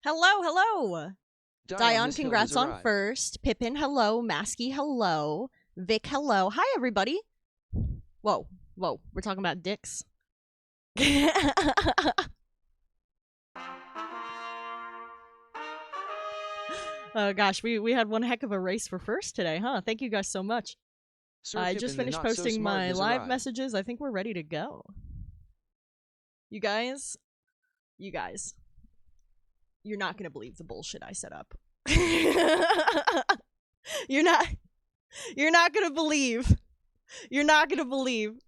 Hello, hello. Dion, This hill has congrats on arrived. first. Pippin, hello. Masky, hello. Vic, hello. Hi, everybody. Whoa, whoa. We're talking about dicks. Oh gosh, we had one heck of a race for first today, huh? Thank you guys so much. Sir I Pippin just the finished not so posting smart my has live arrived. messages. I think we're ready to go. You guys, you're not gonna believe the bullshit I set up. You're not gonna believe. You're not gonna believe.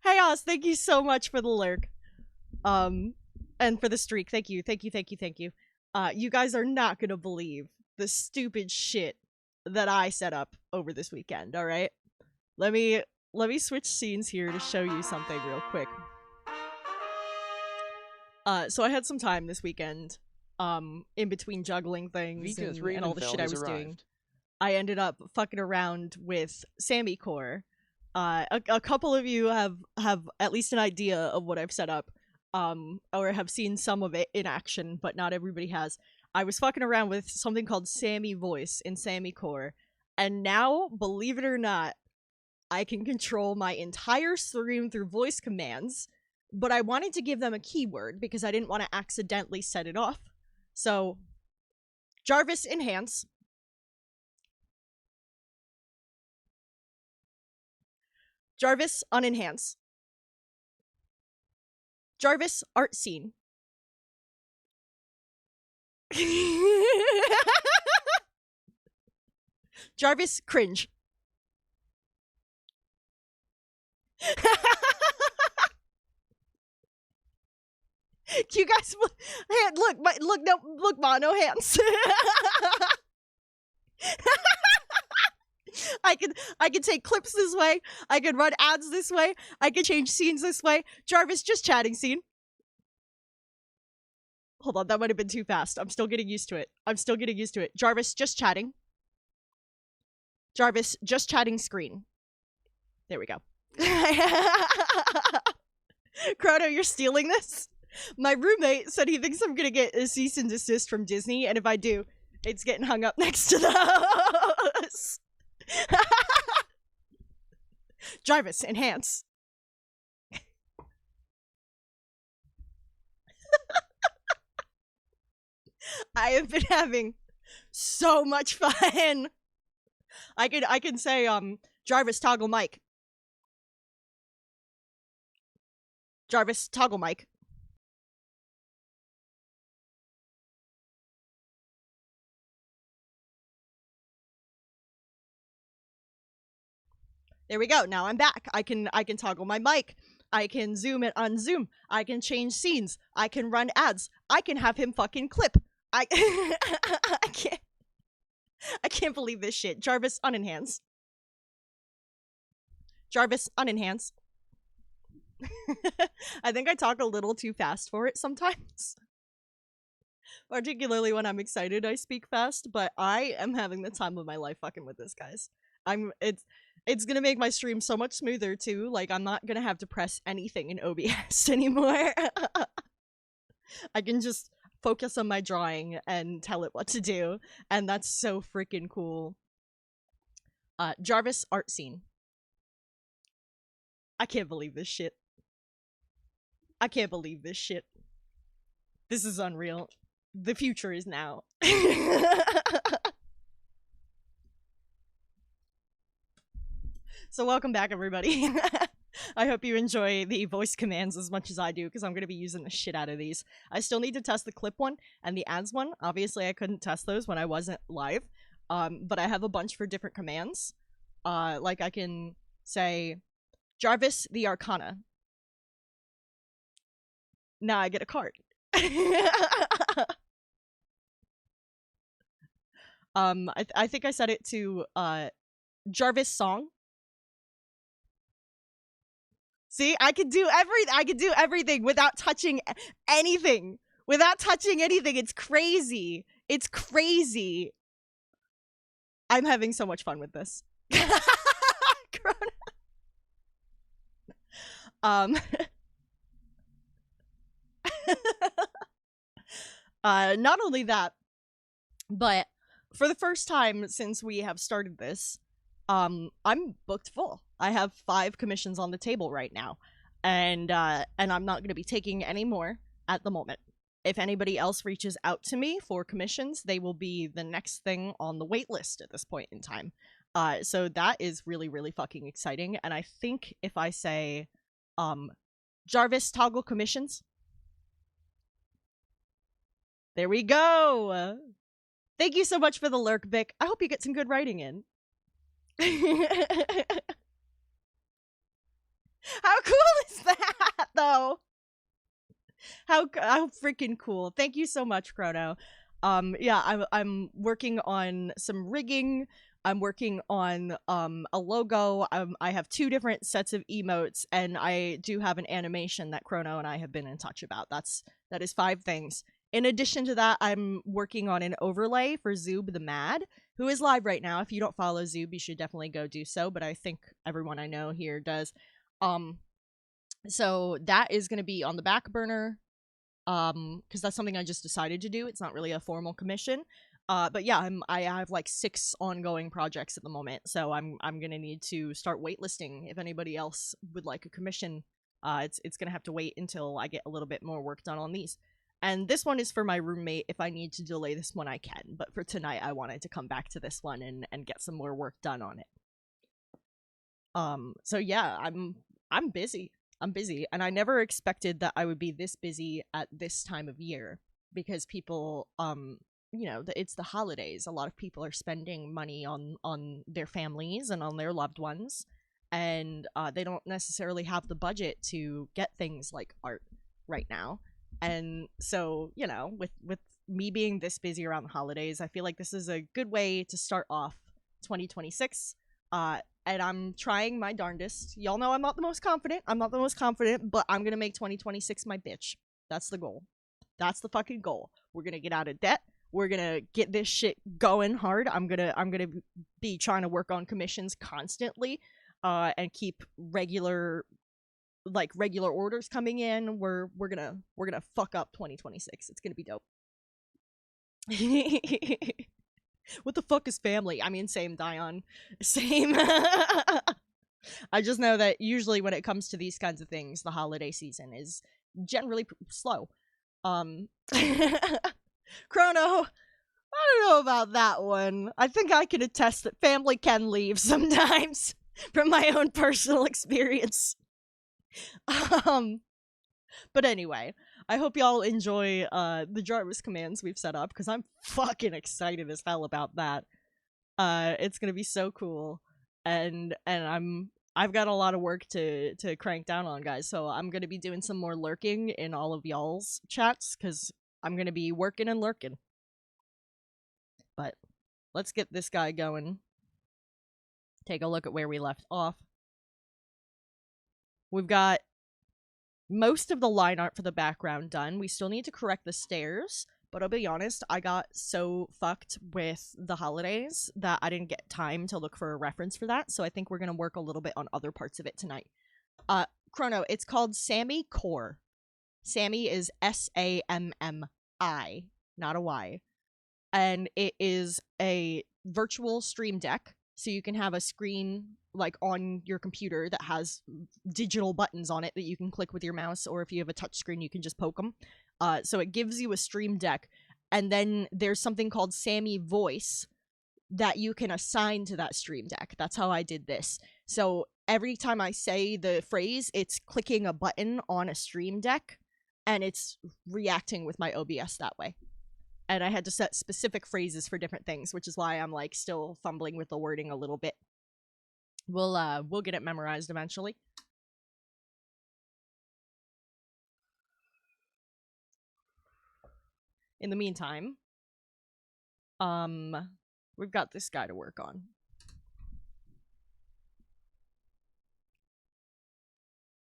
Hey Oz, thank you so much for the lurk. And for the streak. Thank you. You guys are not gonna believe the stupid shit that I set up over this weekend, alright? Let me switch scenes here to show you something real quick. So I had some time this weekend, in between juggling things and all the shit I was doing. I ended up fucking around with Sk8r. A couple of you have at least an idea of what I've set up, or have seen some of it in action, but not everybody has. I was fucking around with something called Sammy Voice in Sk8r, and now, believe it or not, I can control my entire stream through voice commands, but I wanted to give them a keyword because I didn't want to accidentally set it off. So, Jarvis enhance. Jarvis unenhance. Jarvis art scene. Jarvis cringe. You guys look, no hands. I can take clips this way. I can run ads this way. I can change scenes this way. Jarvis just chatting scene. Hold on, that might have been too fast. I'm still getting used to it. Jarvis just chatting. Jarvis just chatting screen. There we go. Chrono, you're stealing this? My roommate said he thinks I'm gonna get a cease and desist from Disney, and if I do, it's getting hung up next to those. Jarvis, enhance. I have been having so much fun. I can say Jarvis toggle mic. Jarvis toggle mic. There we go. Now I'm back. I can toggle my mic. I can zoom and unzoom. I can change scenes. I can run ads. I can have him fucking clip. I can't believe this shit. Jarvis unenhance. Jarvis unenhance. I think I talk a little too fast for it sometimes. Particularly when I'm excited, I speak fast, but I am having the time of my life fucking with this, guys. It's gonna make my stream so much smoother too. Like, I'm not gonna have to press anything in OBS anymore. I can just focus on my drawing and tell it what to do, and that's so freaking cool. Jarvis art scene. I can't believe this shit. This is unreal. The future is now. So welcome back, everybody. I hope you enjoy the voice commands as much as I do, because I'm going to be using the shit out of these. I still need to test the clip one and the ads one. Obviously, I couldn't test those when I wasn't live, but I have a bunch for different commands. Like, I can say, Jarvis the Arcana. Now I get a card. I think I set it to, Jarvis song. See, I could do everything without touching anything. It's crazy. I'm having so much fun with this. Not only that, but for the first time since we have started this, I'm booked full. I have 5 commissions on the table right now, and I'm not going to be taking any more at the moment. If anybody else reaches out to me for commissions, they will be the next thing on the wait list at this point in time. So that is really, really fucking exciting. And I think if I say, Jarvis, toggle commissions. There we go. Thank you so much for the lurk, Vic. I hope you get some good writing in. How cool is that, though? How freaking cool. Thank you so much, Chrono. Yeah, I'm working on some rigging. I'm working on a logo. I have 2 different sets of emotes, and I do have an animation that Chrono and I have been in touch about. That is 5 things. In addition to that, I'm working on an overlay for Zoob the Mad, who is live right now. If you don't follow Zoob, you should definitely go do so, but I think everyone I know here does. So that is going to be on the back burner, because that's something I just decided to do. It's not really a formal commission. But yeah, I have like 6 ongoing projects at the moment, so I'm gonna need to start waitlisting if anybody else would like a commission. It's gonna have to wait until I get a little bit more work done on these. And this one is for my roommate. If I need to delay this one, I can. But for tonight, I wanted to come back to this one and get some more work done on it. So yeah, I'm busy. I'm busy, and I never expected that I would be this busy at this time of year, because people, you know, it's the holidays. A lot of people are spending money on their families and on their loved ones, and they don't necessarily have the budget to get things like art right now. And so, you know, with me being this busy around the holidays, I feel like this is a good way to start off 2026. And I'm trying my darndest. Y'all know I'm not the most confident. But I'm gonna make 2026 my bitch. That's the goal. That's the fucking goal. We're gonna get out of debt. We're gonna get this shit going hard. I'm gonna be trying to work on commissions constantly, and keep regular orders coming in. We're gonna fuck up 2026. It's gonna be dope. What the fuck is family? I mean, same, Dion. Same. I just know that usually when it comes to these kinds of things, the holiday season is generally slow. Chrono, I don't know about that one. I think I can attest that family can leave sometimes from my own personal experience. But anyway, I hope y'all enjoy the Jarvis commands we've set up, because I'm fucking excited as hell about that. It's gonna be so cool, and I've got a lot of work to crank down on, guys. So I'm gonna be doing some more lurking in all of y'all's chats, because I'm gonna be working and lurking. But let's get this guy going. Take a look at where we left off. We've got most of the line art for the background done. We still need to correct the stairs, but I'll be honest, I got so fucked with the holidays that I didn't get time to look for a reference for that, so I think we're gonna work a little bit on other parts of it tonight. Chrono, it's called Sk8r. Sammy is Sammi, not a Y. And it is a virtual stream deck, so you can have a screen like on your computer that has digital buttons on it that you can click with your mouse, or if you have a touch screen, you can just poke them. So it gives you a stream deck, and then there's something called Sammy Voice that you can assign to that stream deck. That's how I did this. So every time I say the phrase, it's clicking a button on a stream deck, and it's reacting with my OBS that way. And I had to set specific phrases for different things, which is why I'm like still fumbling with the wording a little bit. We'll get it memorized eventually. In the meantime, we've got this guy to work on.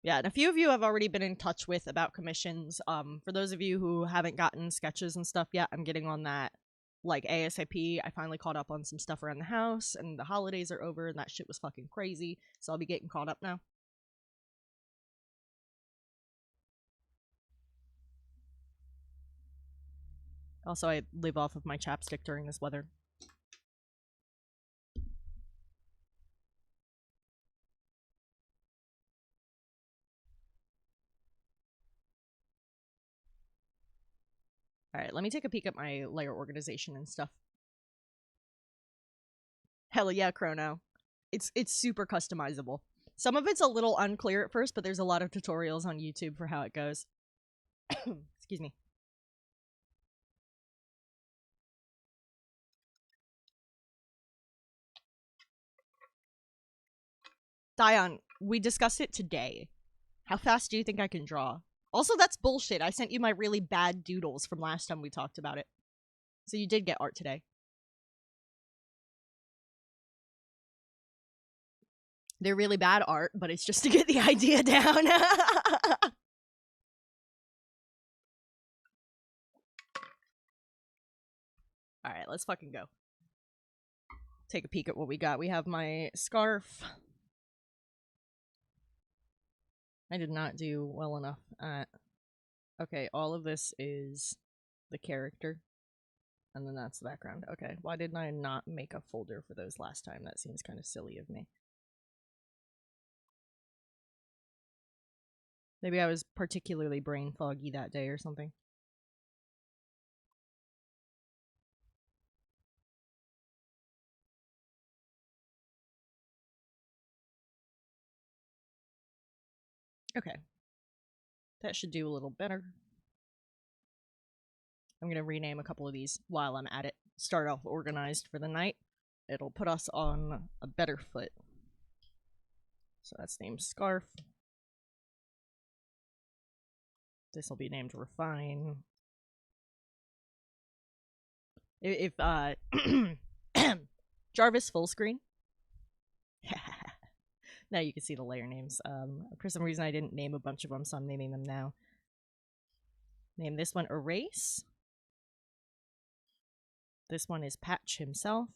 Yeah, and a few of you have already been in touch with about commissions. For those of you who haven't gotten sketches and stuff yet, I'm getting on that like ASAP. I finally caught up on some stuff around the house, and the holidays are over, and that shit was fucking crazy, so I'll be getting caught up now. Also, I live off of my chapstick during this weather. Alright, let me take a peek at my layer organization and stuff. Hell yeah, Chrono. It's super customizable. Some of it's a little unclear at first, but there's a lot of tutorials on YouTube for how it goes. Excuse me. Dion, we discussed it today. How fast do you think I can draw? Also, that's bullshit. I sent you my really bad doodles from last time we talked about it. So you did get art today. They're really bad art, but it's just to get the idea down. Alright, let's fucking go. Take a peek at what we got. We have my scarf. I did not do well enough at... Okay, all of this is the character. And then that's the background. Okay, why didn't I not make a folder for those last time? That seems kind of silly of me. Maybe I was particularly brain foggy that day or something. Okay. That should do a little better. I'm going to rename a couple of these while I'm at it. Start off organized for the night. It'll put us on a better foot. So that's named Scarf. This will be named Refine. If Jarvis full screen. Now you can see the layer names. For some reason I didn't name a bunch of them, so I'm naming them now. Name this one Erase. This one is Patch himself.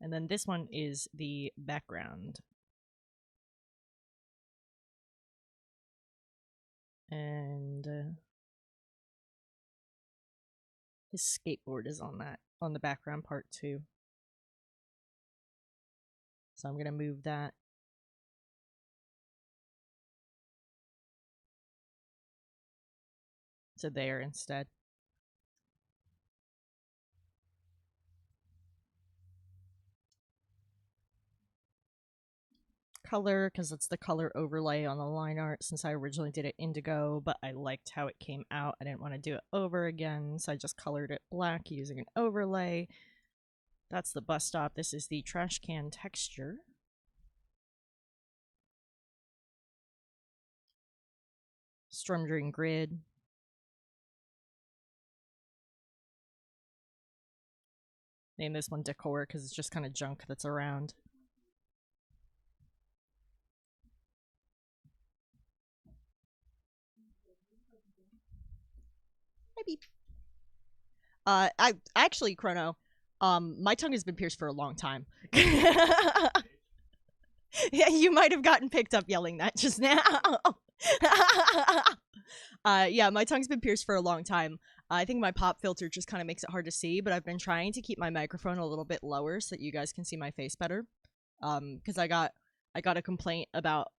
And then this one is the background. And his skateboard is on the background part too. So I'm gonna move that. To there instead. Color, because it's the color overlay on the line art since I originally did it indigo, but I liked how it came out. I didn't want to do it over again, so I just colored it black using an overlay. That's the bus stop. This is the trash can texture. Storm Drain grid. Name this one Decor because it's just kind of junk that's around. Maybe. I actually, Chrono, my tongue has been pierced for a long time. Yeah, you might have gotten picked up yelling that just now. Yeah, my tongue's been pierced for a long time. I think my pop filter just kind of makes it hard to see, but I've been trying to keep my microphone a little bit lower so that you guys can see my face better. Because I got a complaint about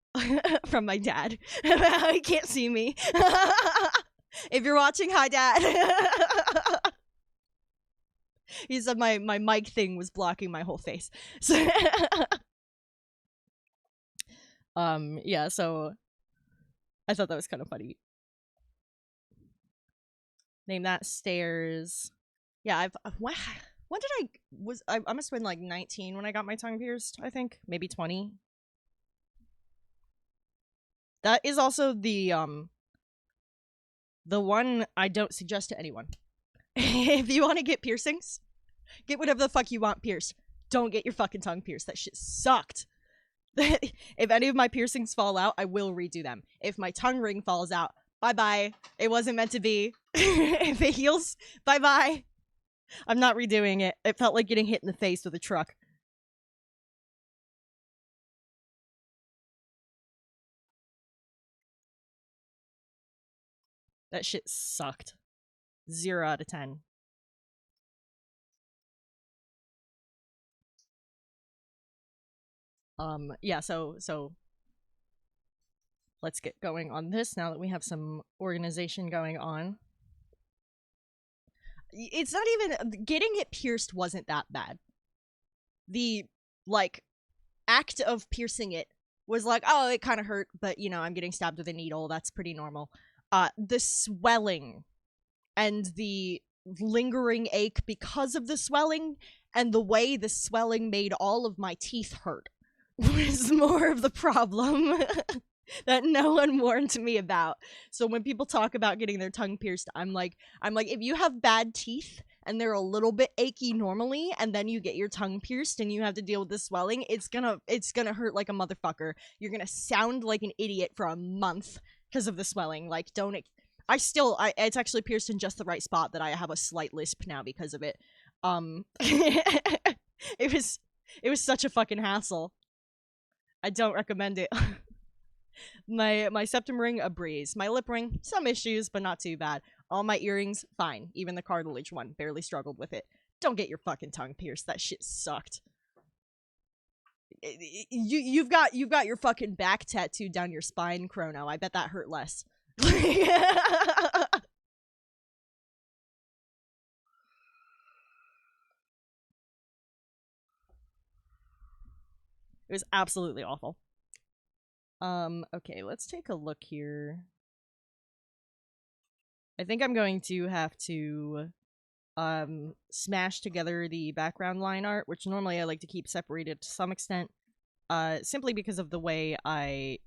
from my dad about how he can't see me. If you're watching, hi Dad. He said my mic thing was blocking my whole face. So yeah, so I thought that was kind of funny. Name that Stairs. Yeah, when did I must have been like 19 when I got my tongue pierced, I think. Maybe 20. That is also the one I don't suggest to anyone. If you want to get piercings, get whatever the fuck you want pierced. Don't get your fucking tongue pierced. That shit sucked. If any of my piercings fall out, I will redo them. If my tongue ring falls out, bye-bye. It wasn't meant to be. If it heals, bye-bye. I'm not redoing it. It felt like getting hit in the face with a truck. That shit sucked. 0 out of 10. Yeah, so let's get going on this now that we have some organization going on. It's not even, getting it pierced wasn't that bad. The, like, act of piercing it was like, oh, it kind of hurt, but, you know, I'm getting stabbed with a needle, that's pretty normal. The swelling and the lingering ache because of the swelling and the way the swelling made all of my teeth hurt was more of the problem that no one warned me about. So when people talk about getting their tongue pierced, I'm like, if you have bad teeth and they're a little bit achy normally, and then you get your tongue pierced and you have to deal with the swelling, it's gonna hurt like a motherfucker. You're gonna sound like an idiot for a month because of the swelling. Like, it's actually pierced in just the right spot that I have a slight lisp now because of it. It was such a fucking hassle. I don't recommend it. My septum ring, a breeze. My lip ring, some issues, but not too bad. All my earrings, fine. Even the cartilage one, barely struggled with it. Don't get your fucking tongue pierced. That shit sucked. You've got your fucking back tattooed down your spine, Chrono. I bet that hurt less. It was absolutely awful. Okay, let's take a look here. I think I'm going to have to smash together the background line art, which normally I like to keep separated to some extent, simply because of the way I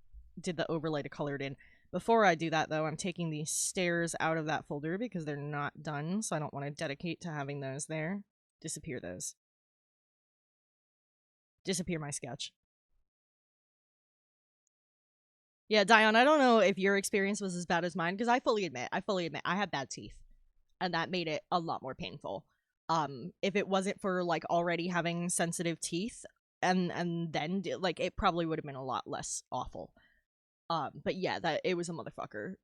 did the overlay to color it in. Before I do that, though, I'm taking the stairs out of that folder because they're not done, so I don't want to dedicate to having those there. Disappear those. Disappear my sketch. Yeah, Dion, I don't know if your experience was as bad as mine, because I fully admit I had bad teeth, and that made it a lot more painful. If it wasn't for, like, already having sensitive teeth, and then, like, it probably would have been a lot less awful. But yeah, it was a motherfucker.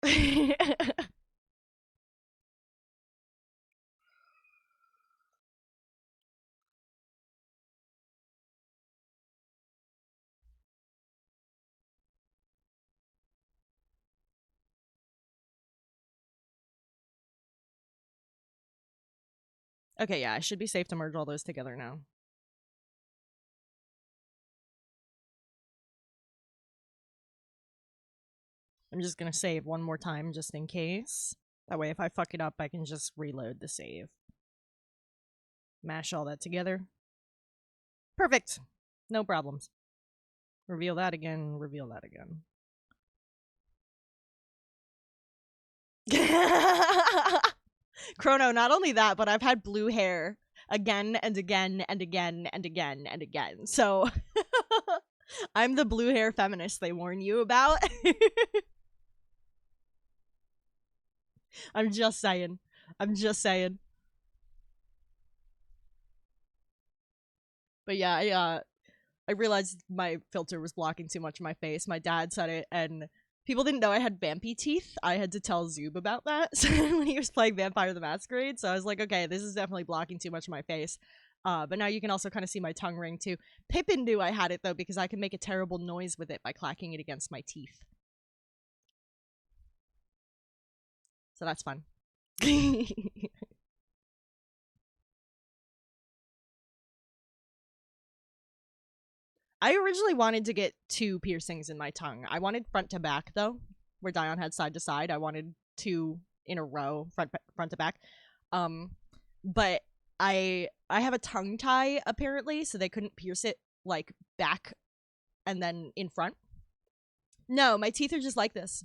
Okay, yeah, I should be safe to merge all those together now. I'm just gonna save one more time just in case. That way if I fuck it up, I can just reload the save. Mash all that together. Perfect! No problems. Reveal that again, reveal that again. Chrono, not only that, but I've had blue hair again and again and again and again and again. So I'm the blue hair feminist they warn you about. I'm just saying. I'm just saying. But yeah, I realized my filter was blocking too much of my face. My dad said it, and people didn't know I had vampy teeth. I had to tell Zoob about that when he was playing Vampire the Masquerade. So I was like, okay, this is definitely blocking too much of my face. But now you can also kind of see my tongue ring too. Pippin knew I had it though, because I can make a terrible noise with it by clacking it against my teeth. So that's fun. I originally wanted to get 2 piercings in my tongue. I wanted front to back, though, where Dion had side to side. I wanted 2 in a row, front to back. But I have a tongue tie, apparently, so they couldn't pierce it, like, back and then in front. No, my teeth are just like this.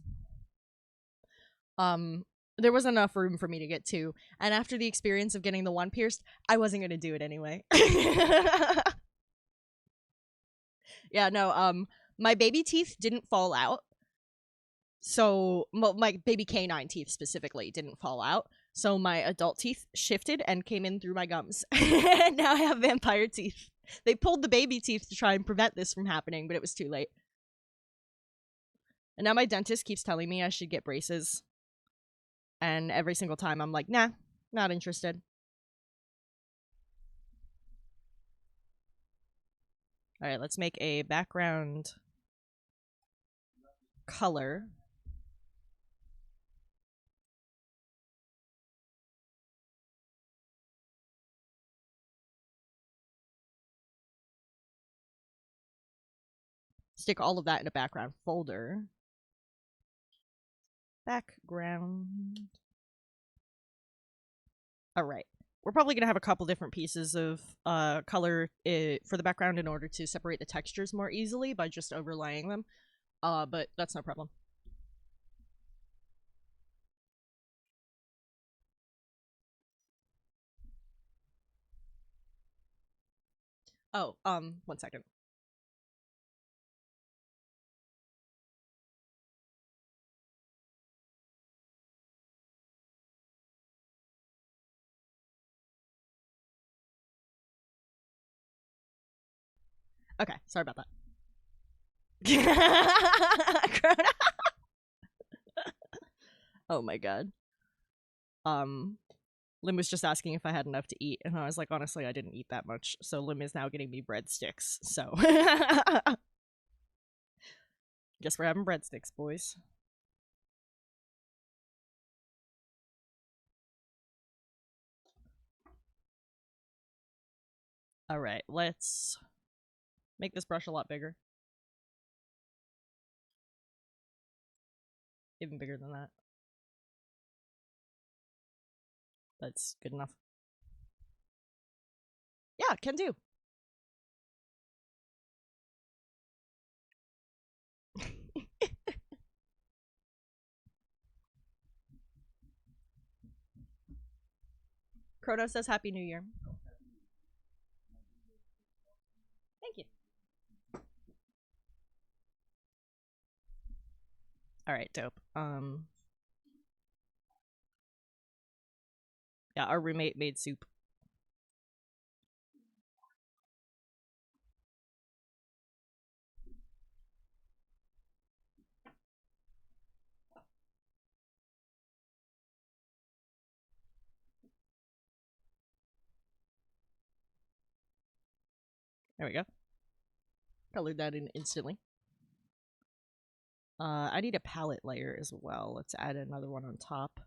There wasn't enough room for me to get 2. And after the experience of getting the 1 pierced, I wasn't gonna do it anyway. Yeah, no, my baby teeth didn't fall out. So, my baby canine teeth specifically didn't fall out. So my adult teeth shifted and came in through my gums. And now I have vampire teeth. They pulled the baby teeth to try and prevent this from happening, but it was too late. And now my dentist keeps telling me I should get braces. And every single time I'm like, nah, not interested. Alright, let's make a background color. Stick all of that in a background folder. Background. Alright. We're probably going to have a couple different pieces of color for the background in order to separate the textures more easily by just overlaying them. But that's no problem. Oh, 1 second. Okay, sorry about that. Oh my god. Lim was just asking if I had enough to eat, and I was like, honestly, I didn't eat that much, so Lim is now getting me breadsticks, so. Guess we're having breadsticks, boys. Alright, let's make this brush a lot bigger. Even bigger than that. That's good enough. Yeah, can do. Chrono says Happy New Year. Thank you. Alright, dope. Yeah, our roommate made soup. There we go. Colored that in instantly. I need a palette layer as well. Let's add another one on top.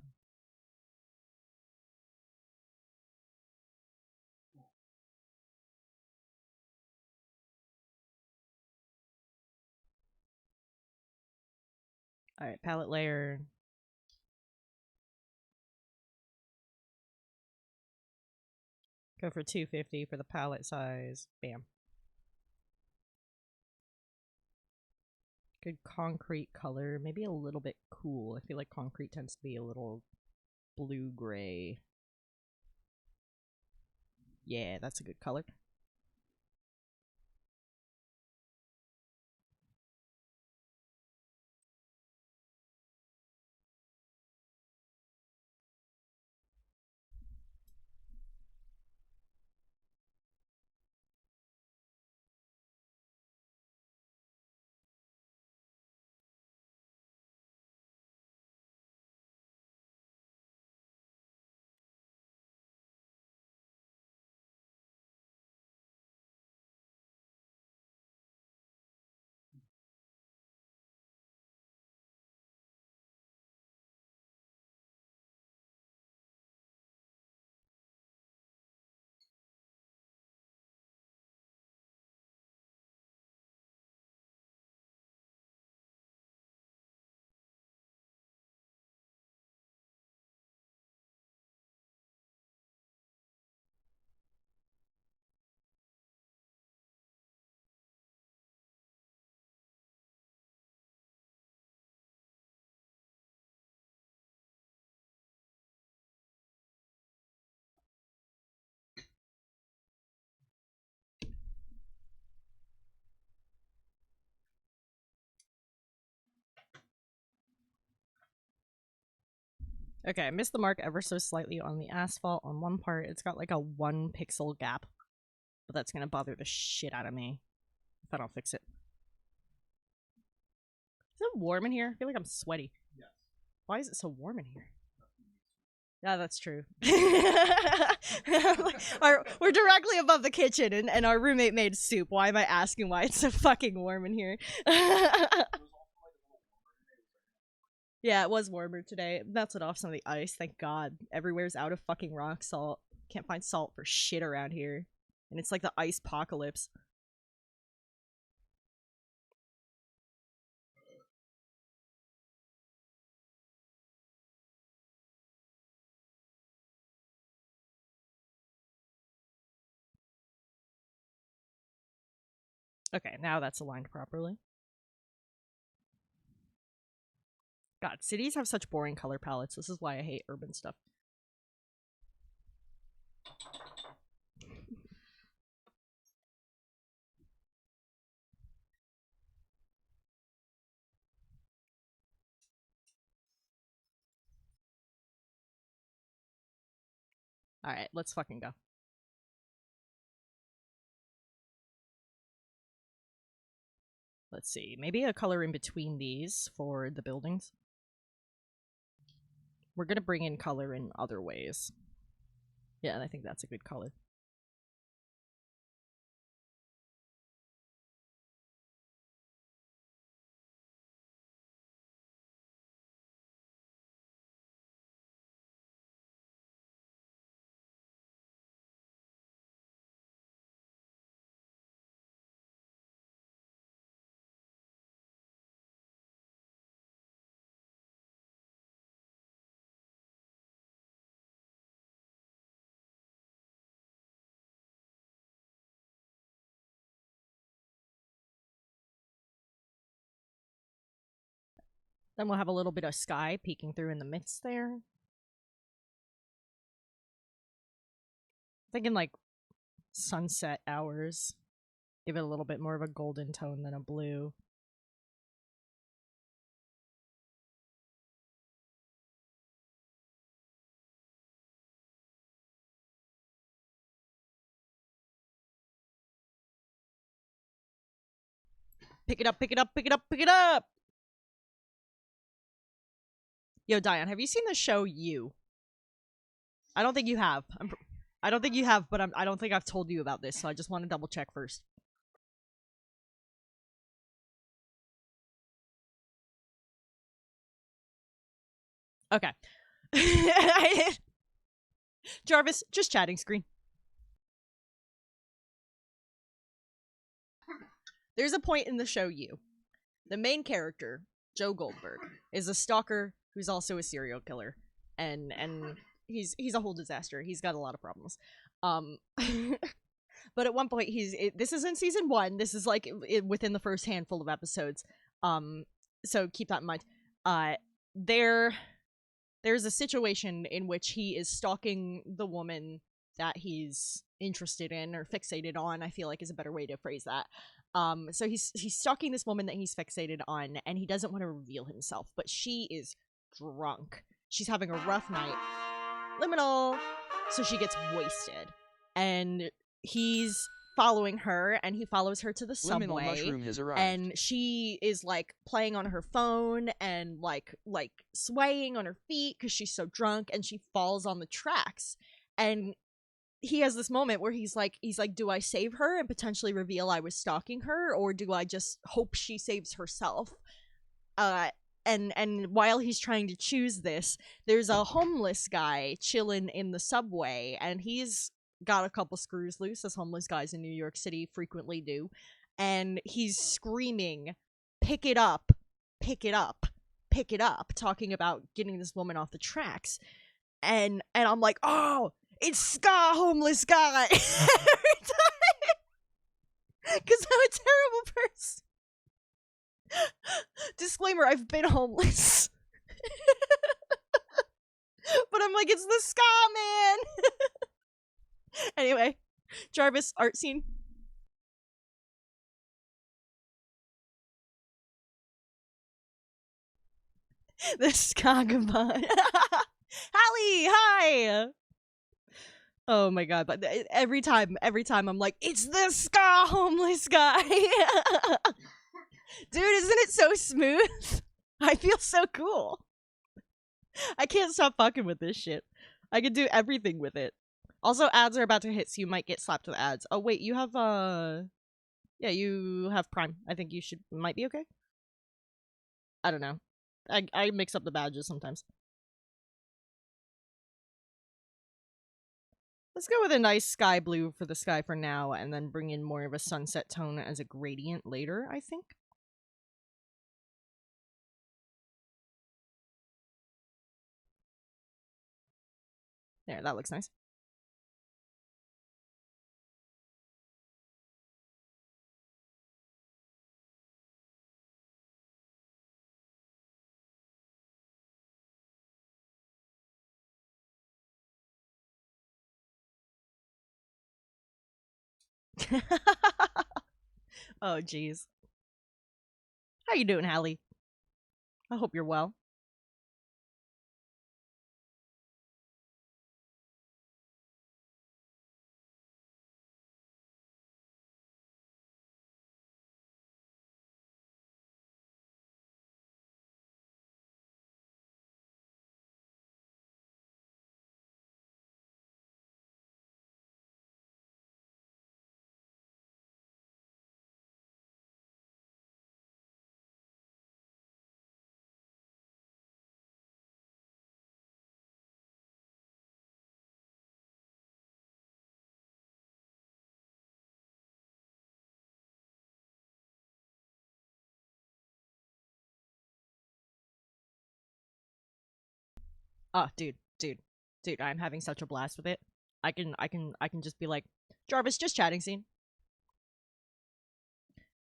Alright, palette layer. Go for 250 for the palette size. Bam. Good concrete color. Maybe a little bit cool. I feel like concrete tends to be a little blue-gray. Yeah, that's a good color. Okay, I missed the mark ever so slightly on the asphalt on one part. It's got like a 1 pixel gap, but that's gonna bother the shit out of me if I don't fix it. Is it warm in here? I feel like I'm sweaty. Yes. Why is it so warm in here? Yeah, that's true. We're directly above the kitchen, and our roommate made soup. Why am I asking why it's so fucking warm in here? Yeah, it was warmer today. Melted off some of the ice, thank God. Everywhere's out of fucking rock salt. Can't find salt for shit around here. And it's like the ice apocalypse. Okay, now that's aligned properly. God, cities have such boring color palettes. This is why I hate urban stuff. Alright, let's fucking go. Let's see, maybe a color in between these for the buildings. We're gonna bring in color in other ways. Yeah, and I think that's a good color. Then we'll have a little bit of sky peeking through in the midst there. Thinking like sunset hours. Give it a little bit more of a golden tone than a blue. Pick it up, pick it up, pick it up, pick it up! Yo, Diane, have you seen the show You? I don't think you have. I don't think you have, but I don't think I've told you about this, so I just want to double check first. Okay. Jarvis, just chatting screen. There's a point in the show You. The main character, Joe Goldberg, is a stalker who's also a serial killer. And he's a whole disaster. He's got a lot of problems. But at one point this is in season 1. This is like within the first handful of episodes. So keep that in mind. There's a situation in which he is stalking the woman that he's interested in or fixated on, I feel like is a better way to phrase that. So he's stalking this woman that he's fixated on, and he doesn't want to reveal himself, but she is drunk. She's having a rough night. Liminal! So she gets wasted. And he's following her, and he follows her to the subway. Mushroom has arrived. And she is like playing on her phone and like swaying on her feet because she's so drunk, and she falls on the tracks. And he has this moment where he's like, do I save her and potentially reveal I was stalking her, or do I just hope she saves herself? And while he's trying to choose this, there's a homeless guy chilling in the subway, and he's got a couple screws loose, as homeless guys in New York City frequently do, and he's screaming, pick it up, pick it up, pick it up, talking about getting this woman off the tracks. And I'm like, oh, it's Sk8r, homeless guy. Every time. Because I'm a terrible person. Disclaimer, I've been homeless. But I'm like, it's the Sk8r man. Anyway, Jarvis, art scene. The Sk8r goodbye. Hallie, hi. Oh my god, but every time I'm like, it's the Sk8r homeless guy. Dude, isn't it so smooth? I feel so cool. I can't stop fucking with this shit. I could do everything with it. Also, ads are about to hit, so you might get slapped with ads. Oh, wait, you have, yeah, you have Prime. I think you might be okay? I don't know. I mix up the badges sometimes. Let's go with a nice sky blue for the sky for now, and then bring in more of a sunset tone as a gradient later, I think. There, that looks nice. Oh, jeez. How you doing, Hallie? I hope you're well. Oh, dude, I'm having such a blast with it. I can just be like, Jarvis, just chatting scene.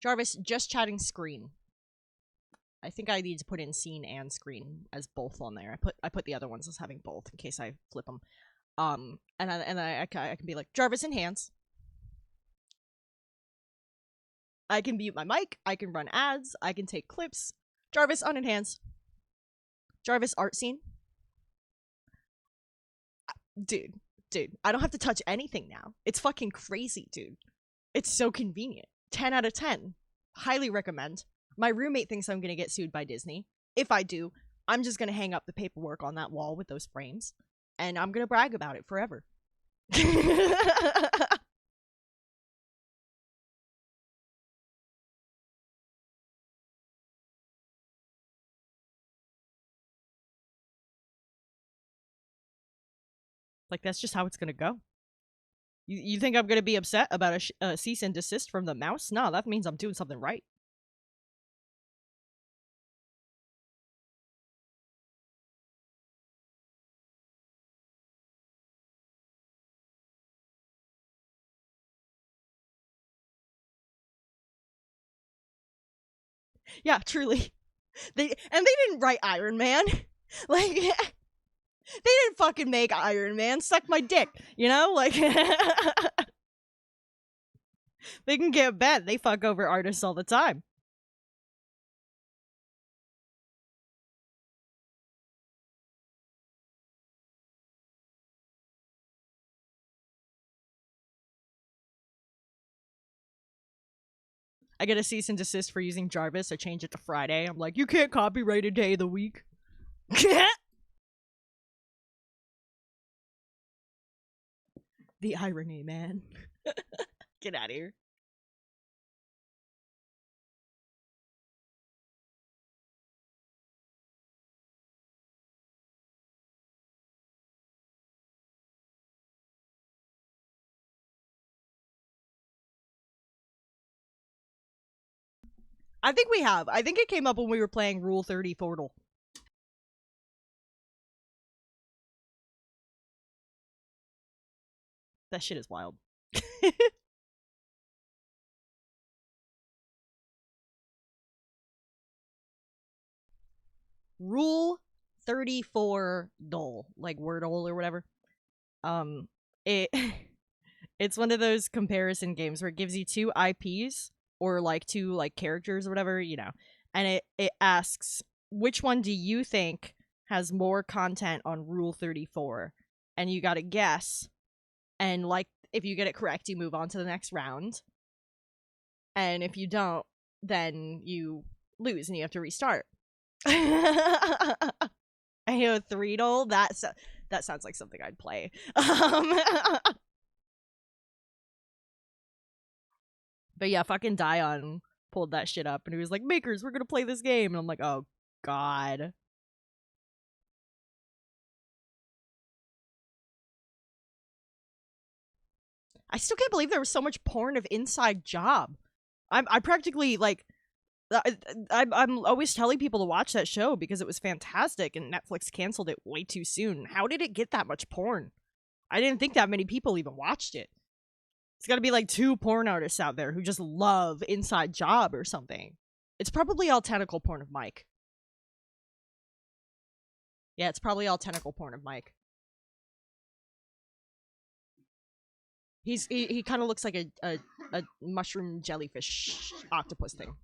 Jarvis, just chatting screen. I think I need to put in scene and screen as both on there. I put the other ones as having both in case I flip them. And I can be like, Jarvis enhance. I can mute my mic. I can run ads. I can take clips. Jarvis unenhance. Jarvis art scene. Dude, I don't have to touch anything now. It's fucking crazy, dude. It's so convenient. 10 out of 10. Highly recommend. My roommate thinks I'm gonna get sued by Disney. If I do, I'm just gonna hang up the paperwork on that wall with those frames, and I'm gonna brag about it forever. Like, that's just how it's gonna go. You think I'm gonna be upset about a cease and desist from the mouse? No, that means I'm doing something right. Yeah, truly. They didn't write Iron Man. Like, they didn't fucking make Iron Man. Suck my dick, you know? Like, they can get bad. They fuck over artists all the time. I get a cease and desist for using Jarvis. I change it to Friday. I'm like, you can't copyright a day of the week. The irony, man. Get out of here. I think we have. I think it came up when we were playing Rule 30 Portal. That shit is wild. Rule 34 Dole, like Wordle or whatever. It it's one of those comparison games where it gives you two IPs or like two like characters or whatever, you know. And it asks which one do you think has more content on Rule 34? And you got to guess. And like if you get it correct, you move on to the next round. And if you don't, then you lose and you have to restart. I know 3 Dole, That sounds like something I'd play. But yeah, fucking Dion pulled that shit up, and he was like, "Makers, we're gonna play this game," and I'm like, "Oh God." I still can't believe there was so much porn of Inside Job. I practically like. I'm always telling people to watch that show because it was fantastic, and Netflix canceled it way too soon. How did it get that much porn? I didn't think that many people even watched it. It's got to be like 2 porn artists out there who just love Inside Job or something. It's probably all tentacle porn of Mike. Yeah, it's probably all tentacle porn of Mike. He kind of looks like a mushroom jellyfish octopus thing.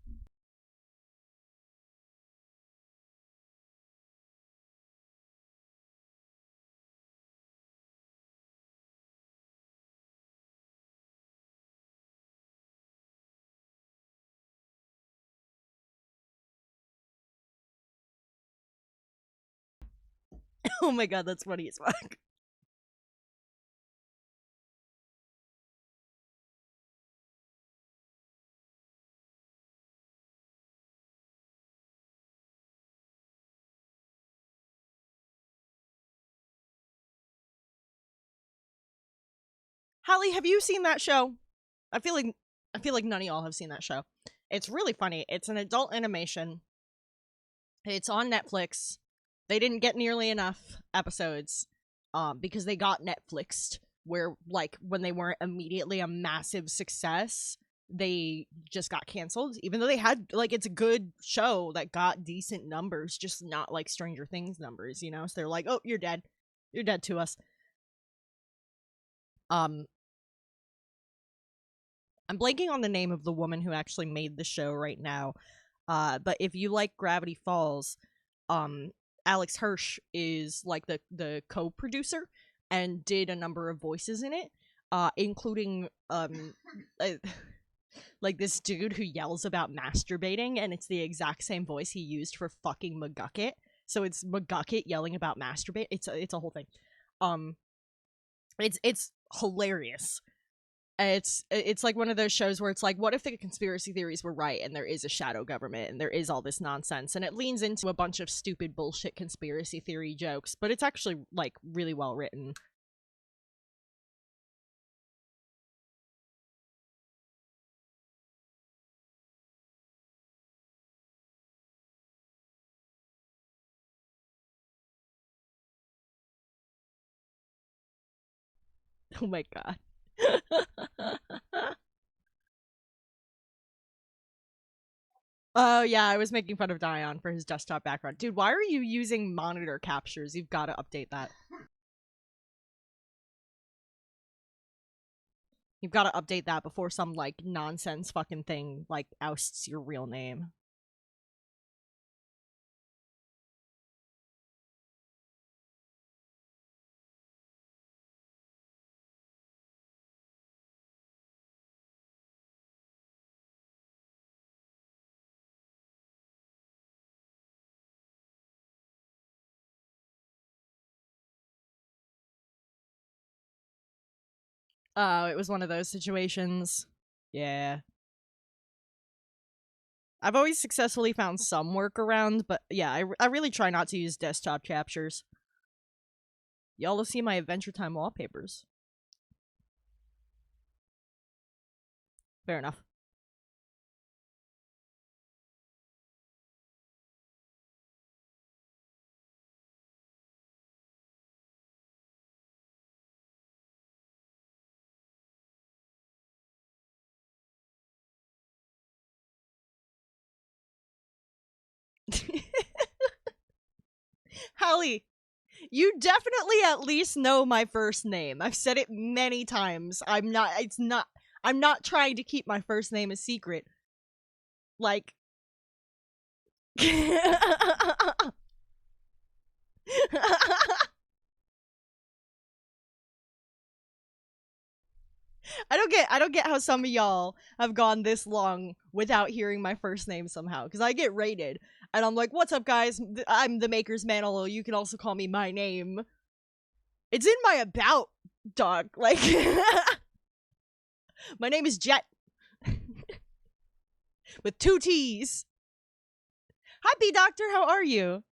Oh my god, that's funny as fuck. Holly, have you seen that show? I feel like none of y'all have seen that show. It's really funny. It's an adult animation. It's on Netflix. They didn't get nearly enough episodes because they got Netflixed, where like when they weren't immediately a massive success, they just got canceled, even though they had like, it's a good show that got decent numbers, just not like Stranger Things numbers, you know? So they're like, "Oh, you're dead to us." I'm blanking on the name of the woman who actually made the show right now, but if you like Gravity Falls, Alex Hirsch is like the co-producer and did a number of voices in it, including like this dude who yells about masturbating, and it's the exact same voice he used for fucking McGucket. So it's McGucket yelling about masturbate. It's a whole thing. It's hilarious. It's like one of those shows where it's like, what if the conspiracy theories were right and there is a shadow government and there is all this nonsense, and it leans into a bunch of stupid bullshit conspiracy theory jokes, but it's actually like really well written. Oh my god. Oh yeah, I was making fun of Dion for his desktop background. Dude, why are you using monitor captures? You've got to update that. You've got to update that before some like nonsense fucking thing like ousts your real name. Oh, it was one of those situations. Yeah. I've always successfully found some workaround, but yeah, I really try not to use desktop captures. Y'all will see my Adventure Time wallpapers. Fair enough. Hallie, you definitely at least know my first name. I've said it many times. I'm not trying to keep my first name a secret. Like I don't get how some of y'all have gone this long without hearing my first name somehow, because I get rated and I'm like, "What's up, guys? I'm the Maker's Mantle. You can also call me my name." It's in my about, dog. Like, my name is Jet. With 2 T's. Hi, B-Doctor, how are you?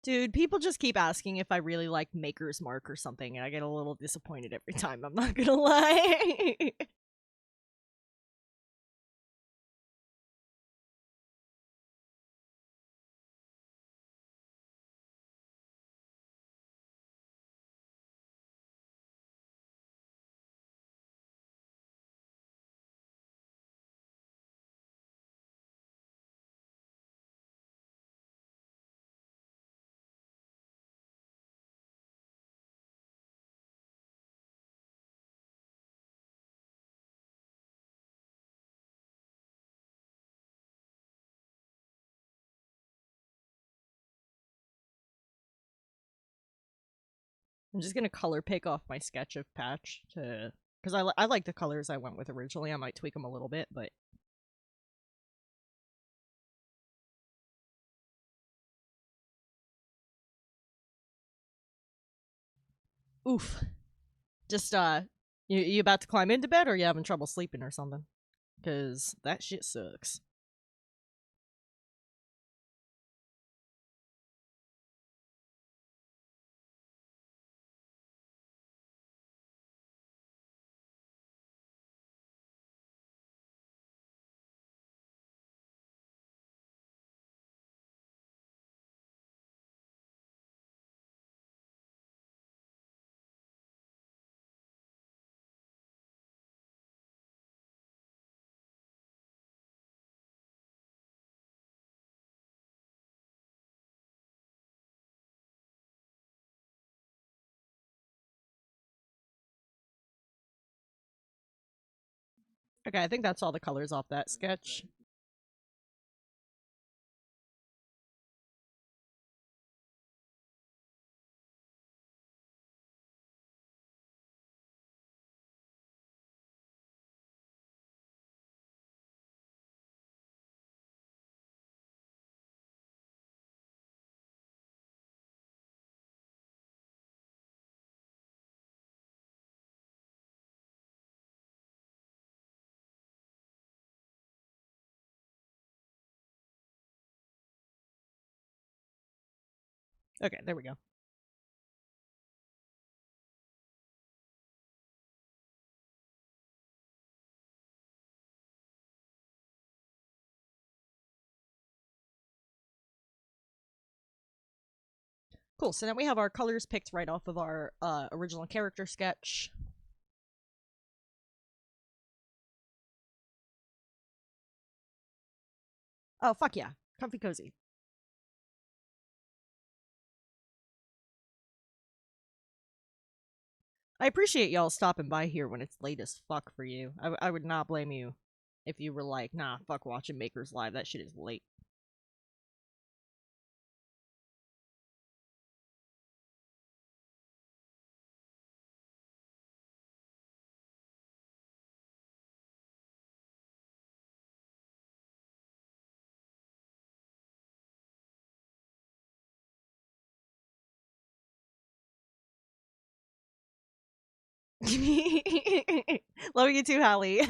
Dude, people just keep asking if I really like Maker's Mark or something, and I get a little disappointed every time, I'm not gonna lie. I'm just gonna color pick off my sketch of Patch to... Because I like the colors I went with originally. I might tweak them a little bit, but... Oof. Just, you about to climb into bed, or you having trouble sleeping or something? Because that shit sucks. Okay, I think that's all the colors off that sketch. Okay, there we go. Cool, so now we have our colors picked right off of our original character sketch. Oh, fuck yeah. Comfy cozy. I appreciate y'all stopping by here when it's late as fuck for you. I would not blame you if you were like, nah, fuck watching Makers Live, that shit is late. Love you too, Hallie.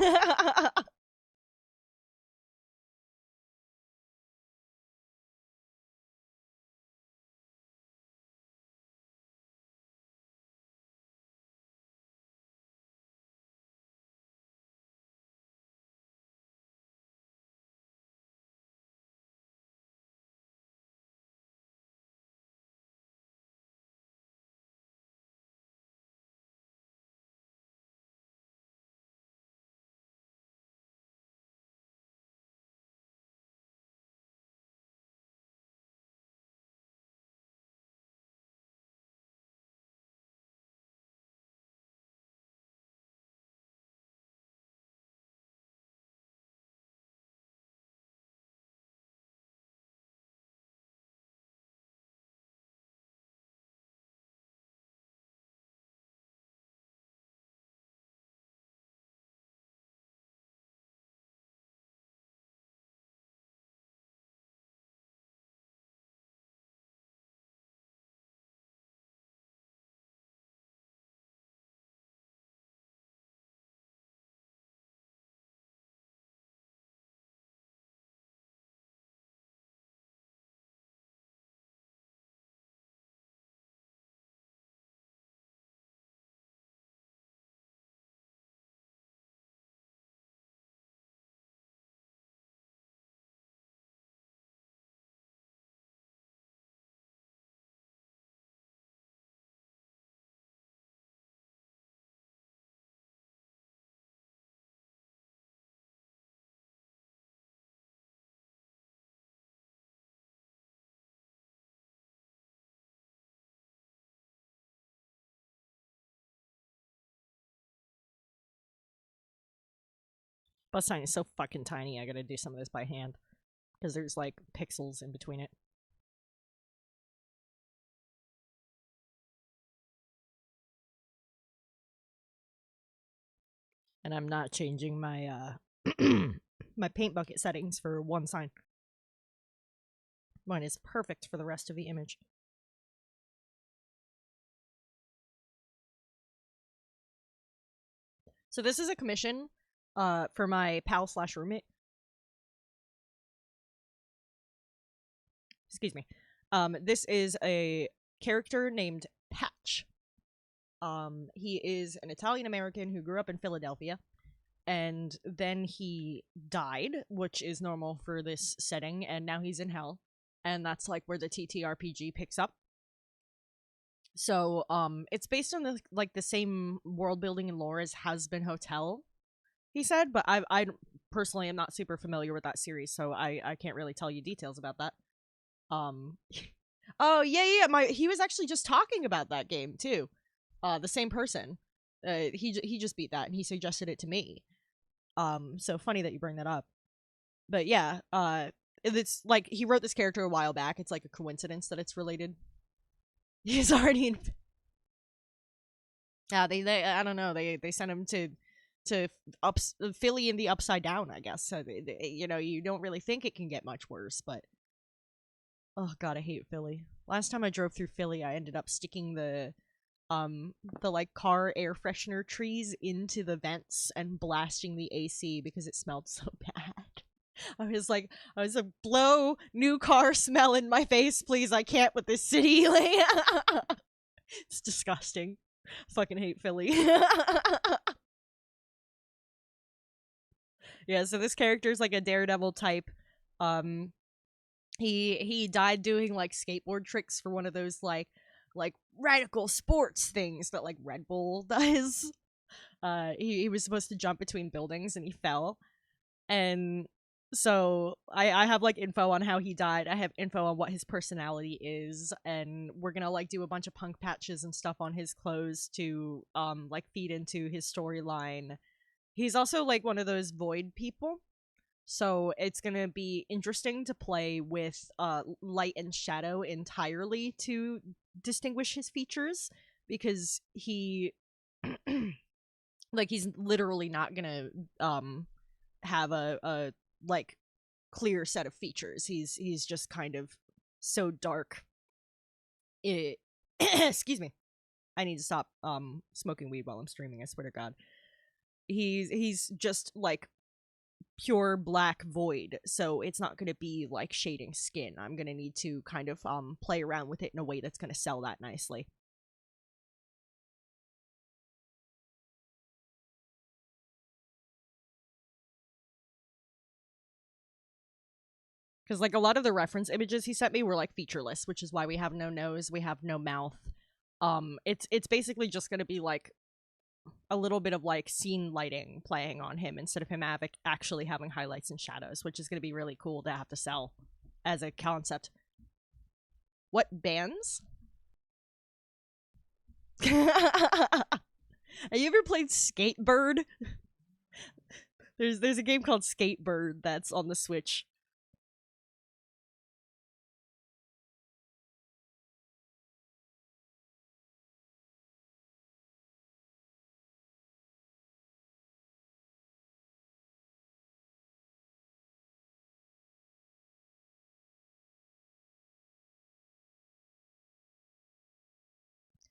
Bus sign is so fucking tiny, I gotta do some of this by hand. Because there's, like, pixels in between it. And I'm not changing my, my paint bucket settings for one sign. Mine is perfect for the rest of the image. So this is a commission, for my pal/roommate. Excuse me. This is a character named Patch. He is an Italian-American who grew up in Philadelphia. And then he died, which is normal for this setting, and now he's in hell. And that's, like, where the TTRPG picks up. So, it's based on the same world building and lore as Has Been Hotel, he said, but I personally am not super familiar with that series, so I can't really tell you details about that. Oh, yeah, he was actually just talking about that game, too. The same person. He just beat that, and he suggested it to me. So funny that you bring that up. But yeah, it's like, he wrote this character a while back. It's like a coincidence that it's related. He's already in... Yeah, they I don't know, they sent him to Philly in the Upside Down, I guess. So you know, you don't really think it can get much worse, but oh god, I hate Philly. Last time I drove through Philly, I ended up sticking the like car air freshener trees into the vents and blasting the AC because it smelled so bad. I was like, blow new car smell in my face, please. I can't with this city. It's disgusting. Fucking hate Philly. Yeah, so this character's like a daredevil type. He died doing like skateboard tricks for one of those like radical sports things that like Red Bull does. He was supposed to jump between buildings and he fell. And so I have like info on how he died. I have info on what his personality is, and we're gonna like do a bunch of punk patches and stuff on his clothes to like feed into his storyline. He's also like one of those void people. So it's gonna be interesting to play with light and shadow entirely to distinguish his features, because he like he's literally not gonna have a like clear set of features. He's just kind of so dark. Excuse me. I need to stop smoking weed while I'm streaming, I swear to god. He's just like pure black void, so it's not going to be like shading skin. I'm going to need to kind of play around with it in a way that's going to sell that nicely. Because like a lot of the reference images he sent me were like featureless, which is why we have no nose, we have no mouth. It's basically just going to be like a little bit of like scene lighting playing on him instead of him actually having highlights and shadows, which is going to be really cool to have to sell as a concept. What bands? Have you ever played Sk8r? There's a game called Sk8r that's on the Switch.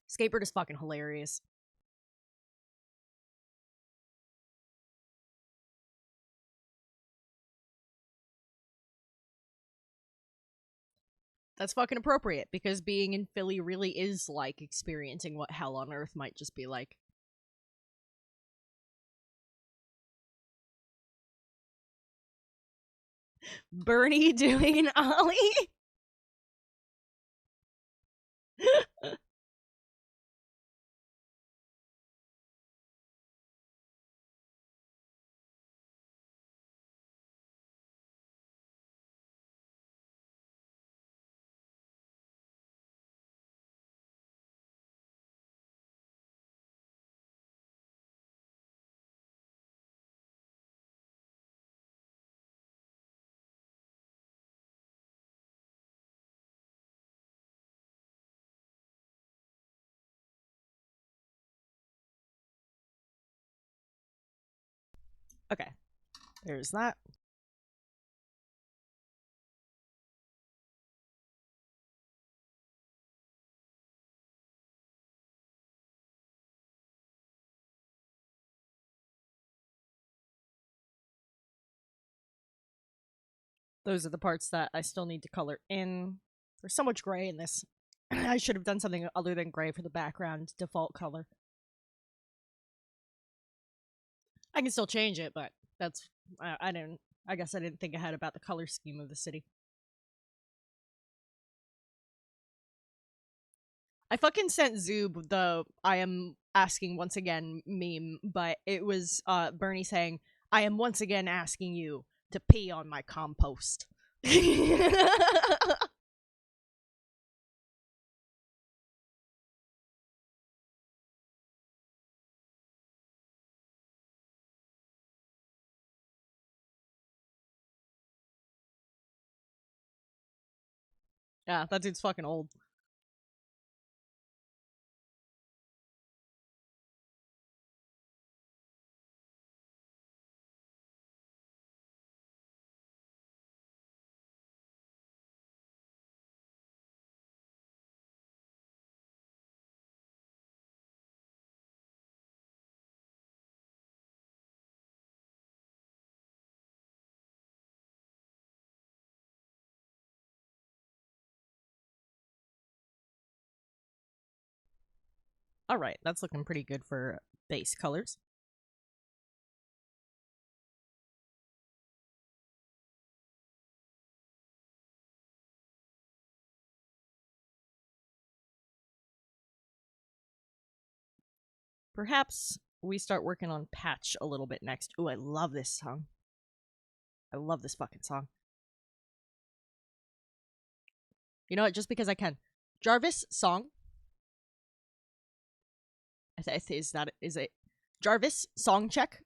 Sk8r is fucking hilarious. That's fucking appropriate, because being in Philly really is like experiencing what hell on earth might just be like. Bernie doing an ollie? Okay. There's that. Those are the parts that I still need to color in. There's so much gray in this. I should have done something other than gray for the background default color. I can still change it, but that's I guess I didn't think ahead about the color scheme of the city. I fucking sent Zoob the I am asking once again meme, but it was Bernie saying, I am once again asking you to pee on my compost. Yeah, that dude's fucking old. Alright, that's looking pretty good for base colors. Perhaps we start working on Patch a little bit next. Ooh, I love this song. I love this fucking song. You know what? Just because I can. Jarvis, song. Is it Jarvis, song check?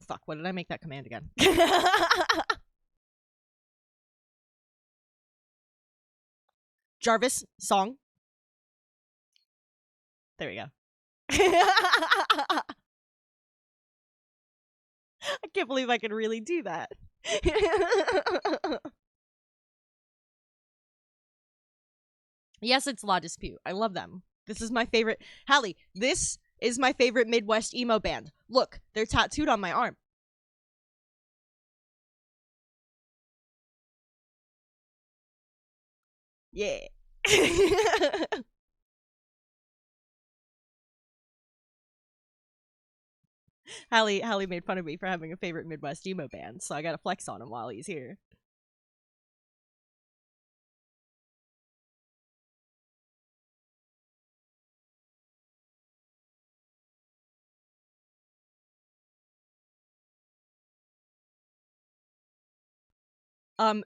Fuck, what did I make that command again? Jarvis, song. There we go. I can't believe I can really do that. Yes, it's La Dispute. I love them. This is my favorite. Hallie, this is my favorite Midwest emo band. Look, they're tattooed on my arm. Yeah. Hallie made fun of me for having a favorite Midwest emo band, so I gotta flex on him while he's here.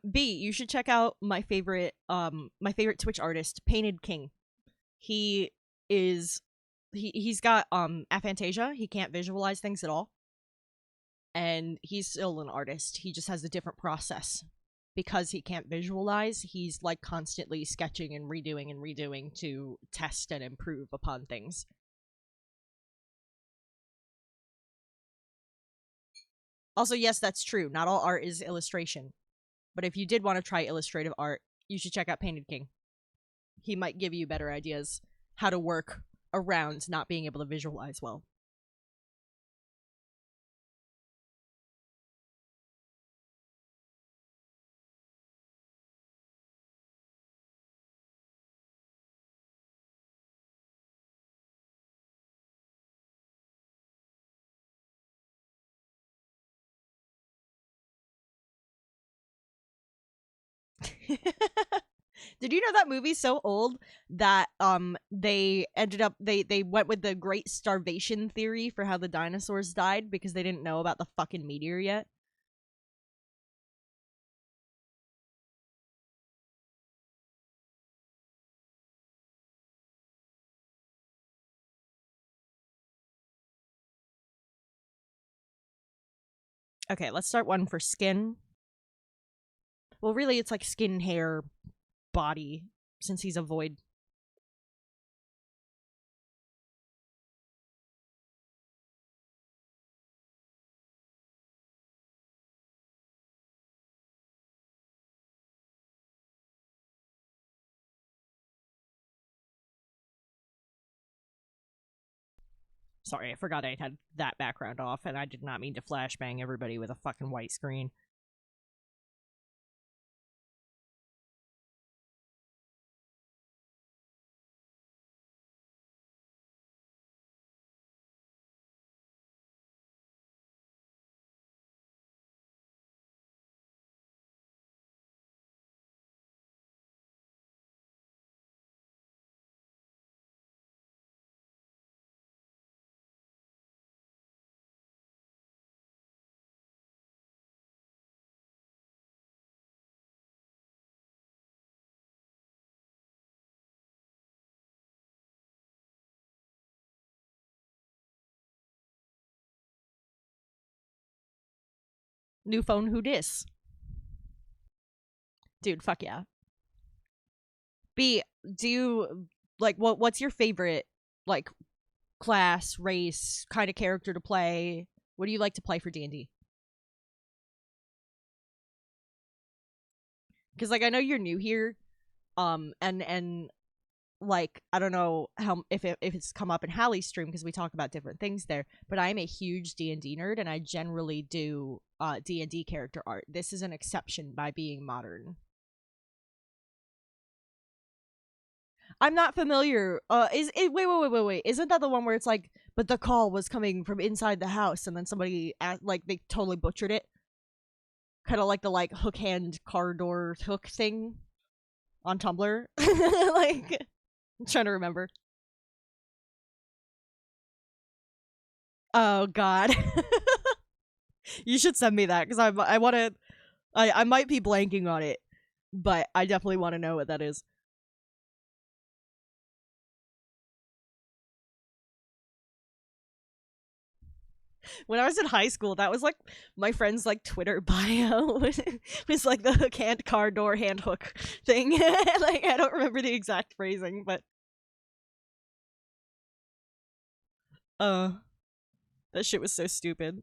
B, you should check out my favorite Twitch artist, Painted King. He is he's got aphantasia. He can't visualize things at all. And he's still an artist. He just has a different process. Because he can't visualize, he's like constantly sketching and redoing to test and improve upon things. Also, yes, that's true. Not all art is illustration. But if you did want to try illustrative art, you should check out Painted King. He might give you better ideas how to work around not being able to visualize well. Did you know that movie's so old that they ended up they went with the great starvation theory for how the dinosaurs died because they didn't know about the fucking meteor yet? Okay, let's start one for skin. Well, really, it's like skin, hair, body, since he's a void. Sorry, I forgot I had that background off, and I did not mean to flashbang everybody with a fucking white screen. New phone, who dis? Dude, fuck yeah. B, do you, like, what's your favorite, like, class, race, kind of character to play? What do you like to play for D&D? Because, like, I know you're new here, and like, I don't know how if it's come up in Hallie's stream because we talk about different things there, but I'm a huge D&D nerd, and I generally do D&D character art. This is an exception by being modern. I'm not familiar. Wait. Isn't that the one where it's like, but the call was coming from inside the house, and then somebody like they totally butchered it? Kind of like the like hook hand car door hook thing on Tumblr. Like, I'm trying to remember. Oh God. You should send me that because I want to. I might be blanking on it, but I definitely want to know what that is. When I was in high school, that was like my friend's like Twitter bio was like the hook hand car door hand hook thing. Like, I don't remember the exact phrasing, but that shit was so stupid.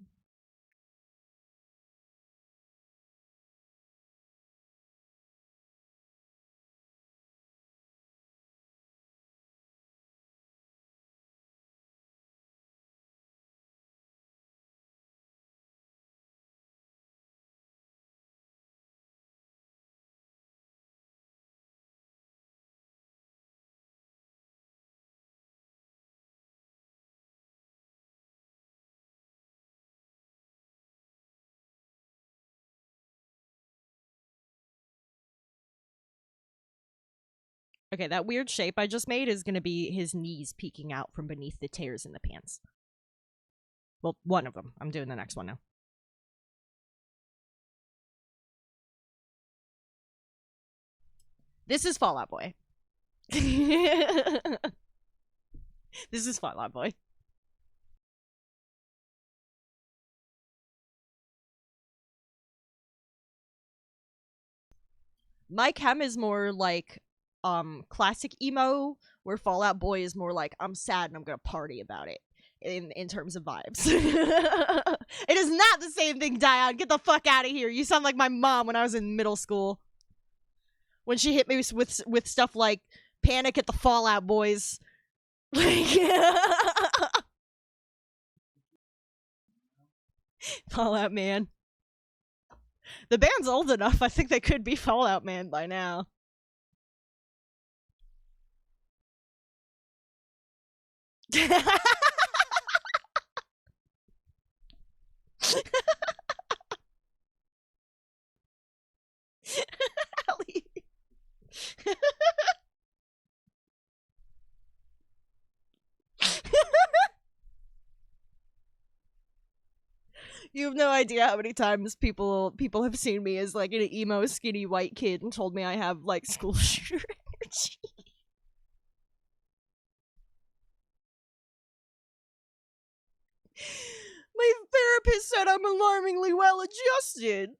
Okay, that weird shape I just made is gonna be his knees peeking out from beneath the tears in the pants. Well, one of them. I'm doing the next one now. This is Fall Out Boy. This is Fall Out Boy. My chem is more like classic emo, where Fall Out Boy is more like I'm sad and I'm gonna party about it in terms of vibes. It is not the same thing, Dion. Get the fuck out of here. You sound like my mom when I was in middle school. When she hit me with stuff like Panic at the Fall Out Boys. Like Fall Out Man. The band's old enough, I think they could be Fallout Man by now. You have no idea how many times people have seen me as like an emo skinny white kid and told me I have like school shooter energy. My therapist said I'm alarmingly well adjusted.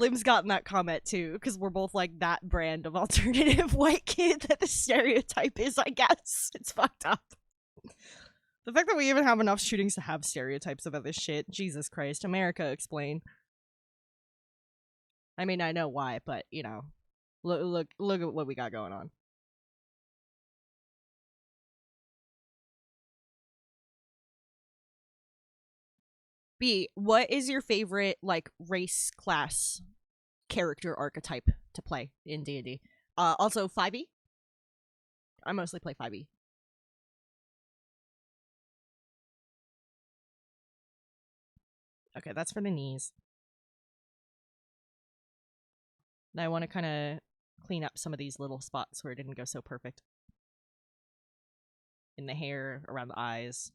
Lim's gotten that comment too, because we're both like that brand of alternative white kid that the stereotype is, I guess. It's fucked up. The fact that we even have enough shootings to have stereotypes about this shit. Jesus Christ. America, explain. I mean, I know why, but, you know, look at what we got going on. B, what is your favorite, like, race, class, character archetype to play in D&D? Also, 5e? I mostly play 5e. Okay, that's for the knees. Now I want to kind of clean up some of these little spots where it didn't go so perfect. In the hair, around the eyes.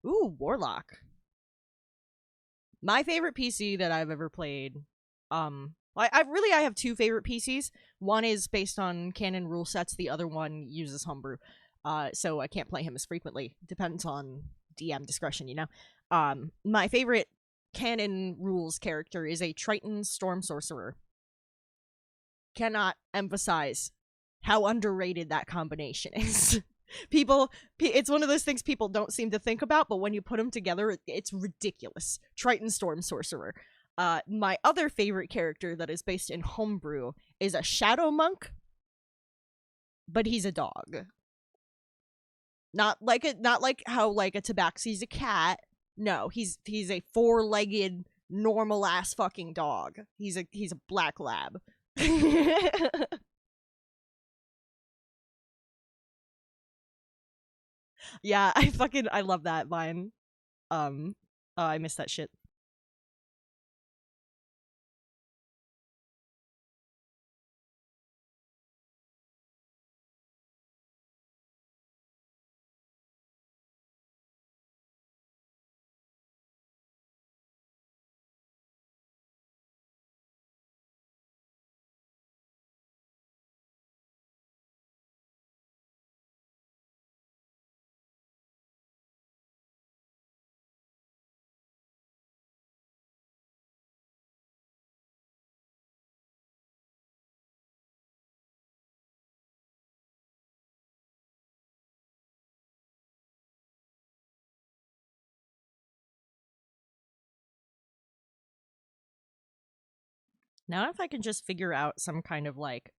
Ooh, Warlock. My favorite PC that I've ever played. I have two favorite PCs. One is based on canon rule sets. The other one uses homebrew. So I can't play him as frequently. Depends on DM discretion, you know. My favorite canon rules character is a Triton Storm Sorcerer. Cannot emphasize how underrated that combination is. It's one of those things people don't seem to think about, but when you put them together, it's ridiculous. Triton Storm Sorcerer. My other favorite character that is based in homebrew is a Shadow Monk, but he's a dog. Not like how like a Tabaxi's a cat. No, he's a four-legged normal ass fucking dog. He's a black lab. Yeah, I love that vine. I miss that shit. Now if I can just figure out some kind of, like,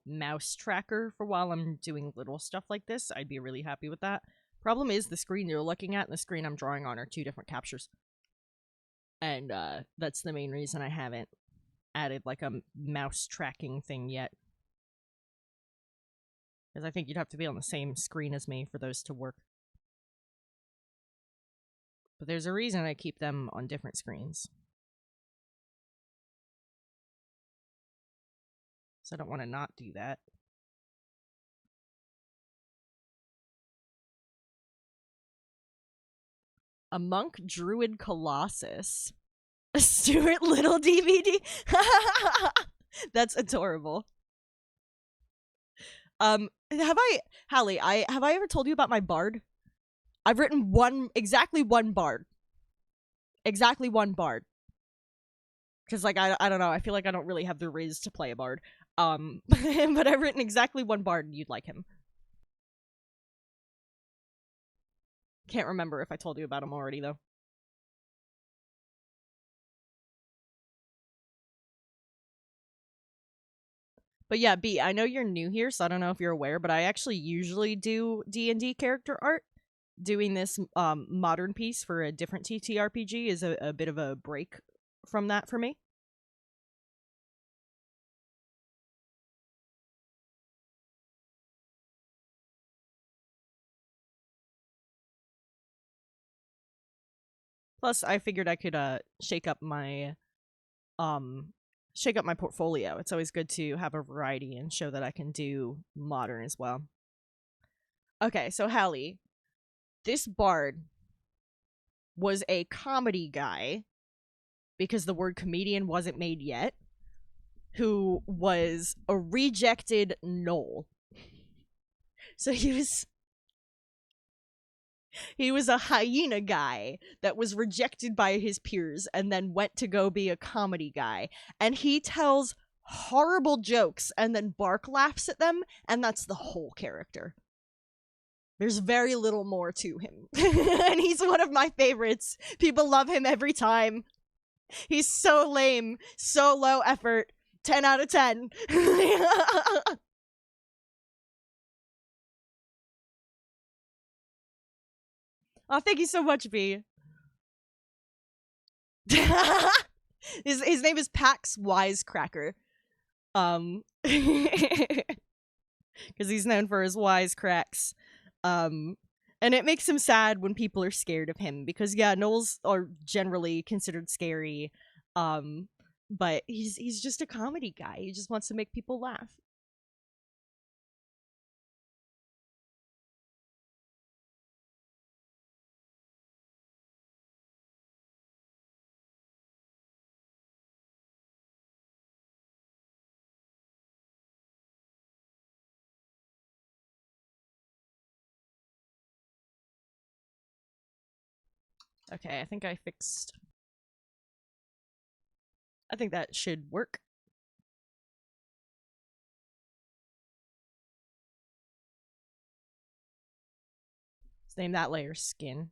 mouse tracker for while I'm doing little stuff like this, I'd be really happy with that. Problem is, the screen you're looking at and the screen I'm drawing on are two different captures. And, that's the main reason I haven't added, like, a mouse tracking thing yet. Because I think you'd have to be on the same screen as me for those to work. But there's a reason I keep them on different screens. So I don't want to not do that. A monk druid colossus. A Stuart Little DVD? That's adorable. Have I ever told you about my bard? I've written exactly one bard. Exactly one bard. Because, like, I don't know, I feel like I don't really have the riz to play a bard. But I've written exactly one bard and you'd like him. Can't remember if I told you about him already, though. But yeah, B, I know you're new here, so I don't know if you're aware, but I actually usually do D&D character art. Doing this modern piece for a different TTRPG is a bit of a break from that for me. Plus, I figured I could shake up my portfolio. It's always good to have a variety and show that I can do modern as well. Okay, so Hallie, this bard was a comedy guy, because the word comedian wasn't made yet, who was a rejected gnoll. So he He was a hyena guy that was rejected by his peers and then went to go be a comedy guy. And he tells horrible jokes and then Bark laughs at them, and that's the whole character. There's very little more to him. And he's one of my favorites. People love him every time. He's so lame, so low effort. 10 out of 10. Oh, thank you so much, B. His name is Pax Wisecracker. Because he's known for his wisecracks. And it makes him sad when people are scared of him, because yeah, gnolls are generally considered scary. But he's just a comedy guy. He just wants to make people laugh. Okay, I think I fixed. I think that should work. Let's name that layer skin.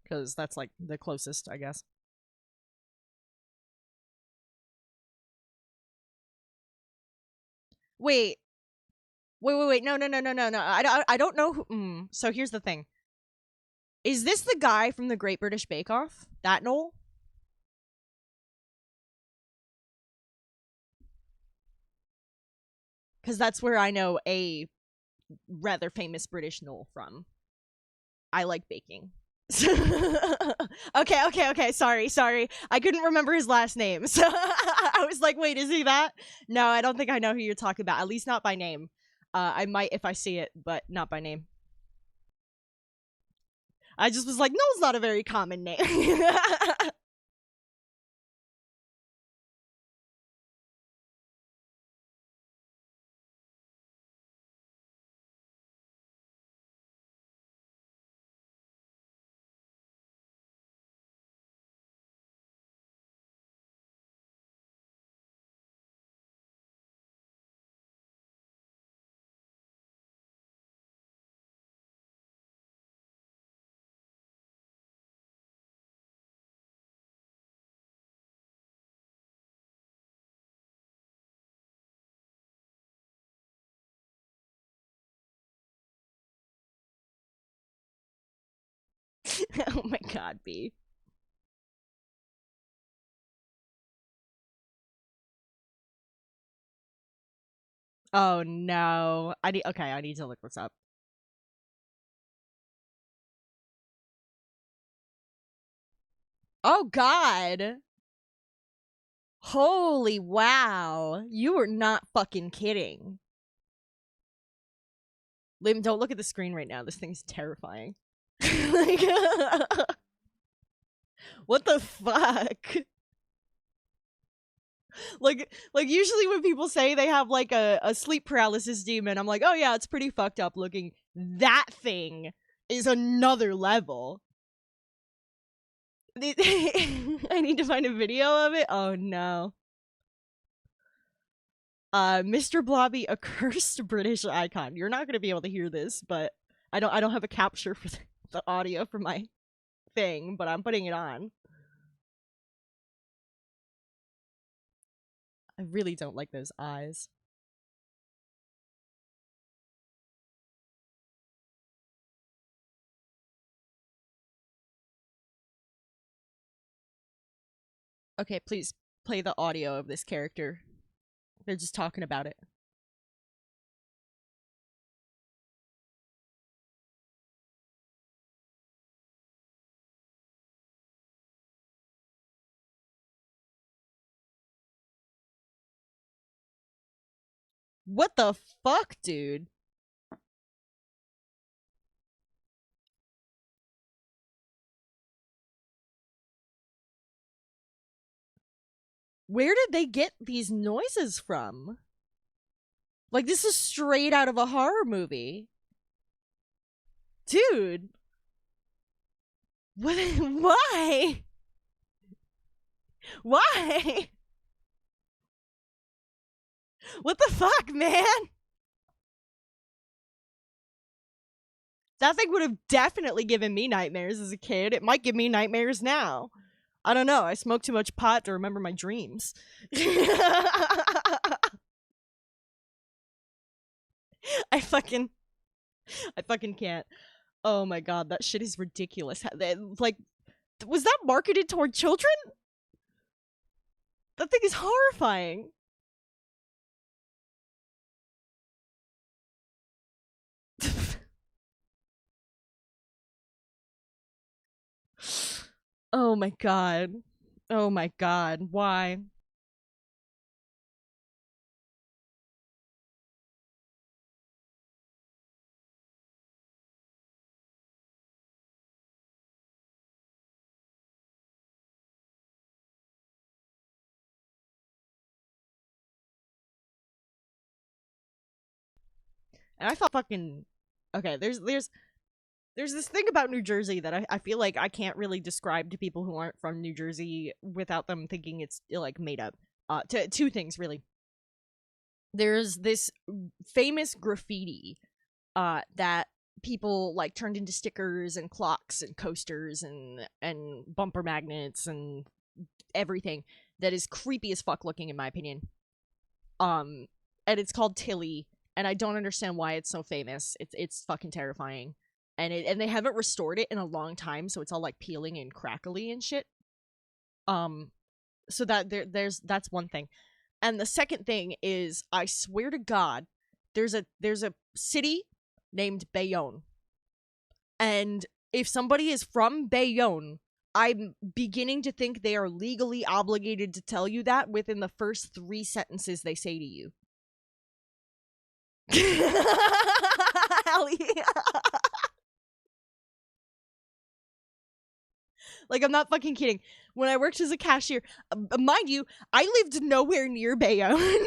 Because that's like the closest, I guess. Wait. No. I don't know who. So here's the thing. Is this the guy from the Great British Bake Off? That gnoll? Because that's where I know a rather famous British gnoll from. I like baking. Okay. Sorry. I couldn't remember his last name. So I was like, wait, is he that? No, I don't think I know who you're talking about. At least not by name. I might if I see it, but not by name. I just was like, Noel's not a very common name. Oh my god, B. Oh no. I need to look this up. Oh god. Holy wow. You were not fucking kidding. Lim, don't look at the screen right now. This thing's terrifying. Like, what the fuck? Like usually when people say they have like a sleep paralysis demon, I'm like, oh yeah, it's pretty fucked up looking. That thing is another level. I need to find a video of it. Oh no. Mr. Blobby, a cursed British icon. You're not gonna be able to hear this, but I don't have a capture for the audio for my thing, but I'm putting it on. I really don't like those eyes. Okay, please play the audio of this character. They're just talking about it. What the fuck, dude? Where did they get these noises from? Like, this is straight out of a horror movie. Dude. What? Why? Why? What the fuck, man? That thing would have definitely given me nightmares as a kid. It might give me nightmares now. I don't know. I smoked too much pot to remember my dreams. I fucking can't. Oh my god, that shit is ridiculous. Like, was that marketed toward children? That thing is horrifying. Oh my god. Oh my god. Why? And I thought fucking okay, there's this thing about New Jersey that I feel like I can't really describe to people who aren't from New Jersey without them thinking it's like made up. Two things really. There's this famous graffiti that people like turned into stickers and clocks and coasters and bumper magnets and everything that is creepy as fuck looking in my opinion. And it's called Tilly, and I don't understand why it's so famous. It's fucking terrifying. And they haven't restored it in a long time, so it's all like peeling and crackly and shit. So that that's one thing. And the second thing is, I swear to God, there's a city named Bayonne. And if somebody is from Bayonne, I'm beginning to think they are legally obligated to tell you that within the first 3 sentences they say to you. Hell yeah. Like, I'm not fucking kidding. When I worked as a cashier, mind you, I lived nowhere near Bayonne.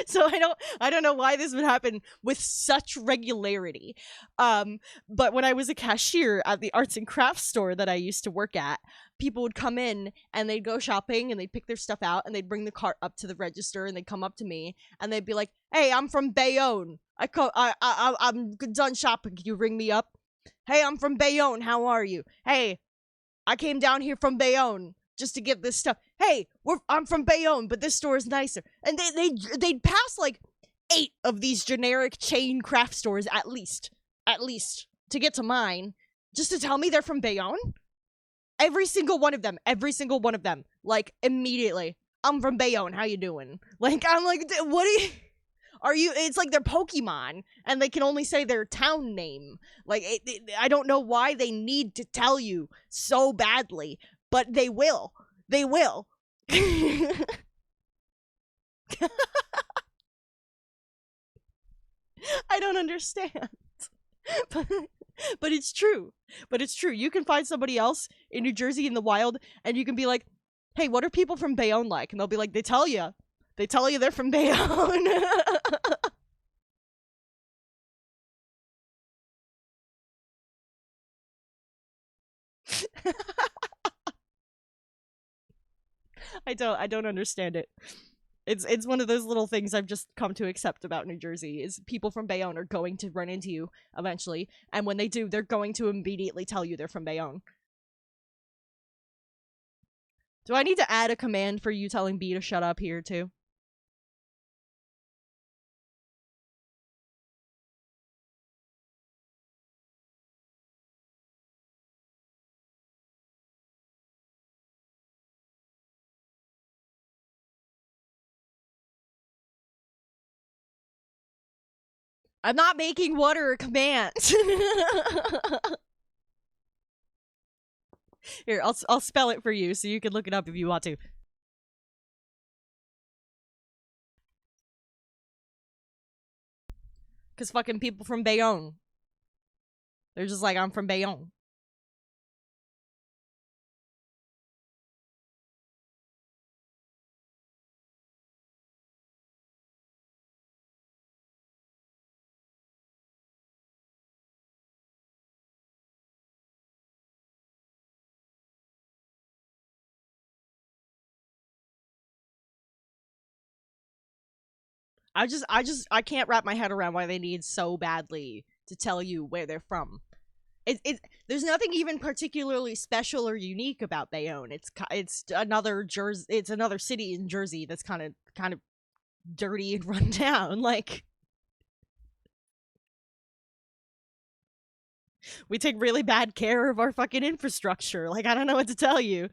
So I don't know why this would happen with such regularity. But when I was a cashier at the arts and crafts store that I used to work at, people would come in and they'd go shopping and they'd pick their stuff out and they'd bring the cart up to the register and they'd come up to me and they'd be like, "Hey, I'm from Bayonne. I'm done shopping. Can you ring me up? Hey, I'm from Bayonne. How are you? Hey, I came down here from Bayonne just to get this stuff. Hey, I'm from Bayonne, but this store is nicer." And they'd pass like 8 of these generic chain craft stores at least to get to mine, just to tell me they're from Bayonne. Every single one of them, like immediately. "I'm from Bayonne. How you doing?" Like, I'm like, what are you? It's like they're Pokemon, and they can only say their town name. Like, I don't know why they need to tell you so badly, but they will. They will. I don't understand. But it's true. But it's true. You can find somebody else in New Jersey in the wild, and you can be like, "Hey, what are people from Bayonne like?" And they'll be like, They tell you they're from Bayonne." I don't understand it. It's one of those little things I've just come to accept about New Jersey is people from Bayonne are going to run into you eventually, and when they do, they're going to immediately tell you they're from Bayonne. Do I need to add a command for you telling B to shut up here too? I'm not making water a command. Here, I'll spell it for you so you can look it up if you want to. Cause fucking people from Bayonne, they're just like, "I'm from Bayonne." I can't wrap my head around why they need so badly to tell you where they're from. There's nothing even particularly special or unique about Bayonne. It's another Jersey. It's another city in Jersey that's kind of dirty and run down. Like, we take really bad care of our fucking infrastructure. Like, I don't know what to tell you.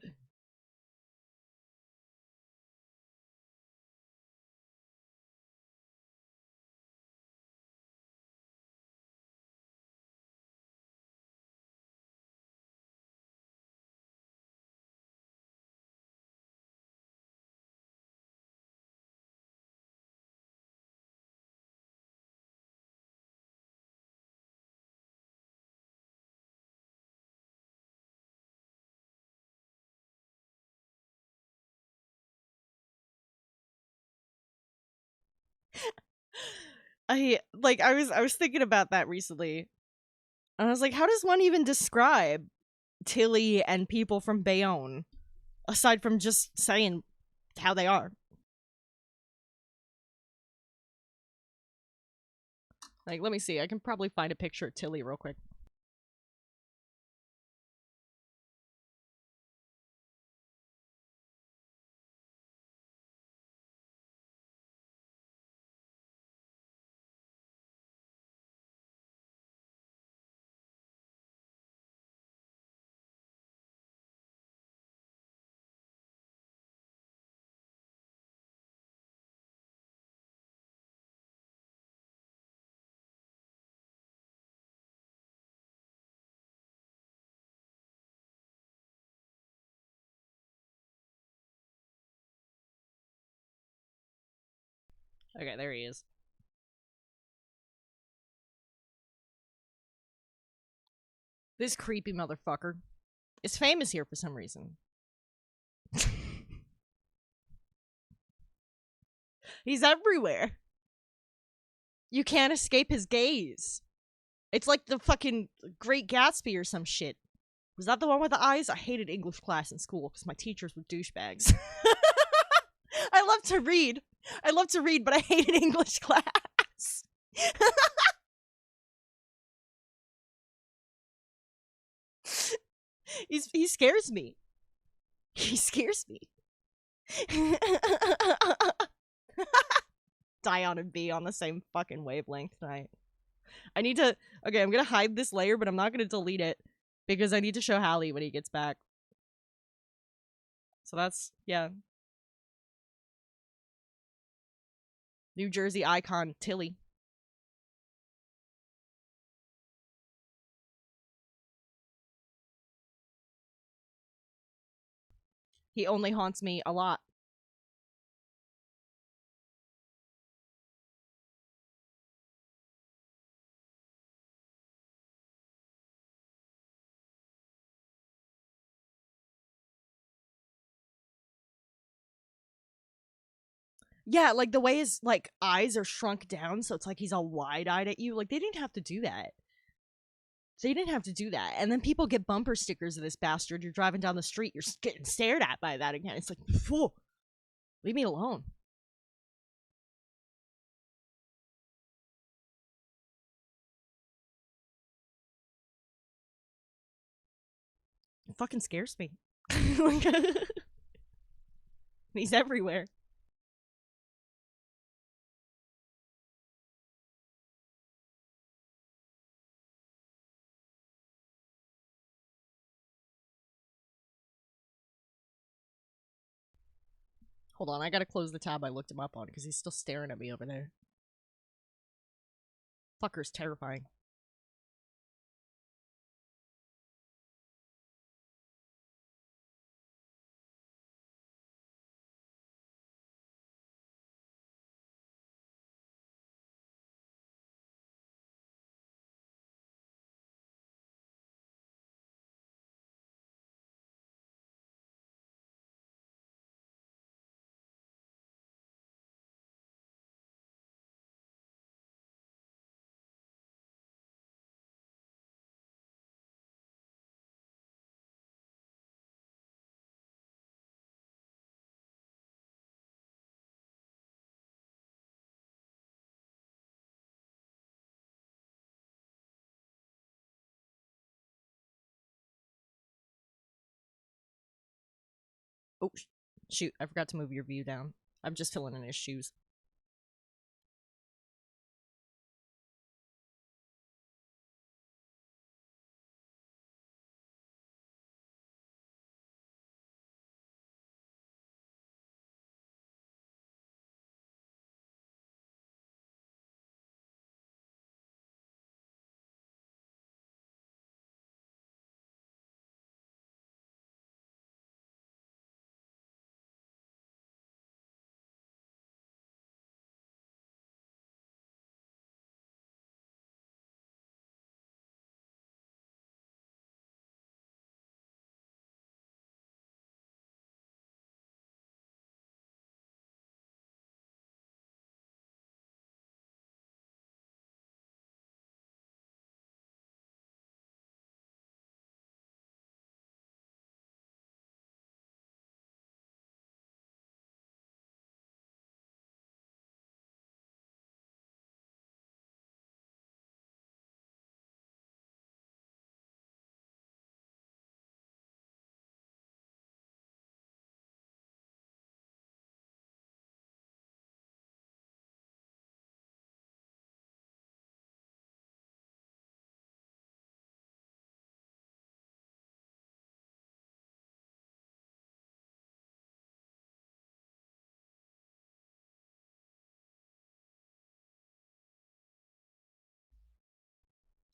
I was thinking about that recently. And I was like, how does one even describe Tilly and people from Bayonne aside from just saying how they are? Like, let me see. I can probably find a picture of Tilly real quick. Okay, there he is. This creepy motherfucker is famous here for some reason. He's everywhere. You can't escape his gaze. It's like the fucking Great Gatsby or some shit. Was that the one with the eyes? I hated English class in school because my teachers were douchebags. I love to read, but I hated English class. He scares me. He scares me. Dion and B on the same fucking wavelength tonight. I need to... Okay, I'm gonna hide this layer, but I'm not gonna delete it because I need to show Hallie when he gets back. So that's... yeah. New Jersey icon, Tilly. He only haunts me a lot. Yeah, like the way his like eyes are shrunk down, so it's like he's all wide-eyed at you. Like, they didn't have to do that. They didn't have to do that. And then people get bumper stickers of this bastard. You're driving down the street, you're getting stared at by that again. It's like, phew, leave me alone. It fucking scares me. He's everywhere. Hold on, I gotta close the tab I looked him up on because he's still staring at me over there. Fucker's terrifying. Oh, shoot, I forgot to move your view down. I'm just filling in his shoes.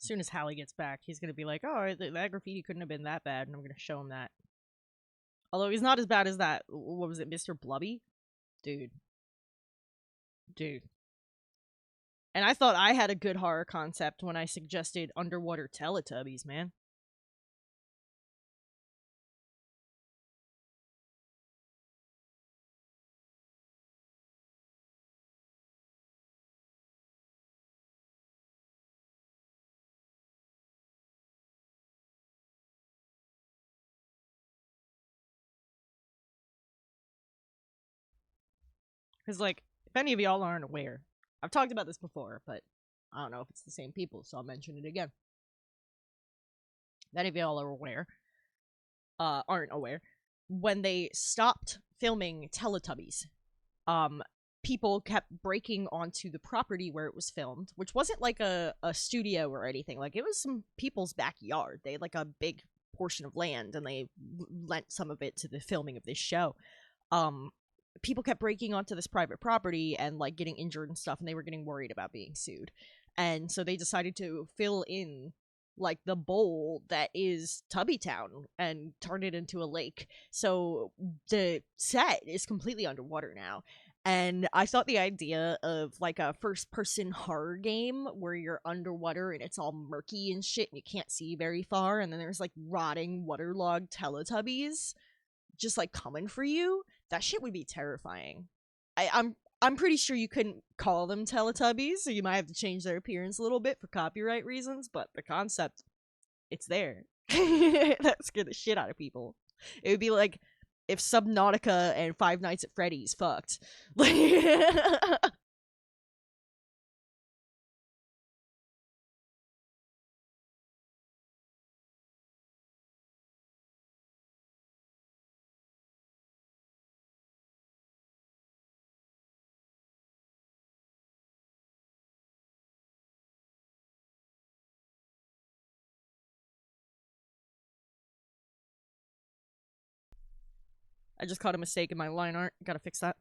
As soon as Hallie gets back, he's gonna be like, oh, that graffiti couldn't have been that bad, and I'm gonna show him that. Although he's not as bad as that, what was it, Mr. Blubby? Dude. Dude. And I thought I had a good horror concept when I suggested underwater Teletubbies, man. Because, like, if any of y'all aren't aware, I've talked about this before, but I don't know if it's the same people, so I'll mention it again. If any of y'all are aware, aren't aware, when they stopped filming Teletubbies, people kept breaking onto the property where it was filmed, which wasn't like a studio or anything. Like, it was some people's backyard. They had like a big portion of land, and they lent some of it to the filming of this show. People kept breaking onto this private property and like getting injured and stuff, and they were getting worried about being sued. And so they decided to fill in like the bowl that is Tubby Town and turn it into a lake. So the set is completely underwater now. And I thought the idea of like a first person horror game where you're underwater and it's all murky and shit and you can't see very far, and then there's like rotting waterlogged Teletubbies just like coming for you, that shit would be terrifying. I'm pretty sure you couldn't call them Teletubbies, so you might have to change their appearance a little bit for copyright reasons, but the concept, it's there. That scared the shit out of people. It would be like if Subnautica and Five Nights at Freddy's fucked. I just caught a mistake in my line art. Gotta fix that.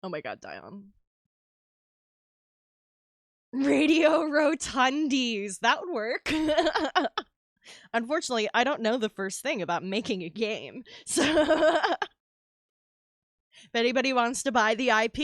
Oh my god, Dion. Radio Rotundies. That would work. Unfortunately, I don't know the first thing about making a game. So if anybody wants to buy the IP,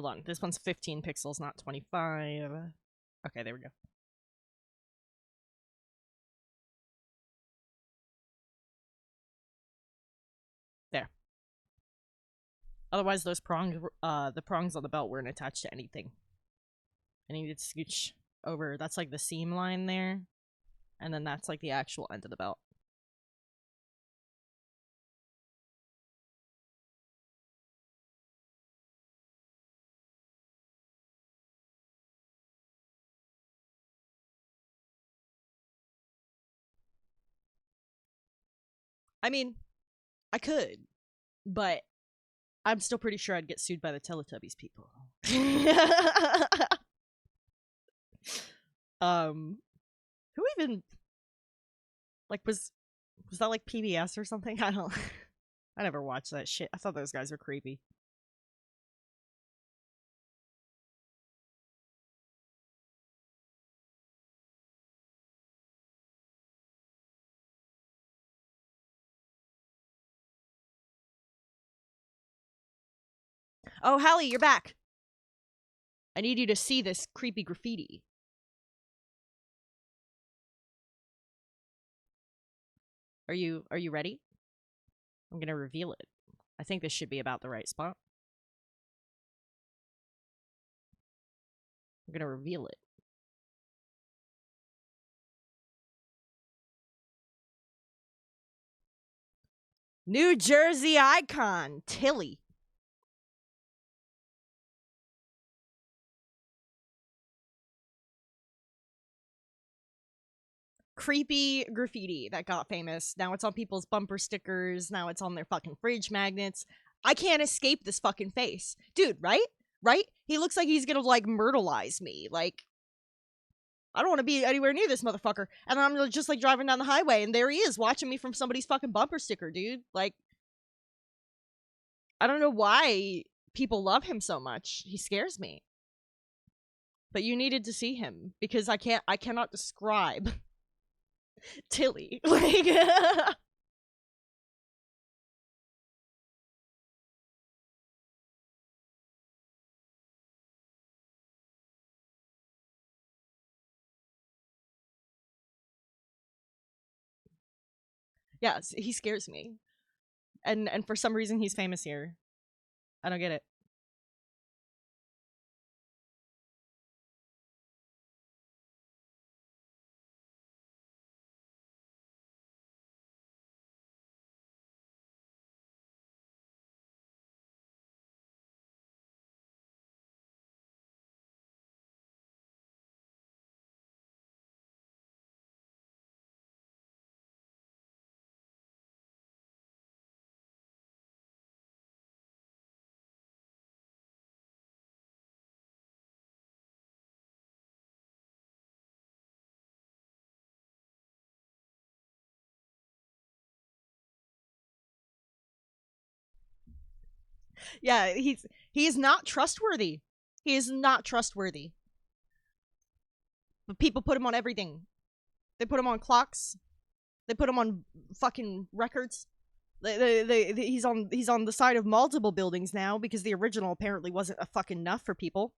Hold on. This one's 15 pixels, not 25. Okay, there we go. There. Otherwise, those prongs, the prongs on the belt weren't attached to anything. I needed to scooch over. That's like the seam line there. And then that's like the actual end of the belt. I mean, I could, but I'm still pretty sure I'd get sued by the Teletubbies people. Who even, like, was that like PBS or something? I don't, I never watched that shit. I thought those guys were creepy. Oh, Hallie, you're back. I need you to see this creepy graffiti. Are you ready? I'm gonna reveal it. I think this should be about the right spot. I'm gonna reveal it. New Jersey icon, Tilly. Creepy graffiti that got famous. Now it's on people's bumper stickers. Now it's on their fucking fridge magnets. I can't escape this fucking face. Dude, right? Right? He looks like he's gonna, like, myrtleize me. Like, I don't want to be anywhere near this motherfucker. And I'm just, like, driving down the highway, and there he is, watching me from somebody's fucking bumper sticker, dude. Like, I don't know why people love him so much. He scares me. But you needed to see him, because I cannot describe Tilly. Like, yes, he scares me. And for some reason he's famous here. I don't get it. Yeah, he is not trustworthy. He is not trustworthy. But people put him on everything. They put him on clocks. They put him on fucking records. He's on the side of multiple buildings now because the original apparently wasn't a fucking enough for people.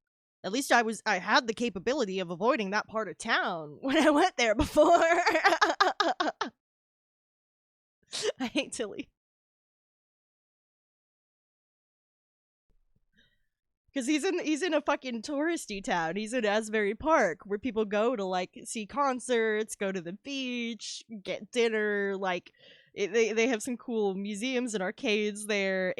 At least I had the capability of avoiding that part of town when I went there before. I hate Tilly. Because he's in a fucking touristy town. He's in Asbury Park, where people go to, like, see concerts, go to the beach, get dinner. Like, they have some cool museums and arcades there.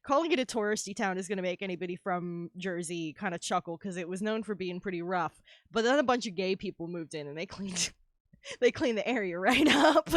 Calling it a touristy town is gonna make anybody from Jersey kind of chuckle, because it was known for being pretty rough. But then a bunch of gay people moved in and they cleaned the area right up.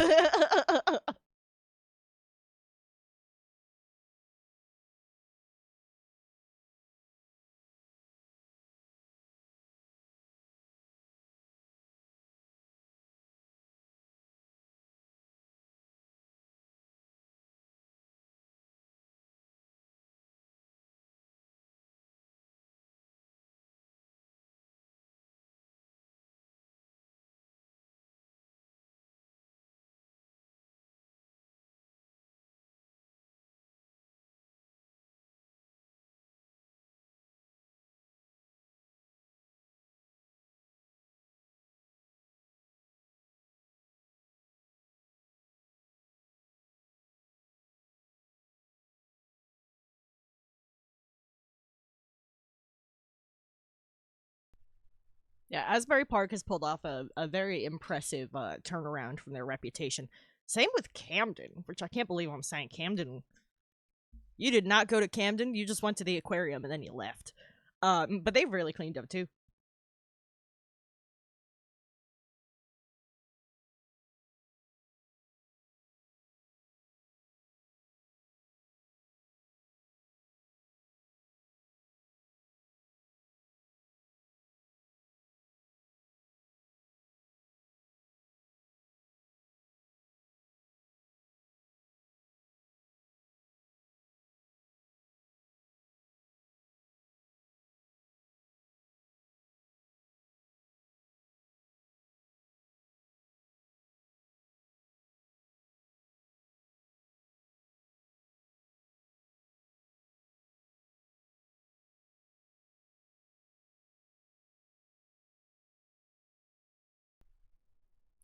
Yeah, Asbury Park has pulled off a very impressive turnaround from their reputation. Same with Camden, which I can't believe I'm saying. Camden, you did not go to Camden, you just went to the aquarium and then you left. But they've really cleaned up too.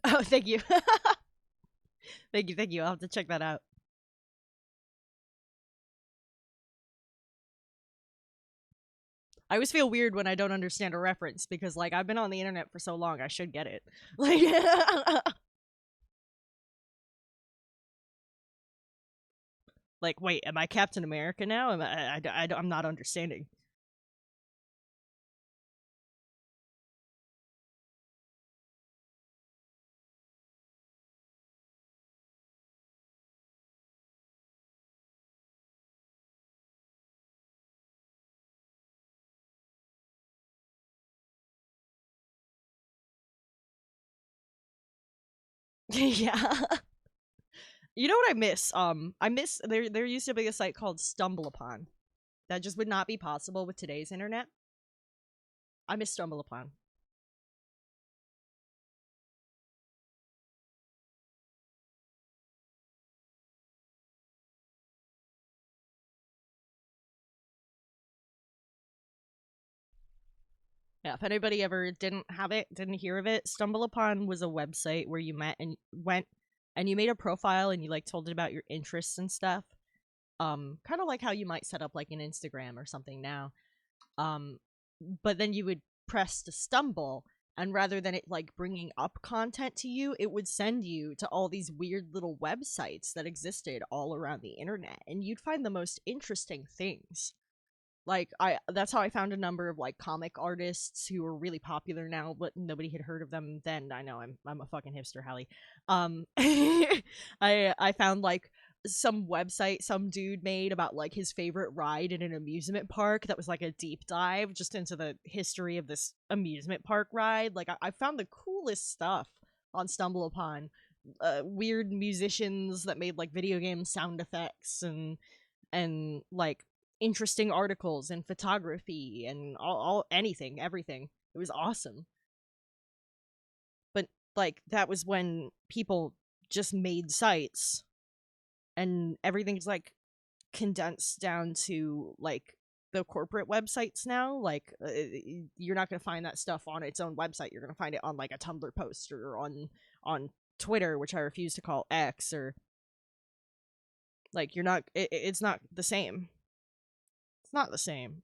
Oh, thank you. Thank you. I'll have to check that out. I always feel weird when I don't understand a reference because, like, I've been on the internet for so long, I should get it. Like, like, wait, am I Captain America now? I'm not understanding. Yeah. You know what I miss? I miss there used to be a site called Stumble Upon. That just would not be possible with today's internet. I miss Stumble Upon. Yeah, if anybody ever didn't have it, didn't hear of it, Stumble Upon was a website where you met and went and you made a profile and you like told it about your interests and stuff. Kind of like how you might set up like an Instagram or something now. Um, but then you would press to stumble, and rather than it like bringing up content to you, it would send you to all these weird little websites that existed all around the internet, and you'd find the most interesting things. Like that's how I found a number of like comic artists who are really popular now, but nobody had heard of them then. I know I'm a fucking hipster, Hallie. I found like some website some dude made about like his favorite ride in an amusement park that was like a deep dive just into the history of this amusement park ride. Like I found the coolest stuff on Stumble Upon. Weird musicians that made like video game sound effects and like interesting articles and photography and all anything, everything. It was awesome. But like that was when people just made sites and everything's like condensed down to like the corporate websites now. Like you're not going to find that stuff on its own website. You're going to find it on like a Tumblr post or on Twitter, which I refuse to call X, or like you're not it's not the same. It's not the same.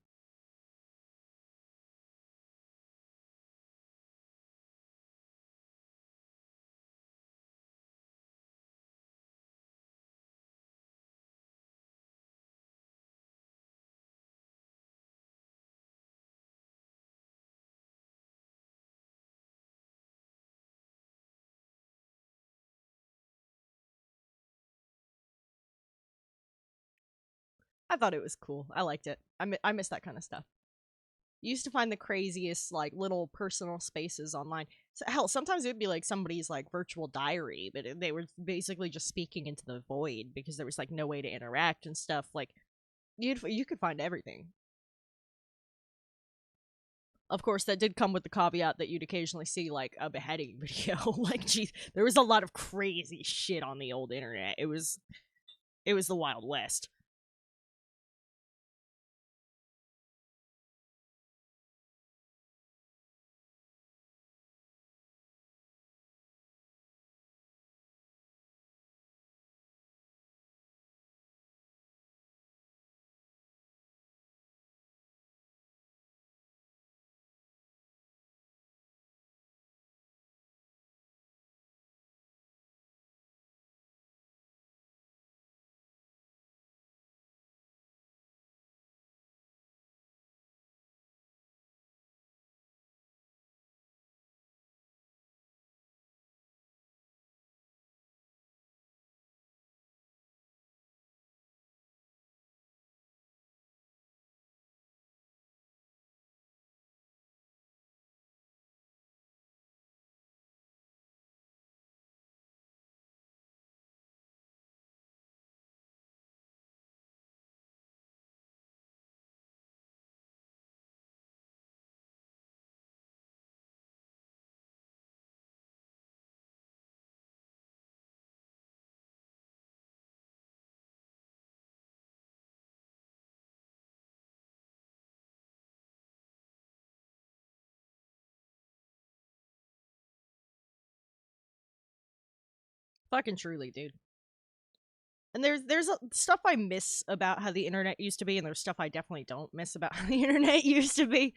I thought it was cool. I liked it. I miss that kind of stuff. You used to find the craziest like little personal spaces online. So, hell, sometimes it would be like somebody's like virtual diary, but they were basically just speaking into the void because there was like no way to interact and stuff. Like you could find everything. Of course, that did come with the caveat that you'd occasionally see like a beheading video. Like, geez, there was a lot of crazy shit on the old internet. It was the Wild West. Fucking truly, dude. And there's stuff I miss about how the internet used to be, and there's stuff I definitely don't miss about how the internet used to be.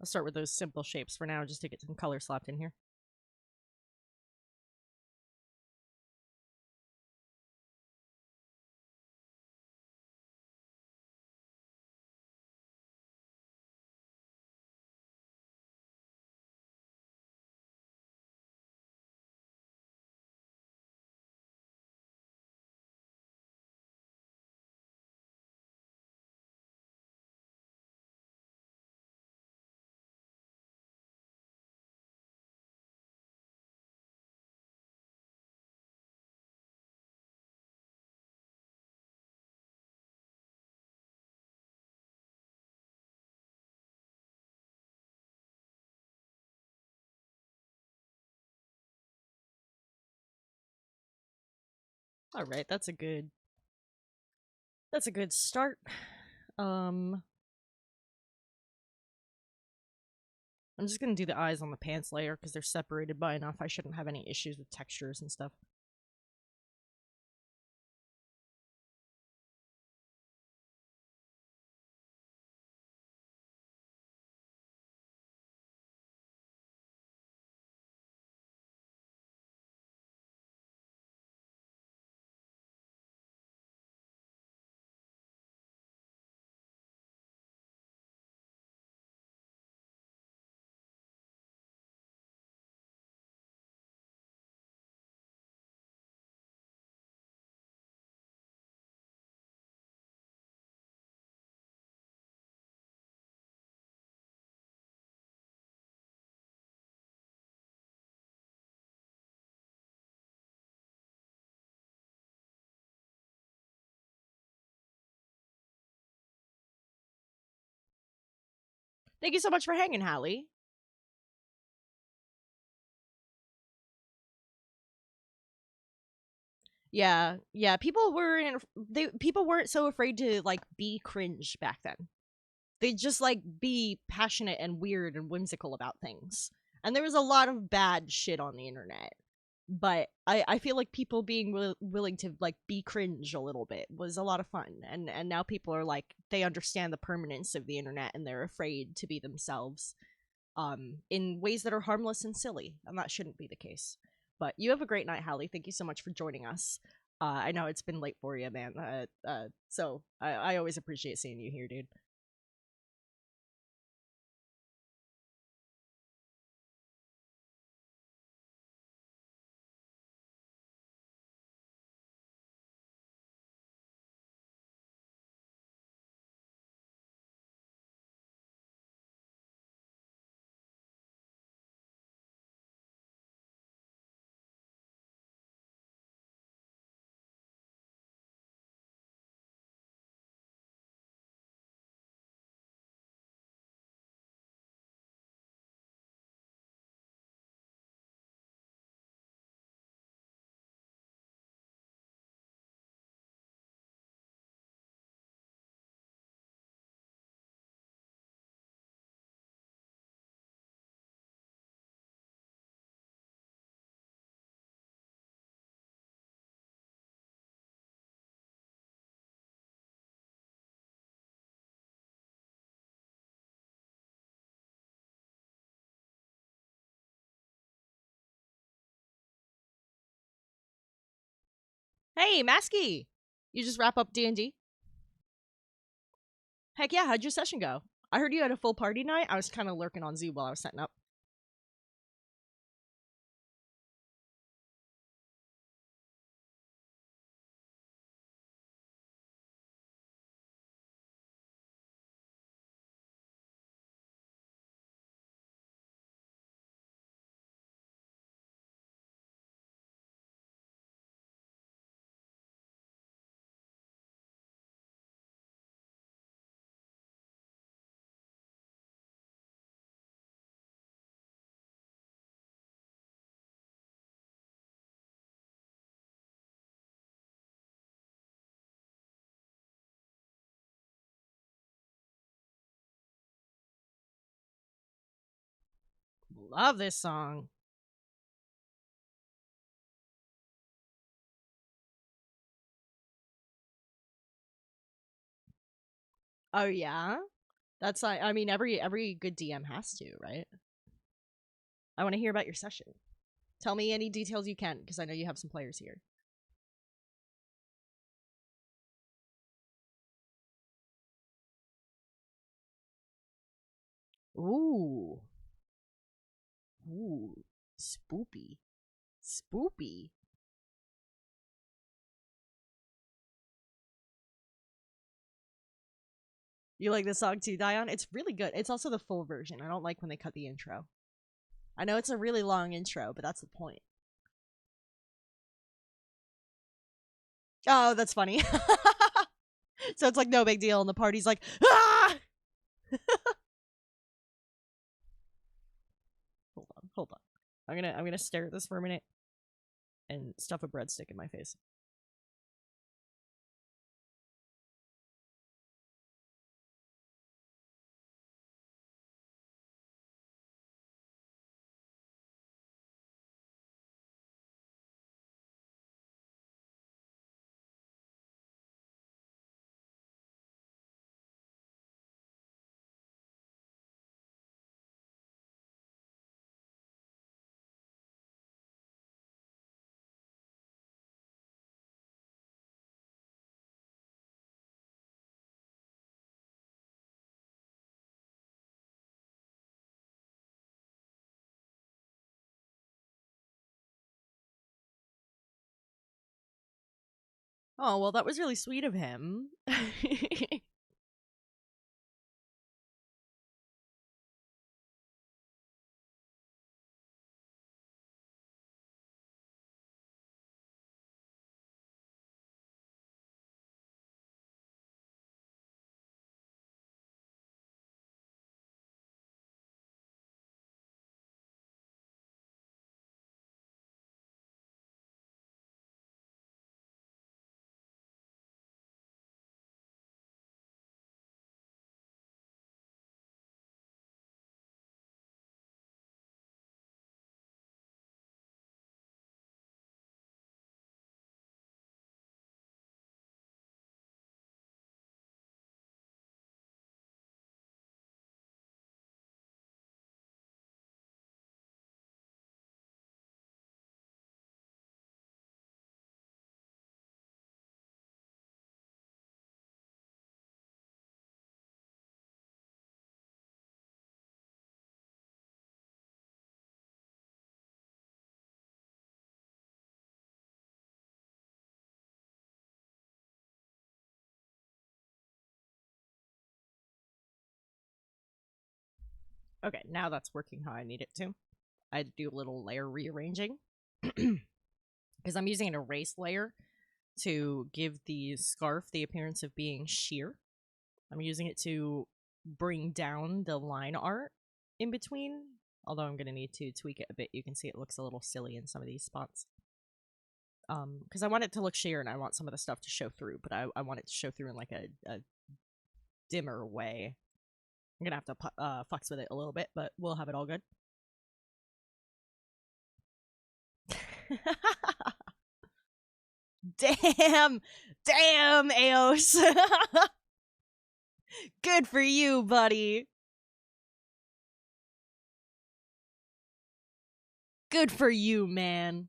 I'll start with those simple shapes for now, just to get some color slapped in here. All right, that's a good start. I'm just gonna do the eyes on the pants layer because they're separated by enough. I shouldn't have any issues with textures and stuff. Thank you so much for hanging, Hallie. Yeah. People weren't so afraid to like be cringe back then. They'd just like be passionate and weird and whimsical about things. And there was a lot of bad shit on the internet. But I feel like people being willing to like be cringe a little bit was a lot of fun, and now people are like they understand the permanence of the internet and they're afraid to be themselves in ways that are harmless and silly, and that shouldn't be the case. But you have a great night, Hallie. Thank you so much for joining us. I know it's been late for you, man. So I always appreciate seeing you here, dude. Hey, Masky! You just wrap up D&D? Heck yeah, how'd your session go? I heard you had a full party night. I was kind of lurking on Zoo while I was setting up. Love this song. Oh yeah? That's I mean every good DM has to, right? I want to hear about your session. Tell me any details you can, because I know you have some players here. Ooh. Ooh. Spoopy. Spoopy. You like this song too, Dion? It's really good. It's also the full version. I don't like when they cut the intro. I know it's a really long intro, but that's the point. Oh, that's funny. So it's like no big deal, and the party's like, ah! Hold on. I'm gonna stare at this for a minute and stuff a breadstick in my face. Oh, well, that was really sweet of him. Okay, now that's working how I need it to. I had to do a little layer rearranging because I'm using an erase layer to give the scarf the appearance of being sheer. I'm using it to bring down the line art in between, although I'm going to need to tweak it a bit. You can see it looks a little silly in some of these spots. Because I want it to look sheer and I want some of the stuff to show through, but I want it to show through in like a dimmer way. I'm going to have to fucks with it a little bit, but we'll have it all good. Damn! Damn, Eos! Good for you, buddy! Good for you, man.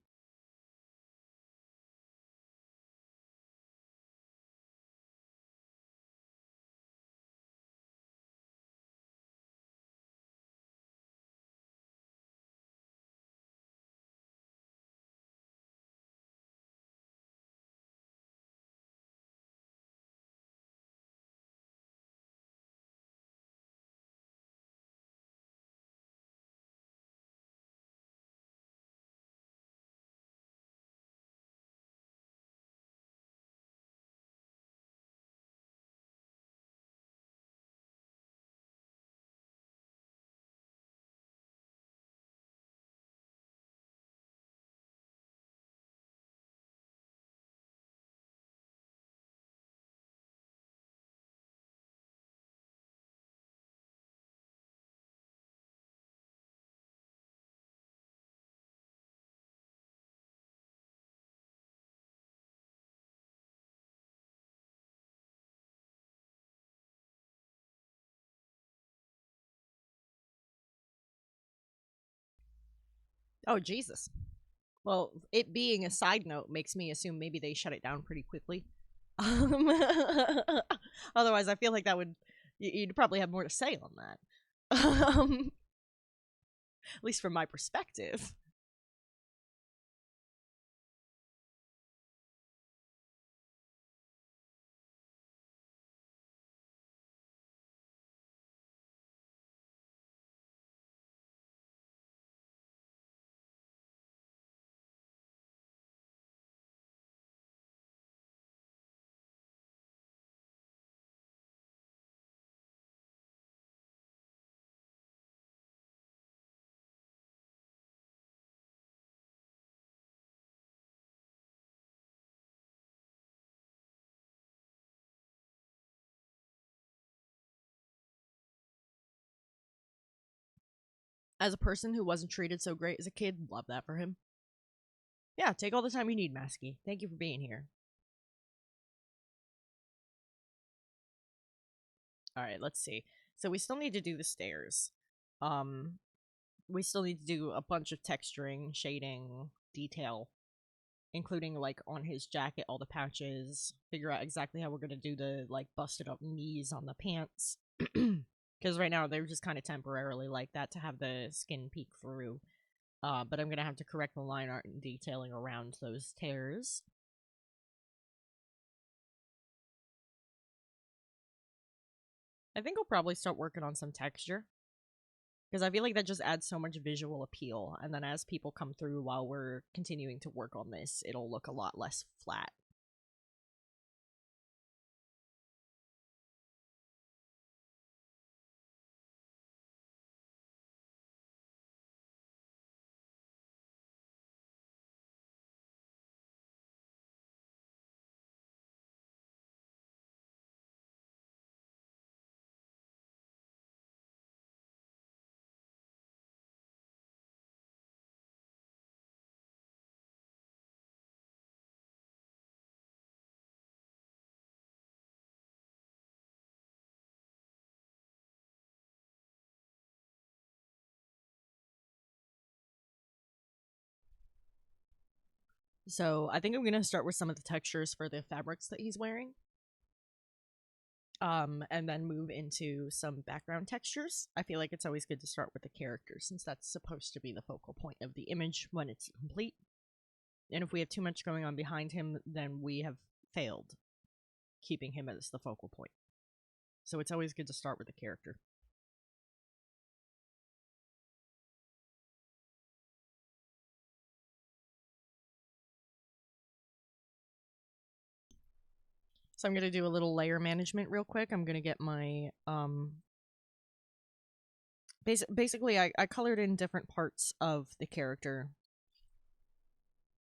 Oh, Jesus. Well, it being a side note makes me assume maybe they shut it down pretty quickly. Otherwise, I feel like that would... You'd probably have more to say on that. At least from my perspective. As a person who wasn't treated so great as a kid, love that for him. Yeah, take all the time you need, Masky. Thank you for being here. Alright, let's see. So we still need to do the stairs. We still need to do a bunch of texturing, shading, detail, including, like, on his jacket, all the patches, figure out exactly how we're gonna do the, like, busted up knees on the pants. Because right now they're just kind of temporarily like that to have the skin peek through. But I'm going to have to correct the line art and detailing around those tears. I think I'll probably start working on some texture. Because I feel like that just adds so much visual appeal. And then as people come through while we're continuing to work on this, it'll look a lot less flat. So I think I'm going to start with some of the textures for the fabrics that he's wearing. And then move into some background textures. I feel like it's always good to start with the character, since that's supposed to be the focal point of the image when it's complete. And if we have too much going on behind him, then we have failed keeping him as the focal point. So it's always good to start with the character. So I'm going to do a little layer management real quick. I'm going to get my, basically I colored in different parts of the character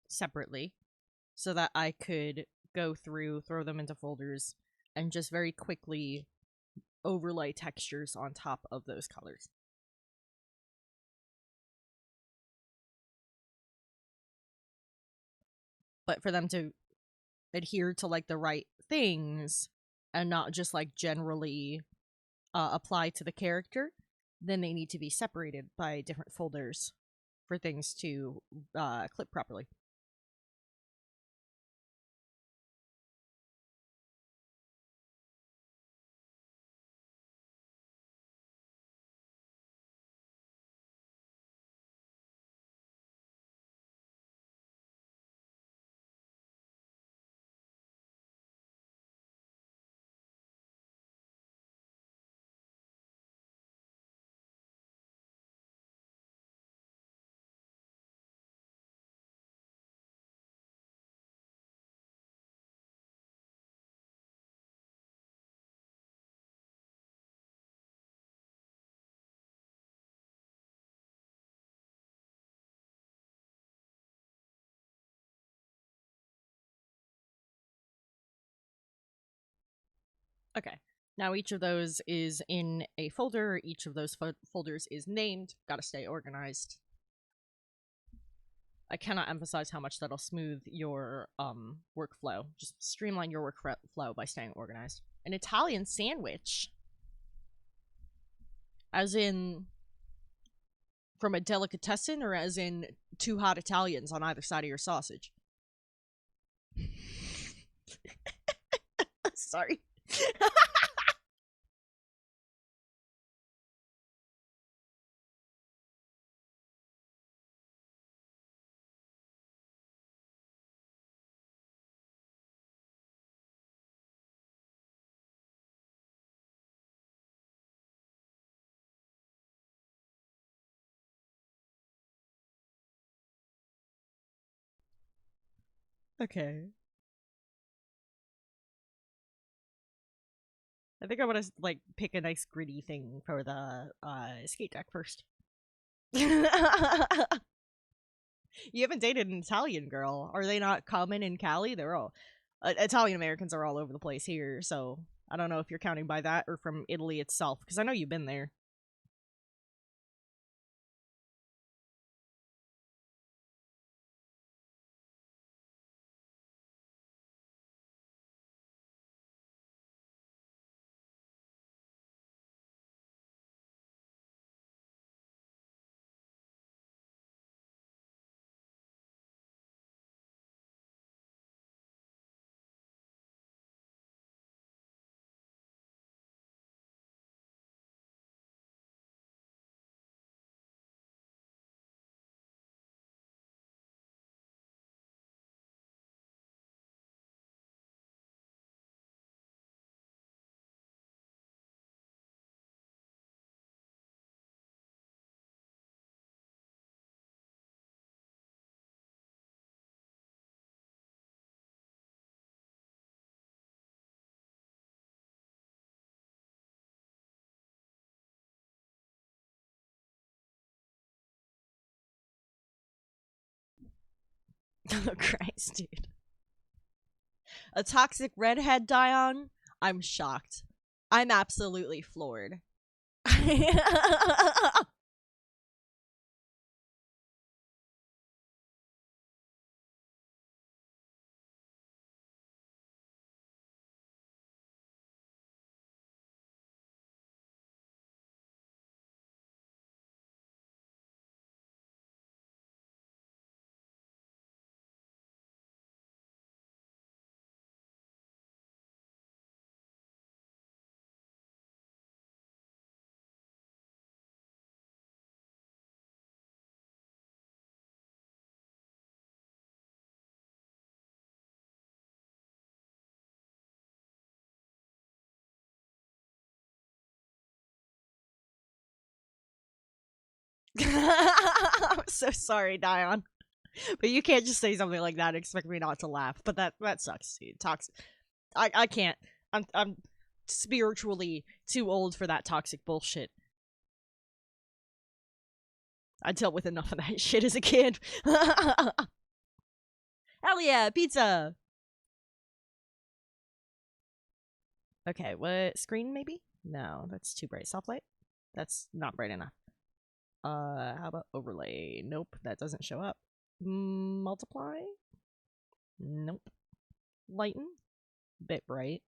separately so that I could go through, throw them into folders, and just very quickly overlay textures on top of those colors. But for them to adhere to, like, the right things and not just, like, generally apply to the character, then they need to be separated by different folders for things to clip properly. Okay, now each of those is in a folder, each of those folders is named, gotta stay organized. I cannot emphasize how much that'll smooth your workflow. Just streamline your workflow by staying organized. An Italian sandwich. As in From a delicatessen, or as in 2 hot Italians on either side of your sausage? Sorry. Okay. I think I want to like pick a nice gritty thing for the skate deck first. You haven't dated an Italian girl. Are they not common in Cali? They're all Italian Americans are all over the place here, so I don't know if you're counting by that or from Italy itself, because I know you've been there. Oh, Christ, dude. A toxic redhead, Dion? I'm shocked. I'm absolutely floored. I'm so sorry, Dion. But you can't just say something like that and expect me not to laugh. But that sucks, dude. Toxic. I can't. I'm spiritually too old for that toxic bullshit. I dealt with enough of that shit as a kid. Hell yeah, pizza! Okay, what screen maybe? No, that's too bright. Soft light? That's not bright enough. How about overlay? Nope, that doesn't show up. Multiply? Nope. Lighten? Bit bright.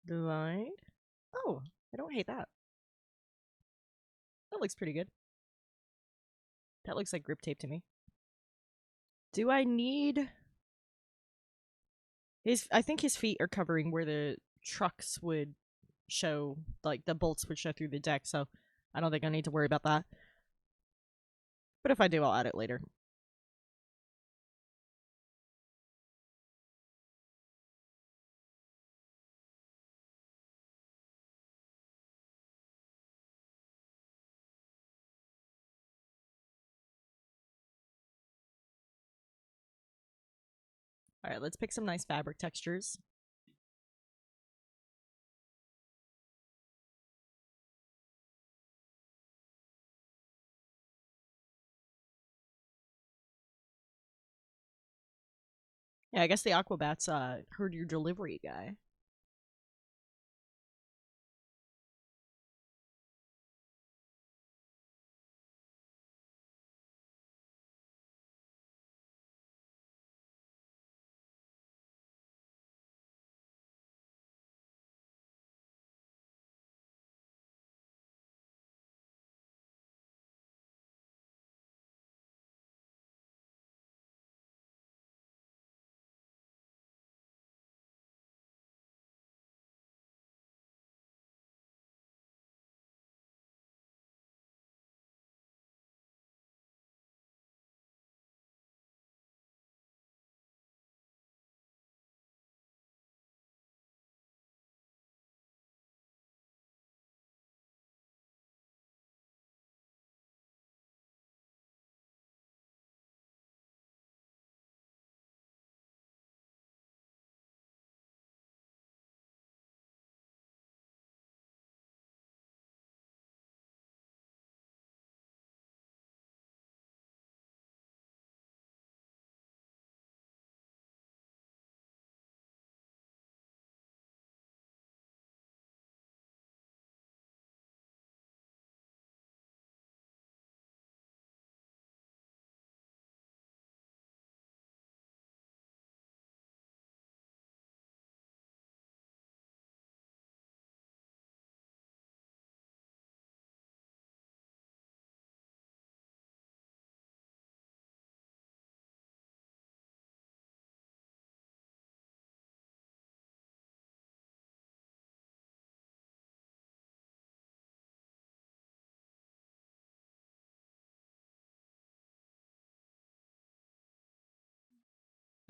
Divide? Oh, I don't hate that. That looks pretty good. That looks like grip tape to me. Do I need... I think his feet are covering where the trucks would show, like, the bolts would show through the deck, so I don't think I need to worry about that. But if I do, I'll add it later. Alright, let's pick some nice fabric textures. Yeah, I guess the Aquabats heard your delivery guy.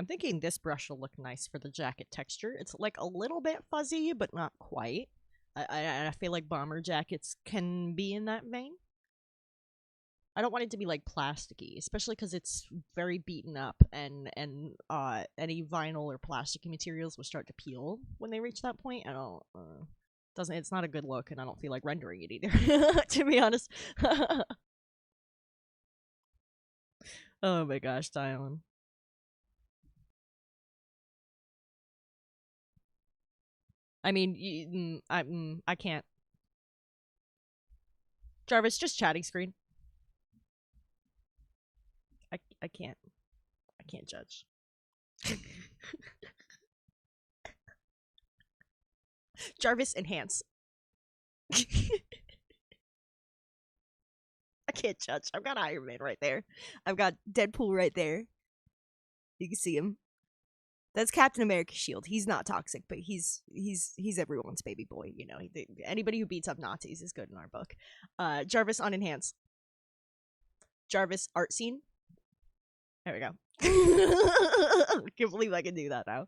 I'm thinking this brush will look nice for the jacket texture. It's like a little bit fuzzy, but not quite. I feel like bomber jackets can be in that vein. I don't want it to be like plasticky, especially because it's very beaten up, and any vinyl or plasticky materials will start to peel when they reach that point. I don't doesn't it's not a good look, and I don't feel like rendering it either. To be honest. Oh my gosh, Dion. I mean, I can't. Jarvis, just chatting screen. I can't. I can't judge. Jarvis, enhance. I can't judge. I've got Iron Man right there. I've got Deadpool right there. You can see him. That's Captain America's shield. He's not toxic, but he's everyone's baby boy. You know, anybody who beats up Nazis is good in our book. Jarvis on enhance. Jarvis art scene. There we go. I can't believe I can do that now.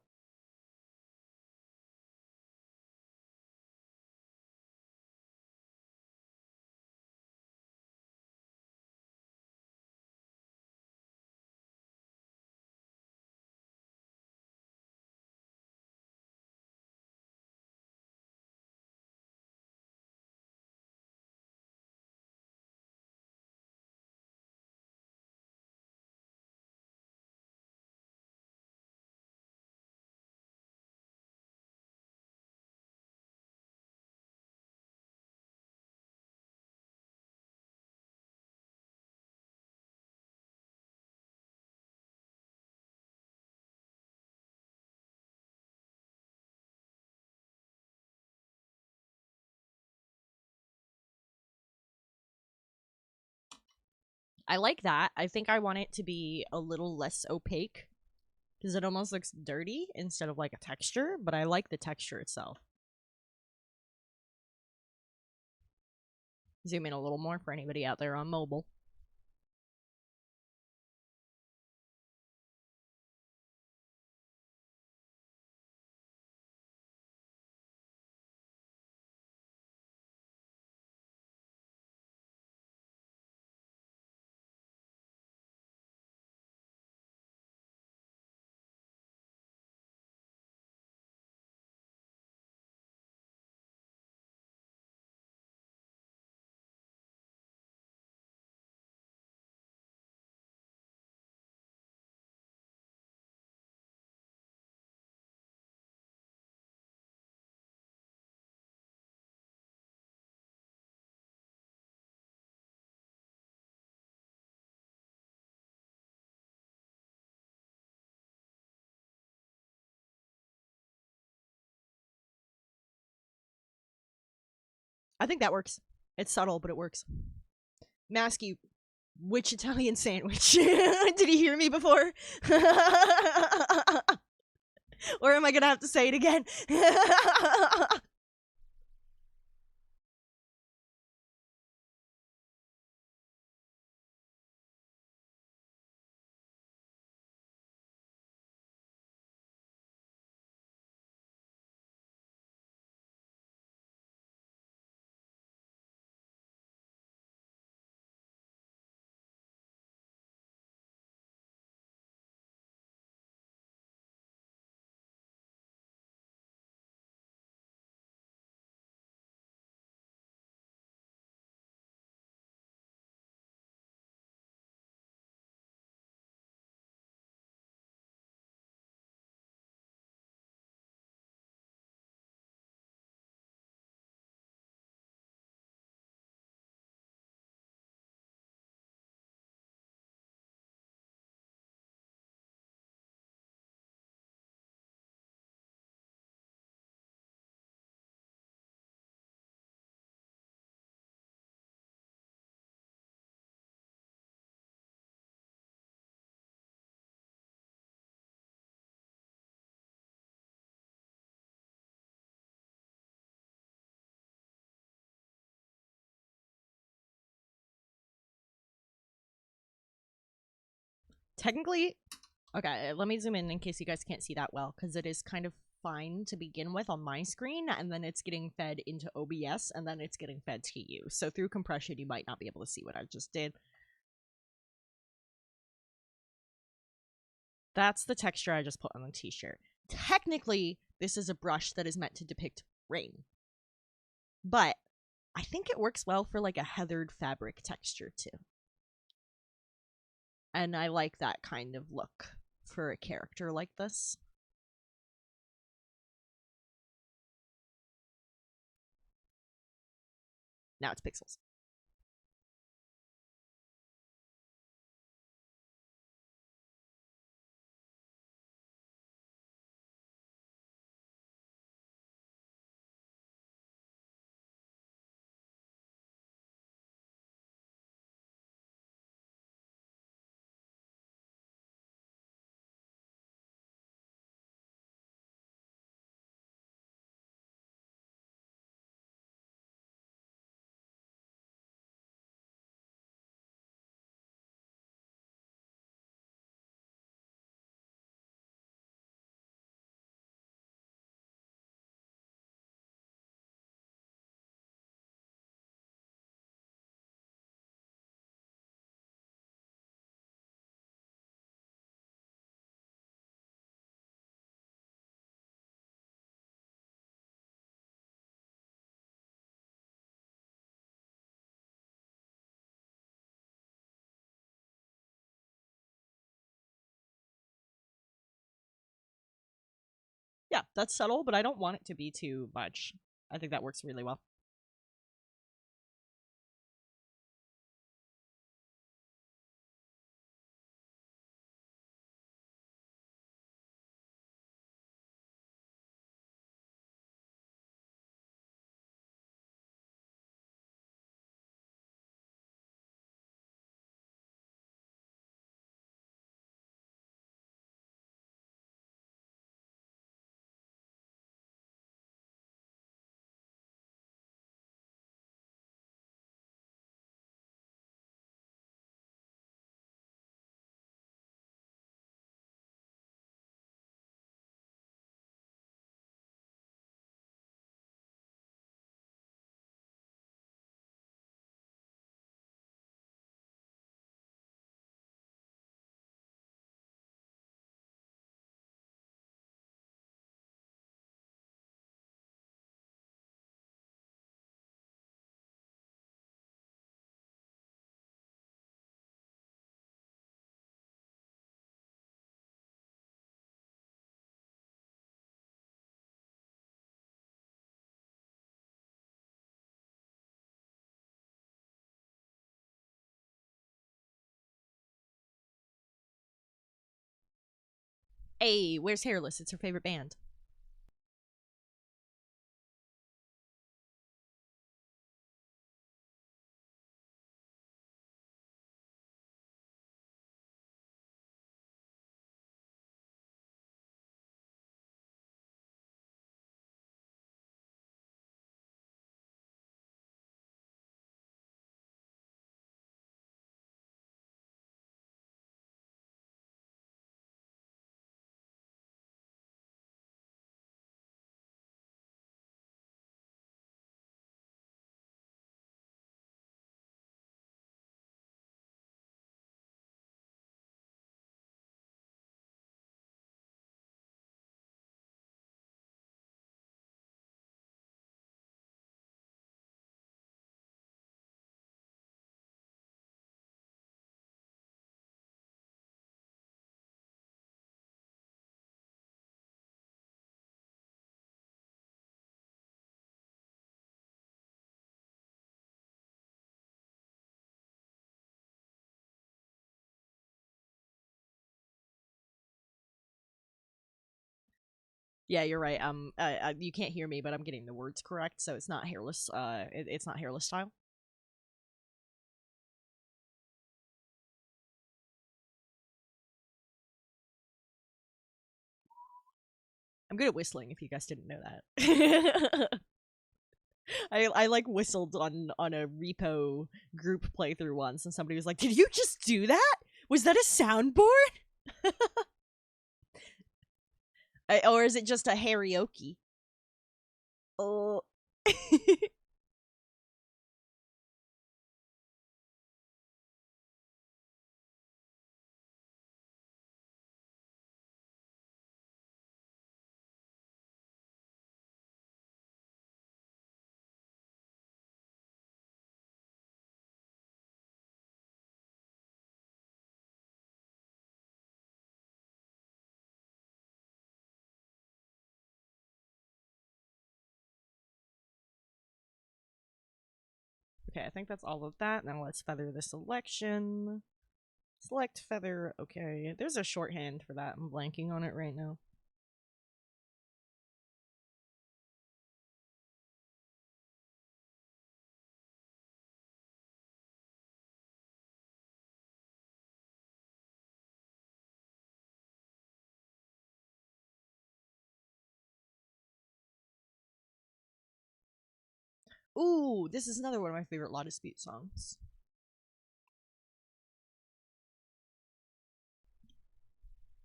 I like that. I think I want it to be a little less opaque because it almost looks dirty instead of like a texture, but I like the texture itself. Zoom in a little more for anybody out there on mobile. I think that works. It's subtle, but it works. Masky, which Italian sandwich? Did he hear me before? Or am I gonna have to say it again? Technically, Okay, let me zoom in case you guys can't see that well, because it is kind of fine to begin with on my screen, and then it's getting fed into OBS, and then it's getting fed to you. So through compression, you might not be able to see what I just did. That's the texture I just put on the t-shirt. Technically, this is a brush that is meant to depict rain. But I think it works well for like a heathered fabric texture too. And I like that kind of look for a character like this. Now it's pixels. Yeah, that's subtle, but I don't want it to be too much. I think that works really well. Hey, where's Hairless? It's her favorite band. Yeah, you're right. You can't hear me, but I'm getting the words correct, so it's not hairless. It's not hairless style. I'm good at whistling. If you guys didn't know that, I like whistled on a repo group playthrough once, and somebody was like, "Did you just do that? Was that a soundboard?" Or is it just a karaoke? Oh. Okay, I think that's all of that. Now let's feather the selection. Select feather. Okay, there's a shorthand for that. I'm blanking on it right now. Ooh, this is another one of my favorite Law Dispute songs.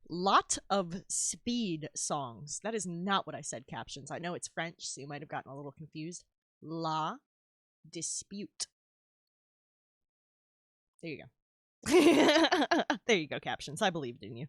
Lot of speed songs. That is not what I said, captions. I know it's French, so you might have gotten a little confused. La Dispute. There you go. There you go, captions. I believed in you.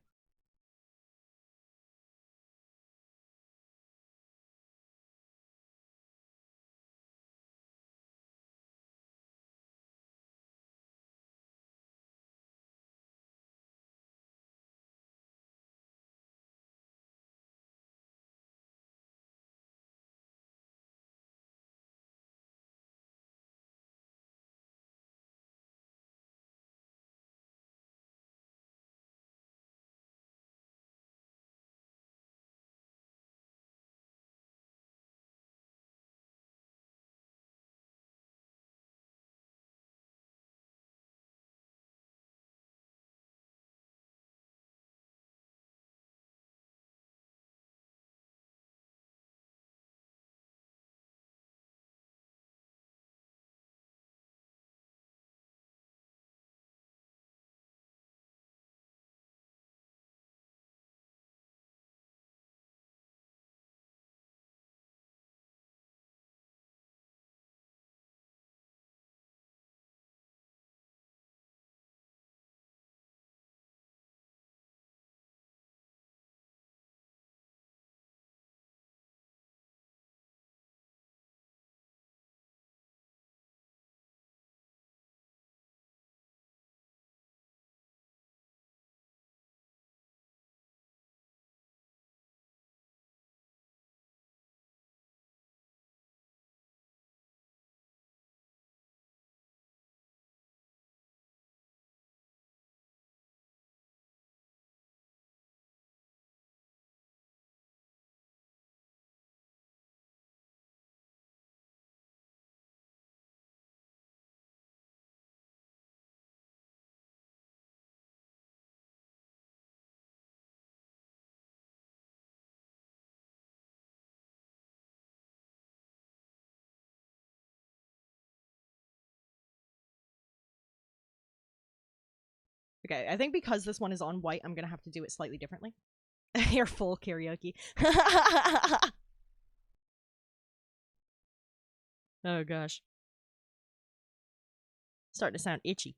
Okay, I think because this one is on white, I'm gonna have to do it slightly differently. Hair full karaoke. Oh gosh. Starting to sound itchy.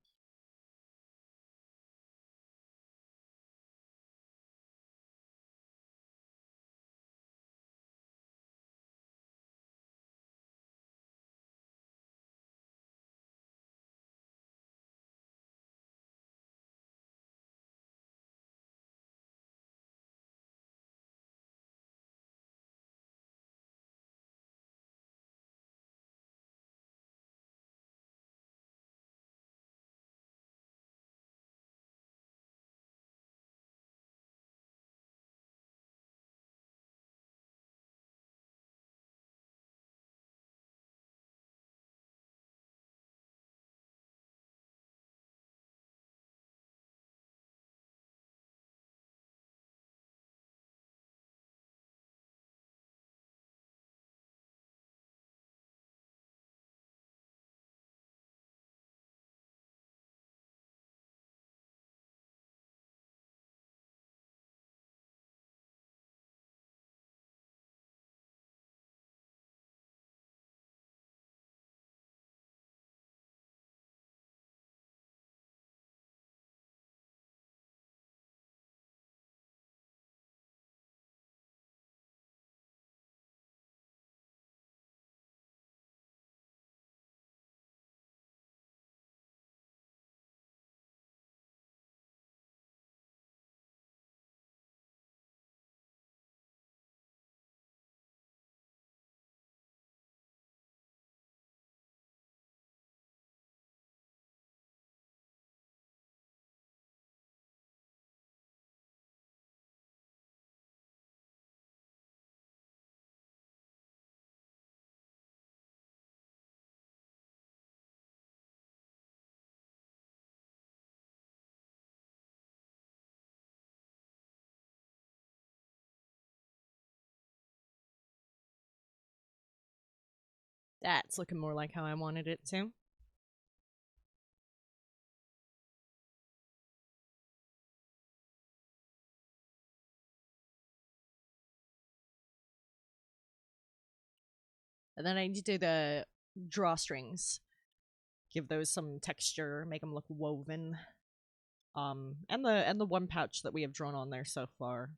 That's looking more like how I wanted it to. And then I need to do the drawstrings. Give those some texture, make them look woven. And the one pouch that we have drawn on there so far.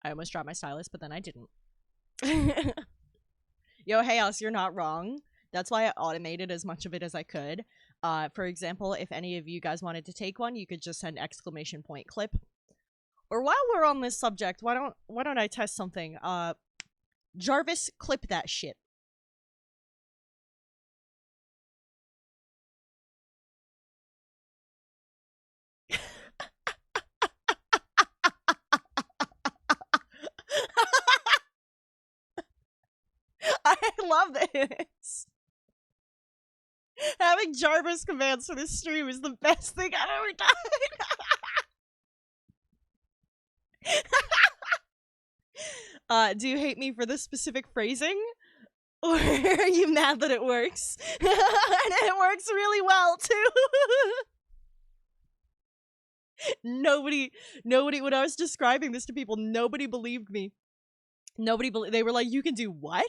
I almost dropped my stylus, but then I didn't. Yo, Chaos, you're not wrong. That's why I automated as much of it as I could. For example, if any of you guys wanted to take one, you could just send exclamation point clip. Or while we're on this subject, why don't I test something? Jarvis, clip that shit. I love this. Having Jarvis commands for this stream is the best thing I've ever done. Do you hate me for this specific phrasing? Or are you mad that it works? And it works really well, too. Nobody, when I was describing this to people, nobody believed me. They were like, you can do what?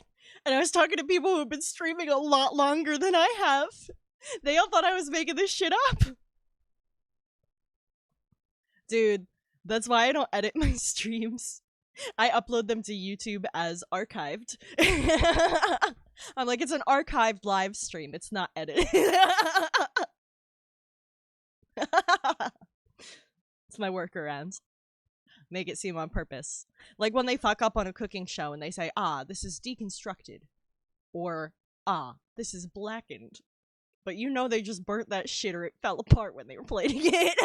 And I was talking to people who've been streaming a lot longer than I have. They all thought I was making this shit up. Dude, that's why I don't edit my streams. I upload them to YouTube as archived. I'm like, it's an archived live stream. It's not edited. It's my workaround. Make it seem on purpose. Like when they fuck up on a cooking show and they say, ah, this is deconstructed. Or, ah, this is blackened. But you know they just burnt that shit or it fell apart when they were plating it.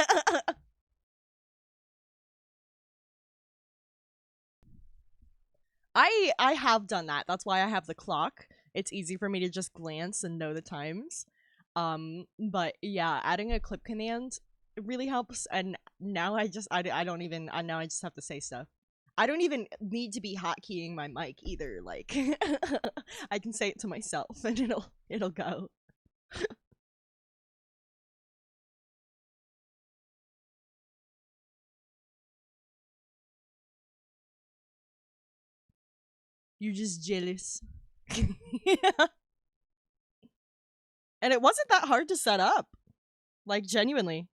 I have done that. That's why I have the clock. It's easy for me to just glance and know the times. But yeah, adding a clip command, it really helps. And now I just now I just have to say stuff. I don't even need to be hotkeying my mic either. Like, I can say it to myself and it'll go. You're just jealous. Yeah. And it wasn't that hard to set up. Like, genuinely.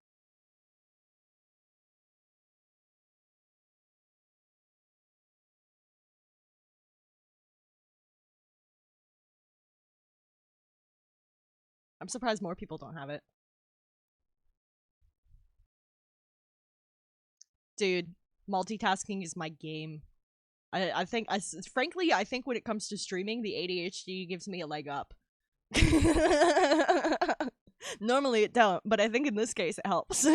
I'm surprised more people don't have it. Dude, multitasking is my game. Frankly, I think when it comes to streaming, the ADHD gives me a leg up. Normally it don't, but I think in this case it helps.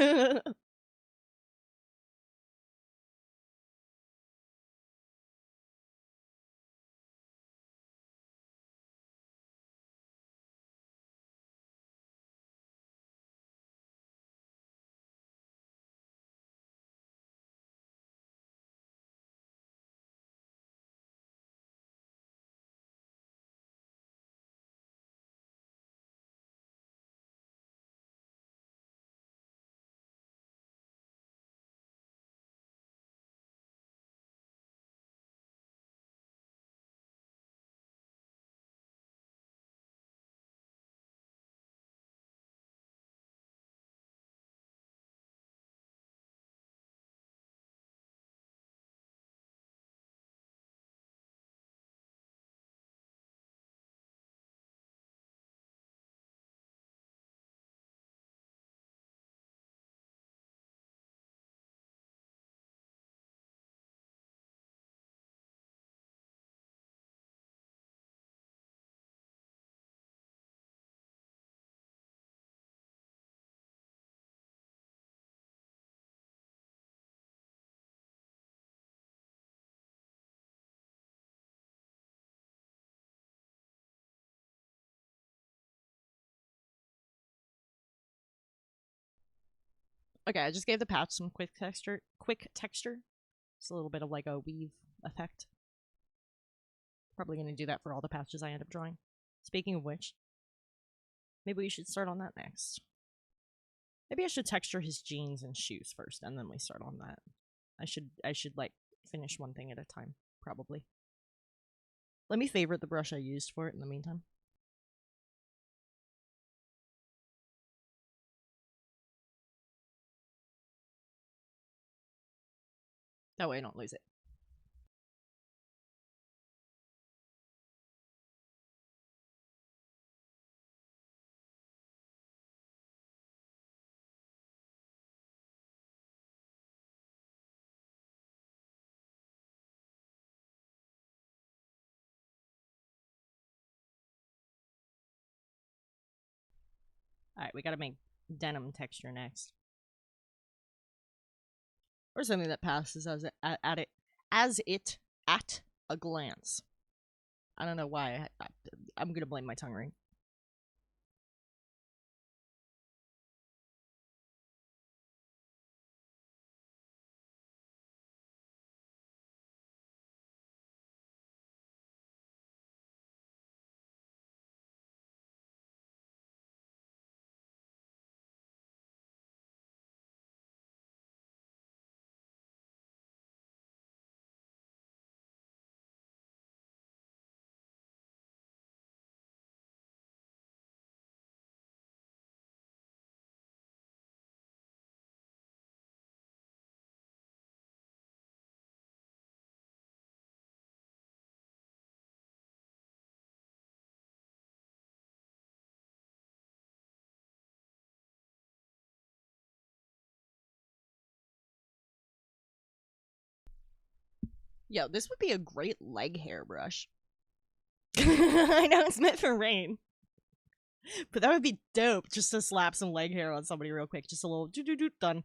Okay, I just gave the patch some quick texture. Just a little bit of like a weave effect. Probably gonna do that for all the patches I end up drawing. Speaking of which, maybe we should start on that next. Maybe I should texture his jeans and shoes first, and then we start on that. I should like finish one thing at a time, probably. Let me favorite the brush I used for it in the meantime. That way I don't lose it. Alright, we gotta make denim texture next. Or something that passes as it at a glance. I don't know why. I'm gonna blame my tongue ring. Yo, this would be a great leg hair brush. I know it's meant for rain. But that would be dope, just to slap some leg hair on somebody real quick. Just a little doo-doo-doo, done.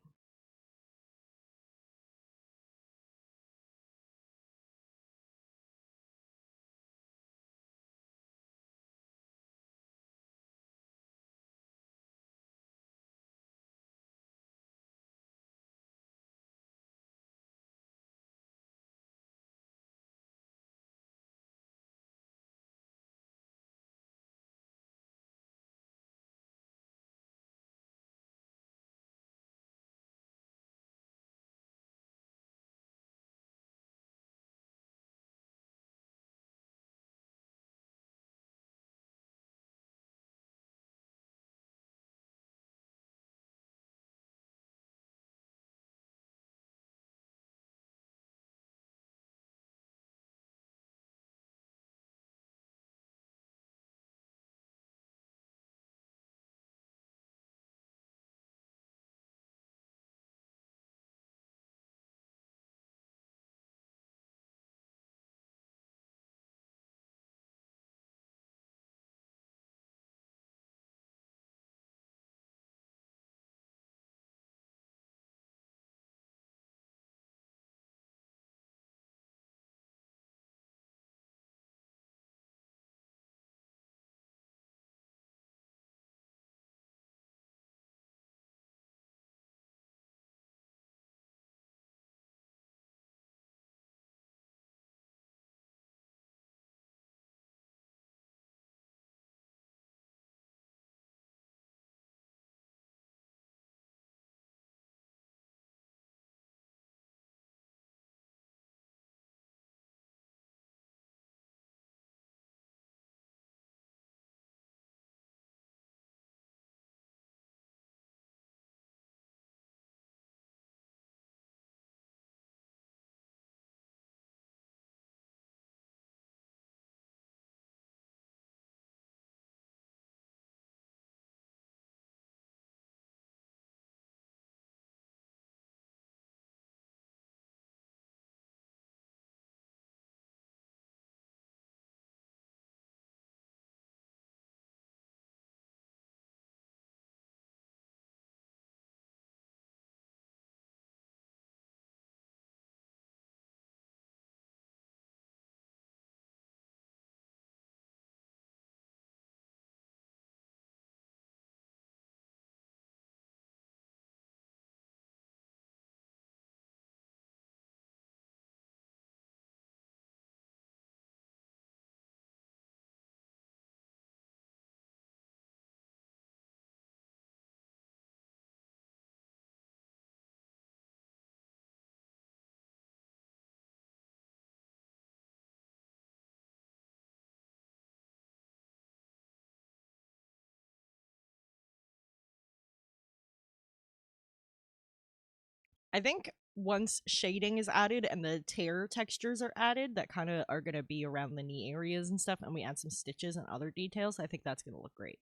I think once shading is added and the tear textures are added that kind of are going to be around the knee areas and stuff, and we add some stitches and other details, I think that's going to look great.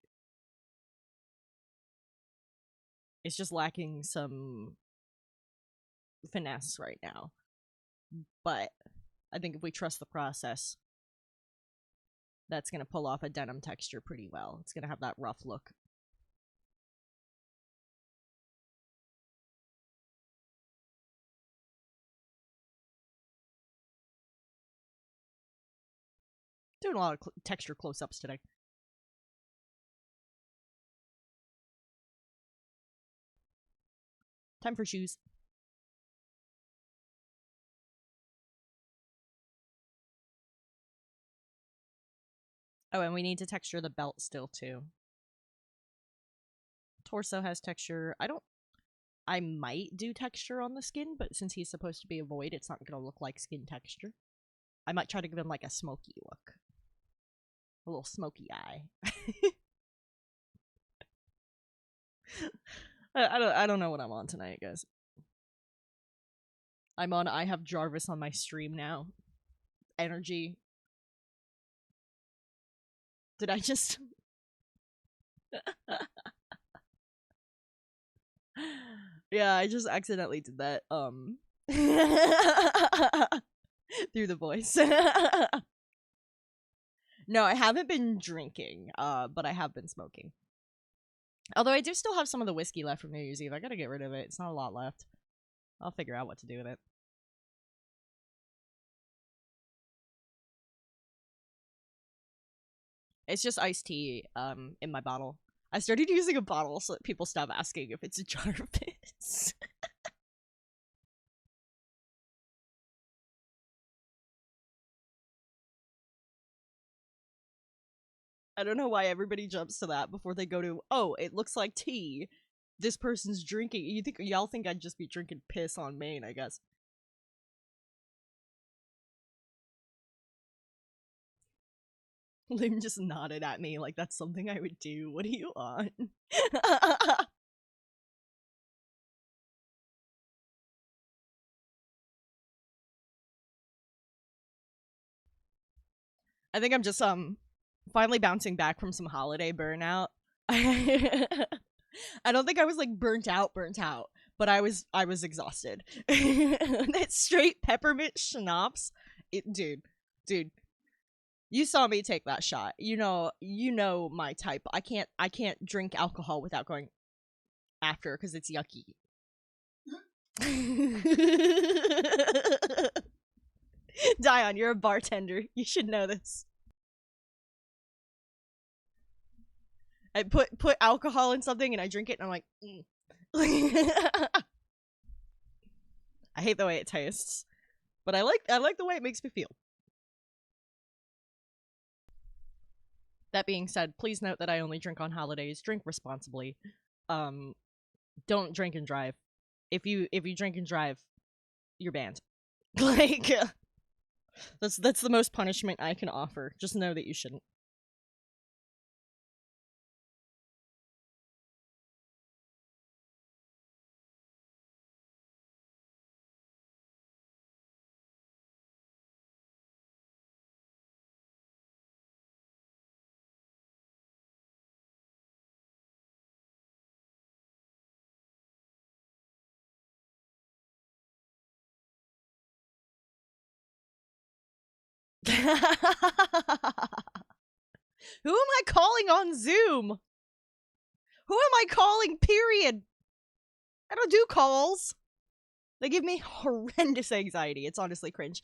It's just lacking some finesse right now. But I think if we trust the process, that's going to pull off a denim texture pretty well. It's going to have that rough look. doing a lot of texture close-ups today. Time for shoes. Oh, and we need to texture the belt still, too. Torso has texture. I might do texture on the skin, but since he's supposed to be a void, it's not gonna look like skin texture. I might try to give him, like, a smoky look. A little smoky eye. I don't know what I'm on tonight, guys. I have Jarvis on my stream now. Energy. Did I just... Yeah, I just accidentally did that, through the voice. No, I haven't been drinking, but I have been smoking. Although I do still have some of the whiskey left from New Year's Eve. I gotta get rid of it. It's not a lot left. I'll figure out what to do with it. It's just iced tea, in my bottle. I started using a bottle so that people stop asking if it's a Jarvis. I don't know why everybody jumps to that before they go to, oh, it looks like tea. This person's drinking. Y'all think I'd just be drinking piss on Maine, I guess. Lim just nodded at me like that's something I would do. What are you on? I think I'm just finally bouncing back from some holiday burnout. I don't think I was like burnt out, but I was exhausted. That straight peppermint schnapps, dude. You saw me take that shot. You know my type. I can't drink alcohol without going after because it's yucky. Dion, you're a bartender. You should know this. I put alcohol in something and I drink it and I'm like, I hate the way it tastes, but I like the way it makes me feel. That being said, please note that I only drink on holidays. Drink responsibly. Don't drink and drive. If you drink and drive, you're banned. Like, that's the most punishment I can offer. Just know that you shouldn't. Who am I calling on Zoom? Who am I calling, period? I don't do calls. They give me horrendous anxiety. It's honestly cringe.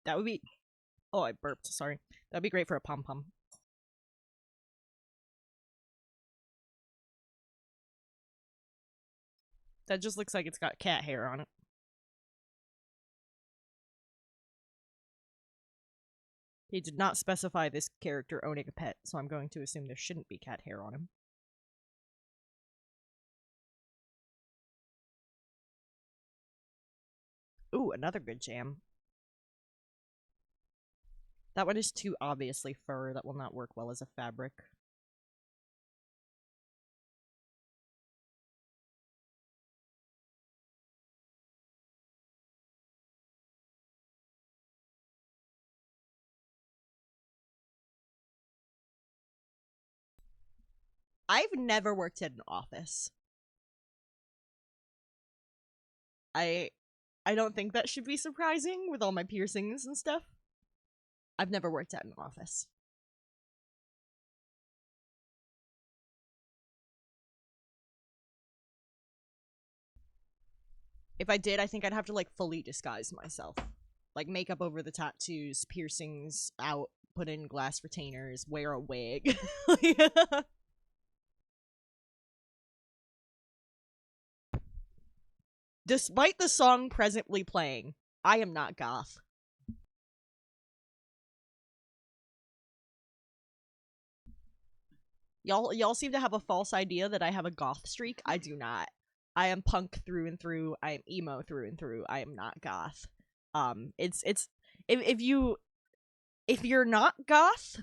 That would be... Oh, I burped. Sorry. That'd be great for a pom-pom. That just looks like it's got cat hair on it. He did not specify this character owning a pet, so I'm going to assume there shouldn't be cat hair on him. Ooh, another good jam. That one is too obviously fur. That will not work well as a fabric. I've never worked at an office. I don't think that should be surprising with all my piercings and stuff. I've never worked at an office. If I did, I think I'd have to, like, fully disguise myself. Like, makeup over the tattoos, piercings out, put in glass retainers, wear a wig. Despite the song presently playing, I am not goth. Y'all seem to have a false idea that I have a goth streak. I do not. I am punk through and through. I am emo through and through. I am not goth. It's if you're not goth,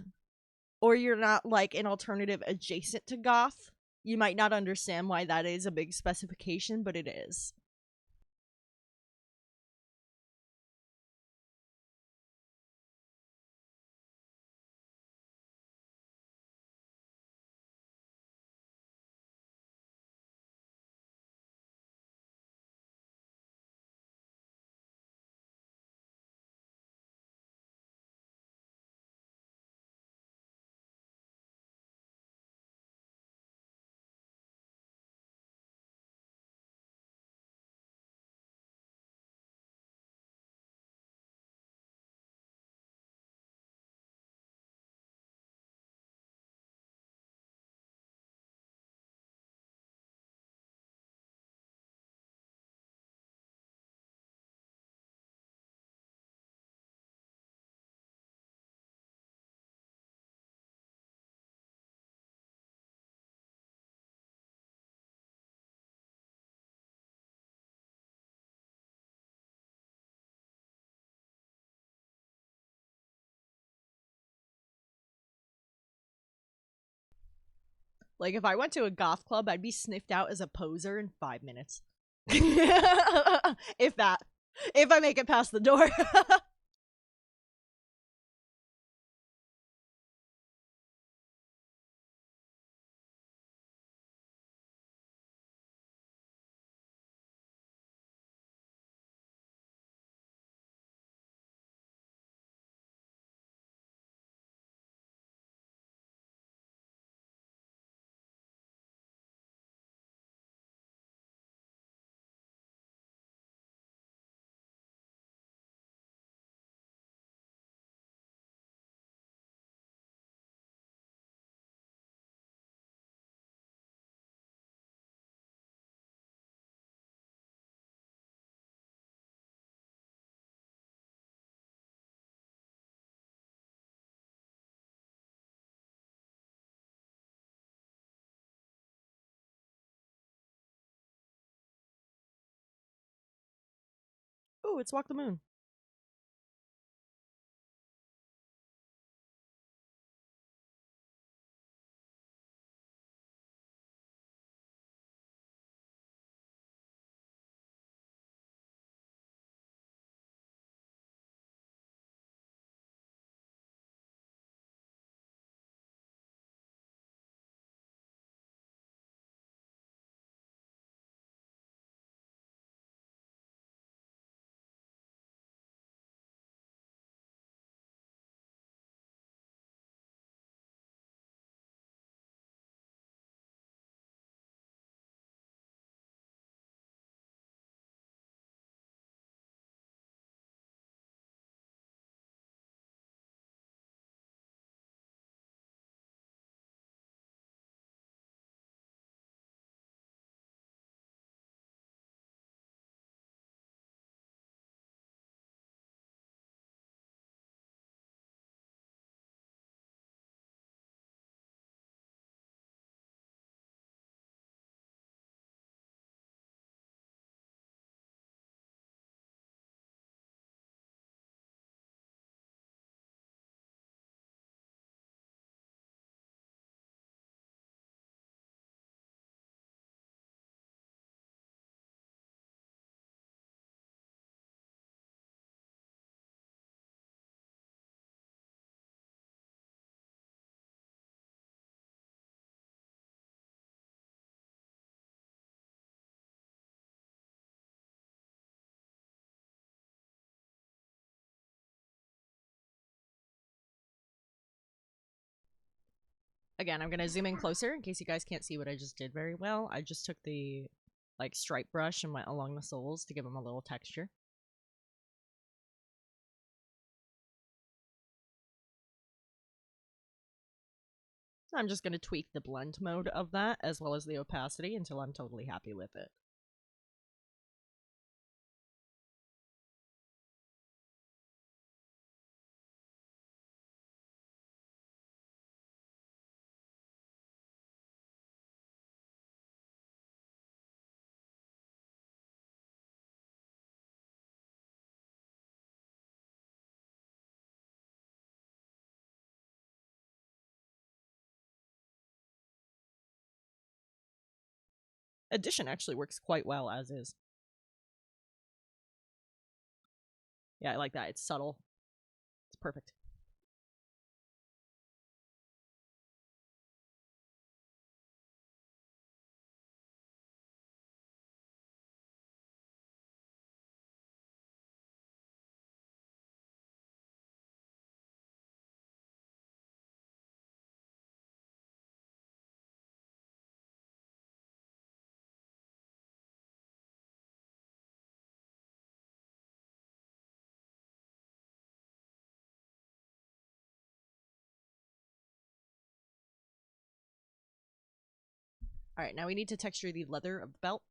or you're not like an alternative adjacent to goth, you might not understand why that is a big specification, but it is. Like, if I went to a goth club, I'd be sniffed out as a poser in 5 minutes. If that. If I make it past the door. Ooh, it's Walk the Moon. Again, I'm gonna zoom in closer in case you guys can't see what I just did very well. I just took the like stripe brush and went along the soles to give them a little texture. I'm just going to tweak the blend mode of that as well as the opacity until I'm totally happy with it. Addition actually works quite well as is. Yeah, I like that. It's subtle. It's perfect. Alright, now we need to texture the leather of the belt.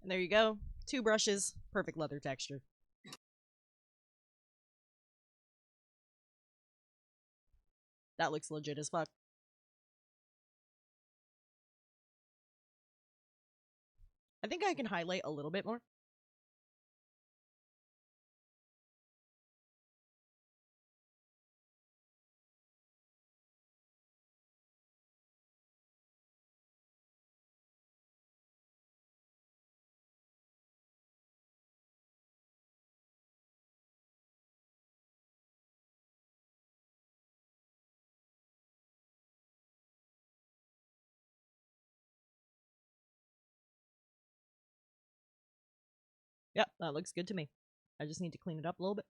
And there you go. 2 brushes, perfect leather texture. That looks legit as fuck. I think I can highlight a little bit more. Yep, that looks good to me. I just need to clean it up a little bit.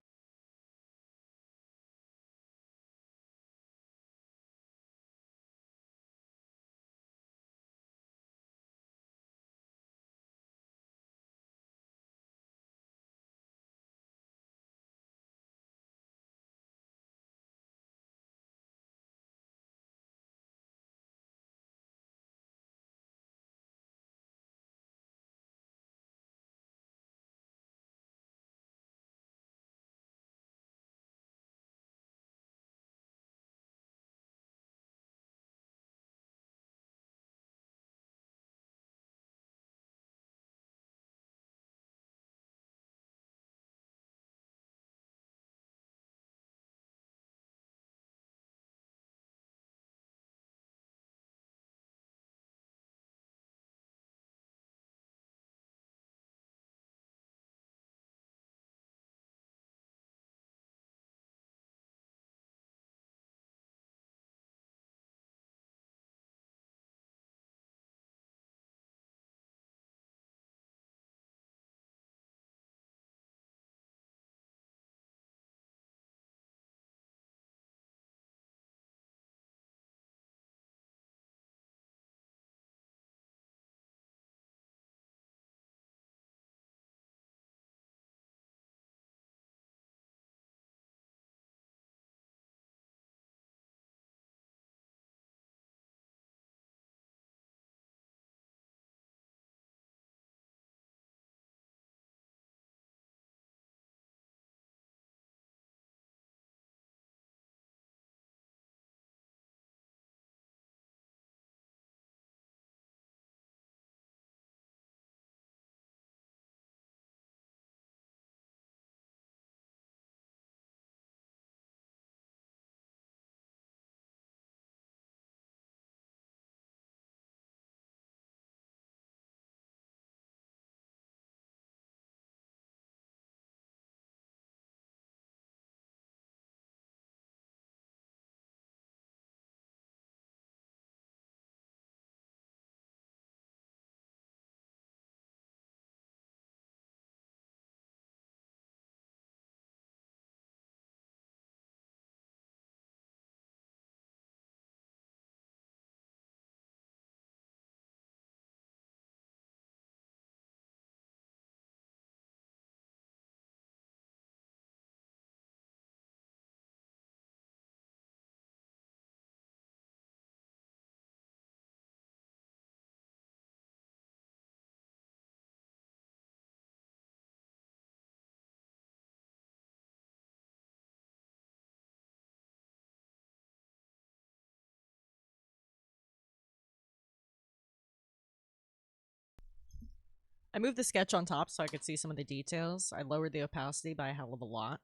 I moved the sketch on top so I could see some of the details. I lowered the opacity by a hell of a lot.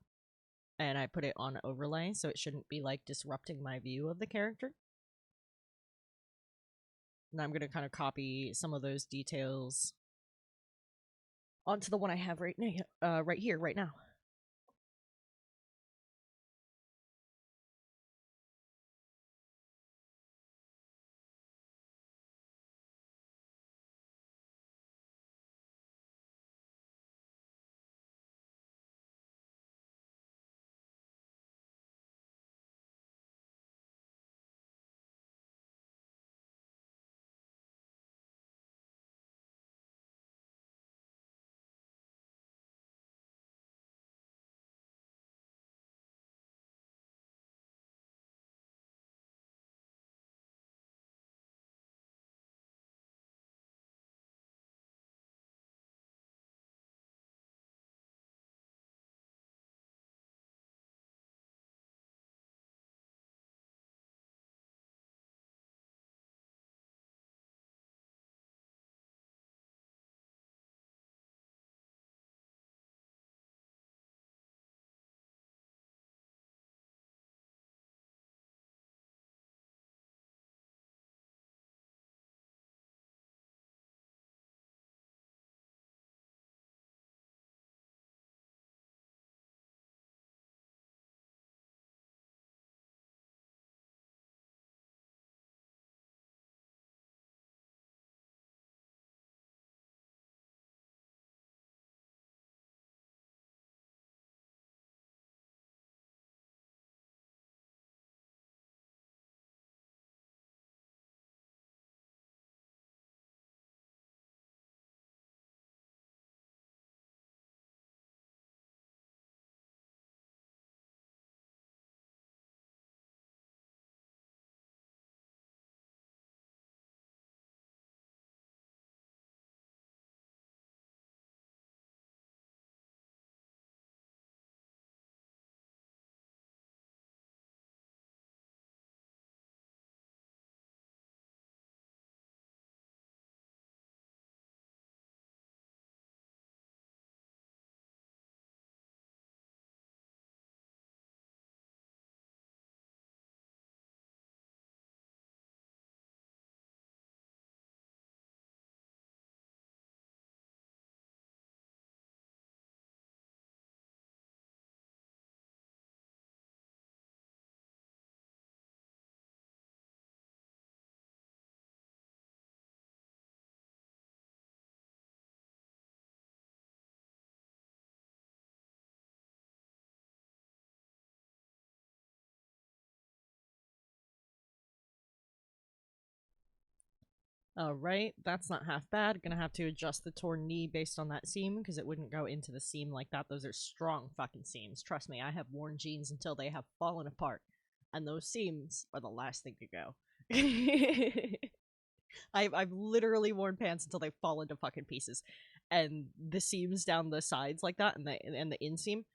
And I put it on overlay so it shouldn't be like disrupting my view of the character. And I'm going to kind of copy some of those details onto the one I have right here, right now. Alright, that's not half bad. Gonna have to adjust the torn knee based on that seam, because it wouldn't go into the seam like that. Those are strong fucking seams. Trust me, I have worn jeans until they have fallen apart. And those seams are the last thing to go. I've literally worn pants until they fall into fucking pieces. And the seams down the sides like that, and the inseam,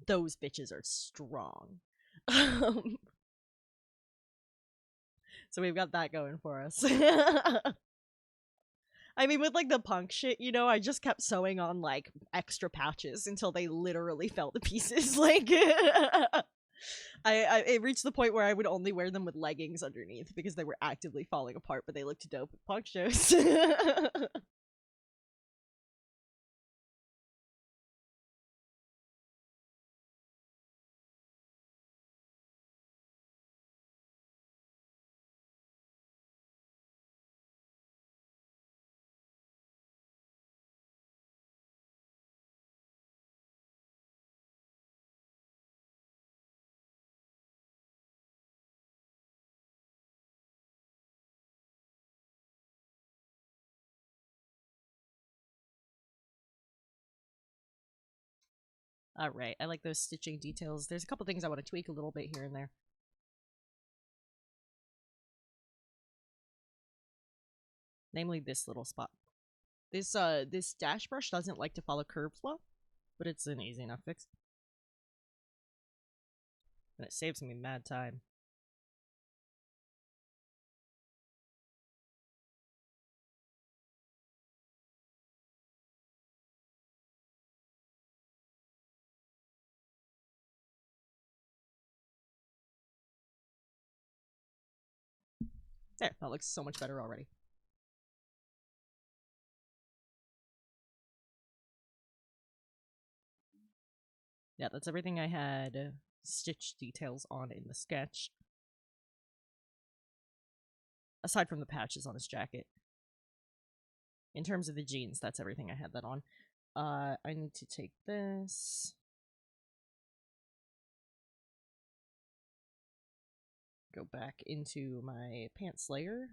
those bitches are strong. So we've got that going for us. I mean, with like the punk shit, you know, I just kept sewing on like extra patches until they literally fell to pieces. Like, it reached the point where I would only wear them with leggings underneath because they were actively falling apart, but they looked dope at punk shows. Alright, I like those stitching details. There's a couple things I want to tweak a little bit here and there. Namely this little spot. This dash brush doesn't like to follow curves well, but it's an easy enough fix. And it saves me mad time. There, that looks so much better already. Yeah, that's everything I had stitch details on in the sketch. Aside from the patches on his jacket. In terms of the jeans, that's everything I had that on. I need to take this. Go back into my pants layer.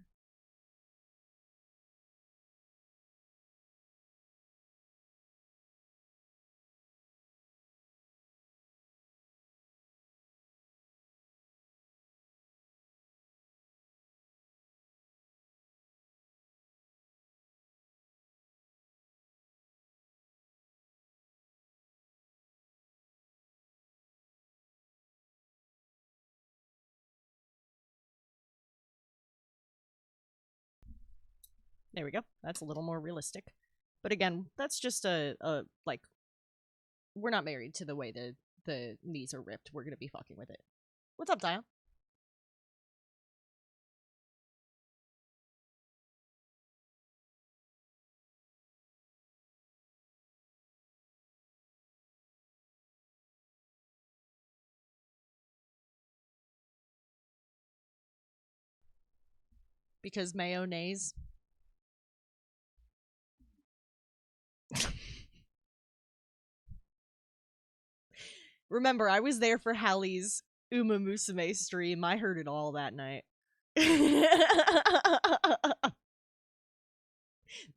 There we go. That's a little more realistic. But again, that's just like, we're not married to the way the knees are ripped. We're gonna be fucking with it. What's up, Dial? Because mayonnaise. Remember, I was there for Hallie's Uma Musume stream. I heard it all that night.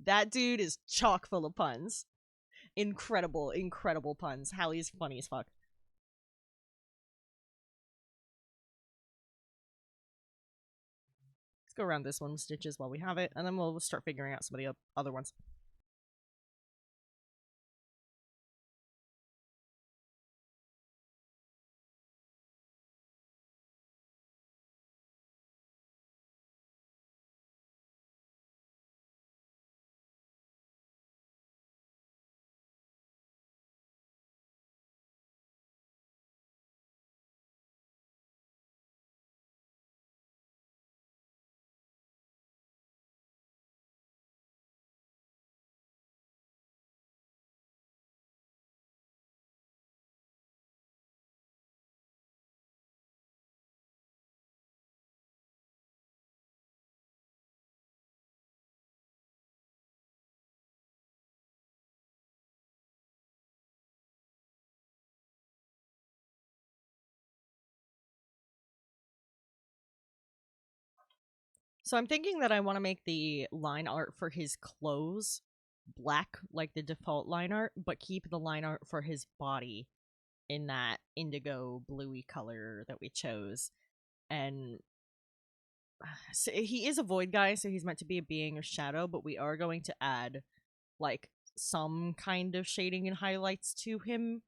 That dude is chock full of puns. Incredible, incredible puns. Hallie's funny as fuck. Let's go around this one with stitches while we have it, and then we'll start figuring out some of the other ones. So I'm thinking that I want to make the line art for his clothes black, like the default line art, but keep the line art for his body in that indigo bluey color that we chose. And so he is a void guy, so he's meant to be a being of shadow, but we are going to add like some kind of shading and highlights to him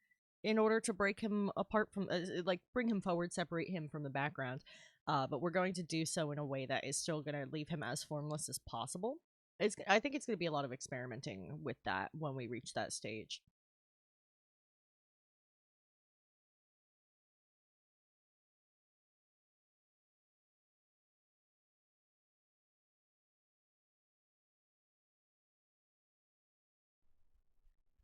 in order to break him apart from like bring him forward, separate him from the background. But we're going to do so in a way that is still going to leave him as formless as possible. I think it's going to be a lot of experimenting with that when we reach that stage.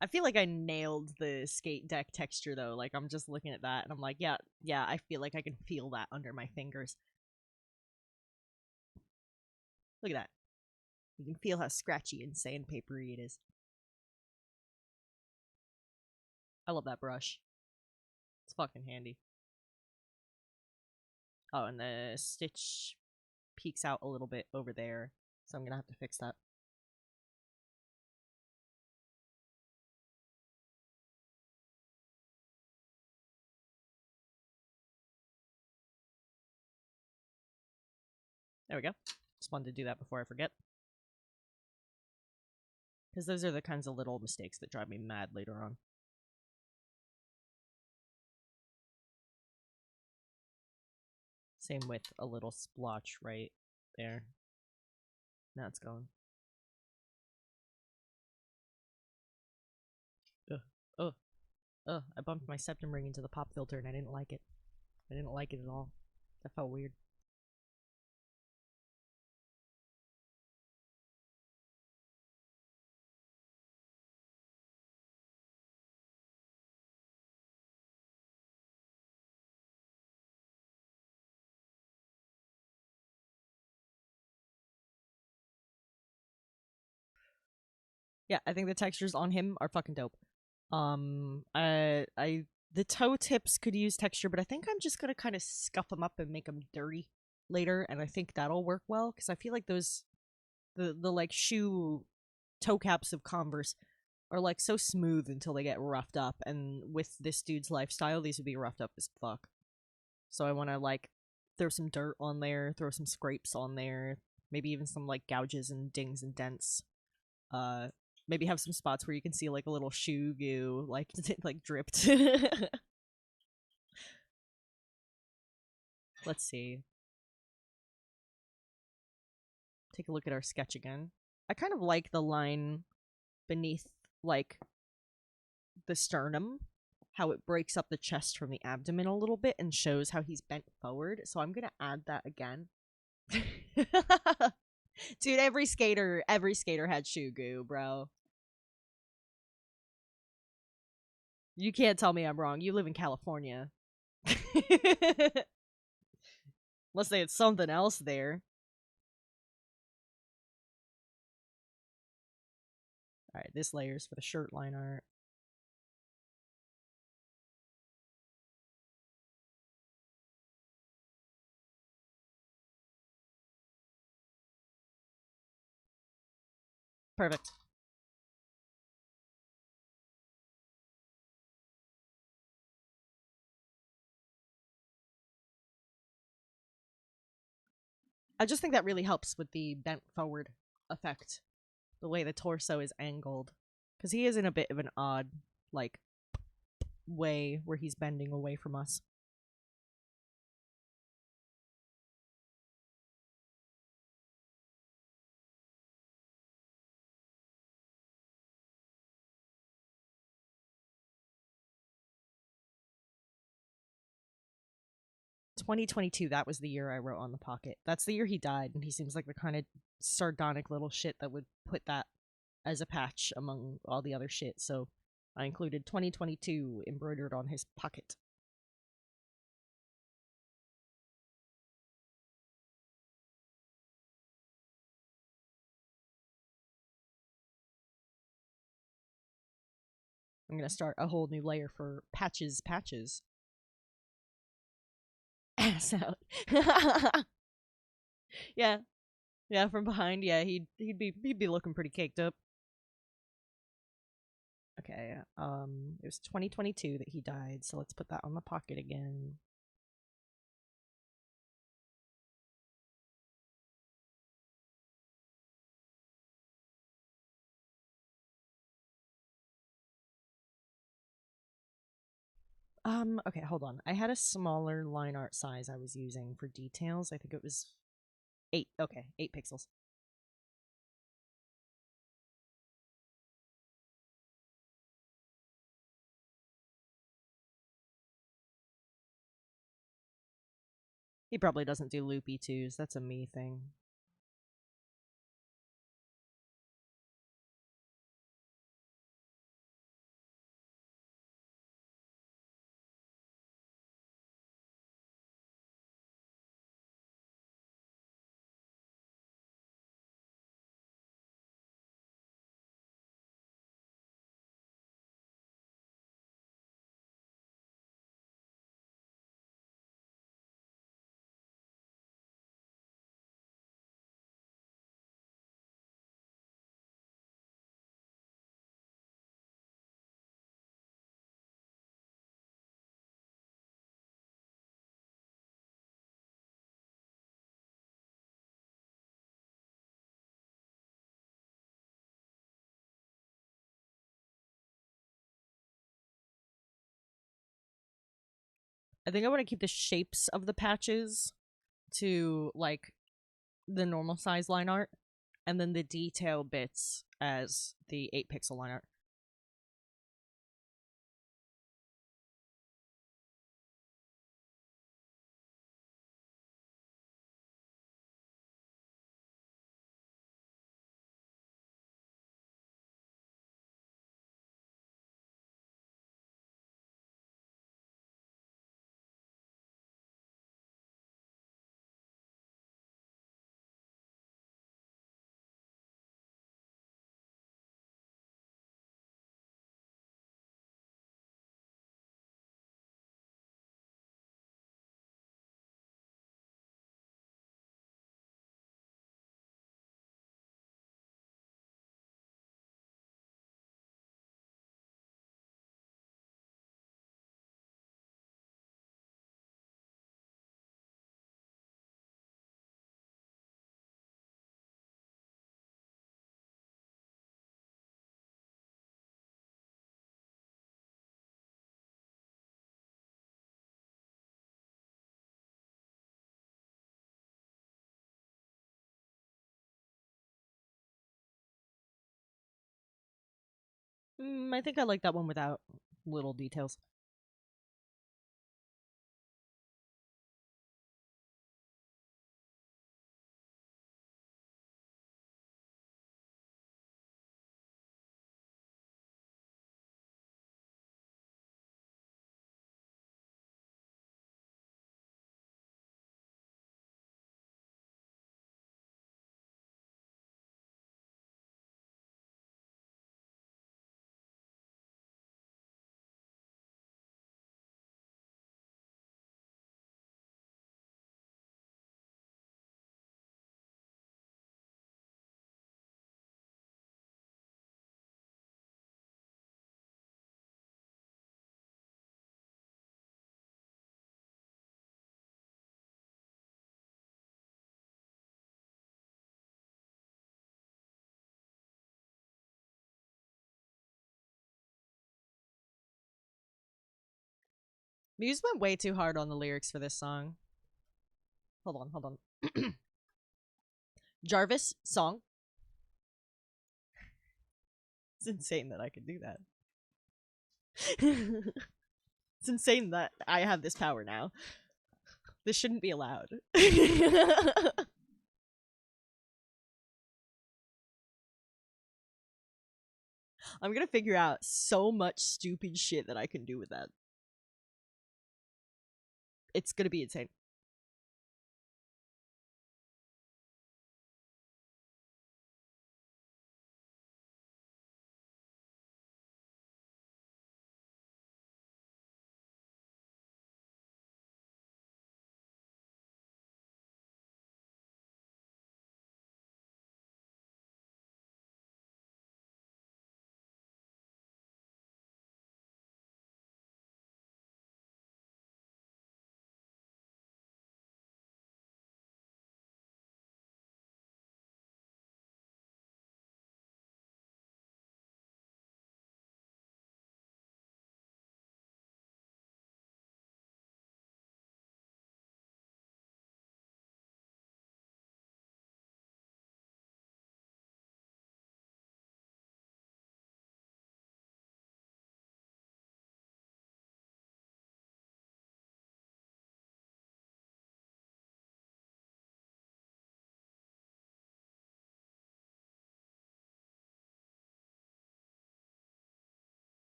I feel like I nailed the skate deck texture though. Like I'm just looking at that and I'm like, yeah, I feel like I can feel that under my fingers. Look at that. You can feel how scratchy and sandpapery it is. I love that brush. It's fucking handy. Oh, and the stitch peeks out a little bit over there, so I'm gonna have to fix that. There we go. Just wanted to do that before I forget. Because those are the kinds of little mistakes that drive me mad later on. Same with a little splotch right there. Now it's gone. I bumped my septum ring into the pop filter and I didn't like it. I didn't like it at all. That felt weird. Yeah, I think the textures on him are fucking dope. The toe tips could use texture, but I think I'm just gonna kind of scuff them up and make them dirty later, and I think that'll work well because I feel like those, the like shoe toe caps of Converse are like so smooth until they get roughed up, and with this dude's lifestyle, these would be roughed up as fuck. So I want to like throw some dirt on there, throw some scrapes on there, maybe even some like gouges and dings and dents. Maybe have some spots where you can see like a little shoe goo, like like dripped. Let's see. Take a look at our sketch again. I kind of like the line beneath like the sternum, how it breaks up the chest from the abdomen a little bit and shows how he's bent forward. So I'm gonna add that again. Dude, every skater had shoe goo, bro. You can't tell me I'm wrong. You live in California. Let's say it's something else there. Alright, this layer's for the shirt line art. Perfect. I just think that really helps with the bent forward effect. The way the torso is angled. Because he is in a bit of an odd, like, way where he's bending away from us. "2022, that was the year I wrote on the pocket. That's the year he died, and he seems like the kind of sardonic little shit that would put that as a patch among all the other shit, so I included 2022 embroidered on his pocket. I'm gonna start a whole new layer for patches. Ass out. Yeah. Yeah, from behind, yeah, he'd be looking pretty caked up. Okay, it was 2022 that he died, so let's put that on the pocket again. Okay, hold on. I had a smaller line art size I was using for details. I think it was 8. Okay, 8 pixels. He probably doesn't do loopy twos. That's a me thing. I think I want to keep the shapes of the patches to, like, the normal size line art, and then the detail bits as the 8 pixel line art. I think I like that one without little details. Muse went way too hard on the lyrics for this song. Hold on. Jarvis song. It's insane that I can do that. It's insane that I have this power now. This shouldn't be allowed. I'm gonna figure out so much stupid shit that I can do with that. It's gonna be insane.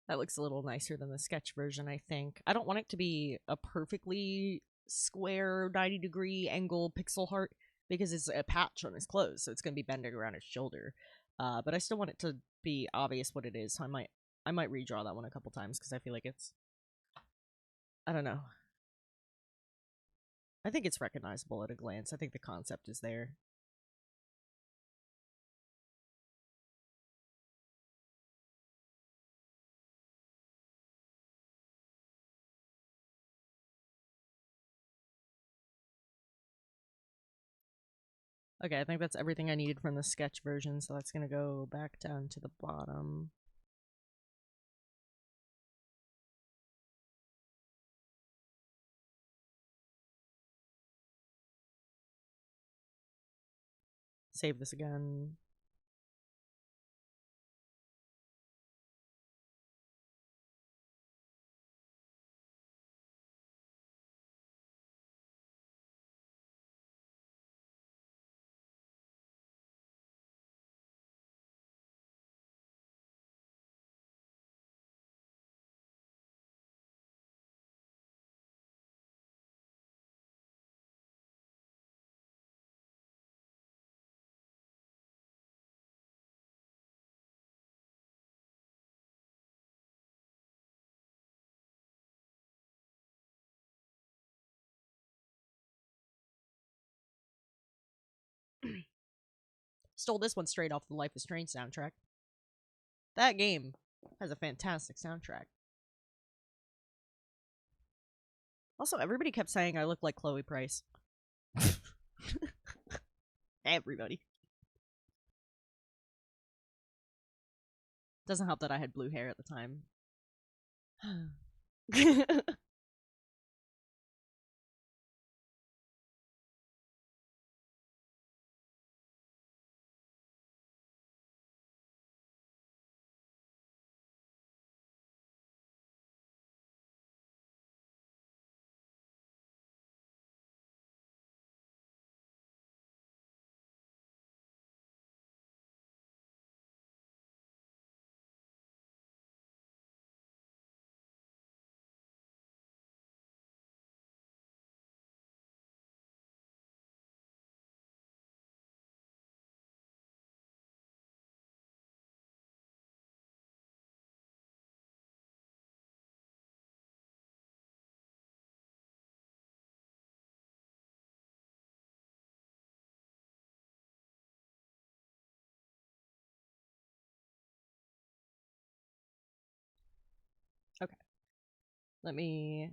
That looks a little nicer than the sketch version, I think. I don't want it to be a perfectly square 90-degree angle pixel heart because it's a patch on his clothes, so it's going to be bending around his shoulder. But I still want it to be obvious what it is, so I might redraw that one a couple times because I feel like it's, I don't know. I think it's recognizable at a glance. I think the concept is there. Okay, I think that's everything I needed from the sketch version, so that's gonna go back down to the bottom. Save this again. Stole this one straight off the Life is Strange soundtrack. That game has a fantastic soundtrack. Also, everybody kept saying I look like Chloe Price. Everybody. Doesn't help that I had blue hair at the time. Okay. Let me...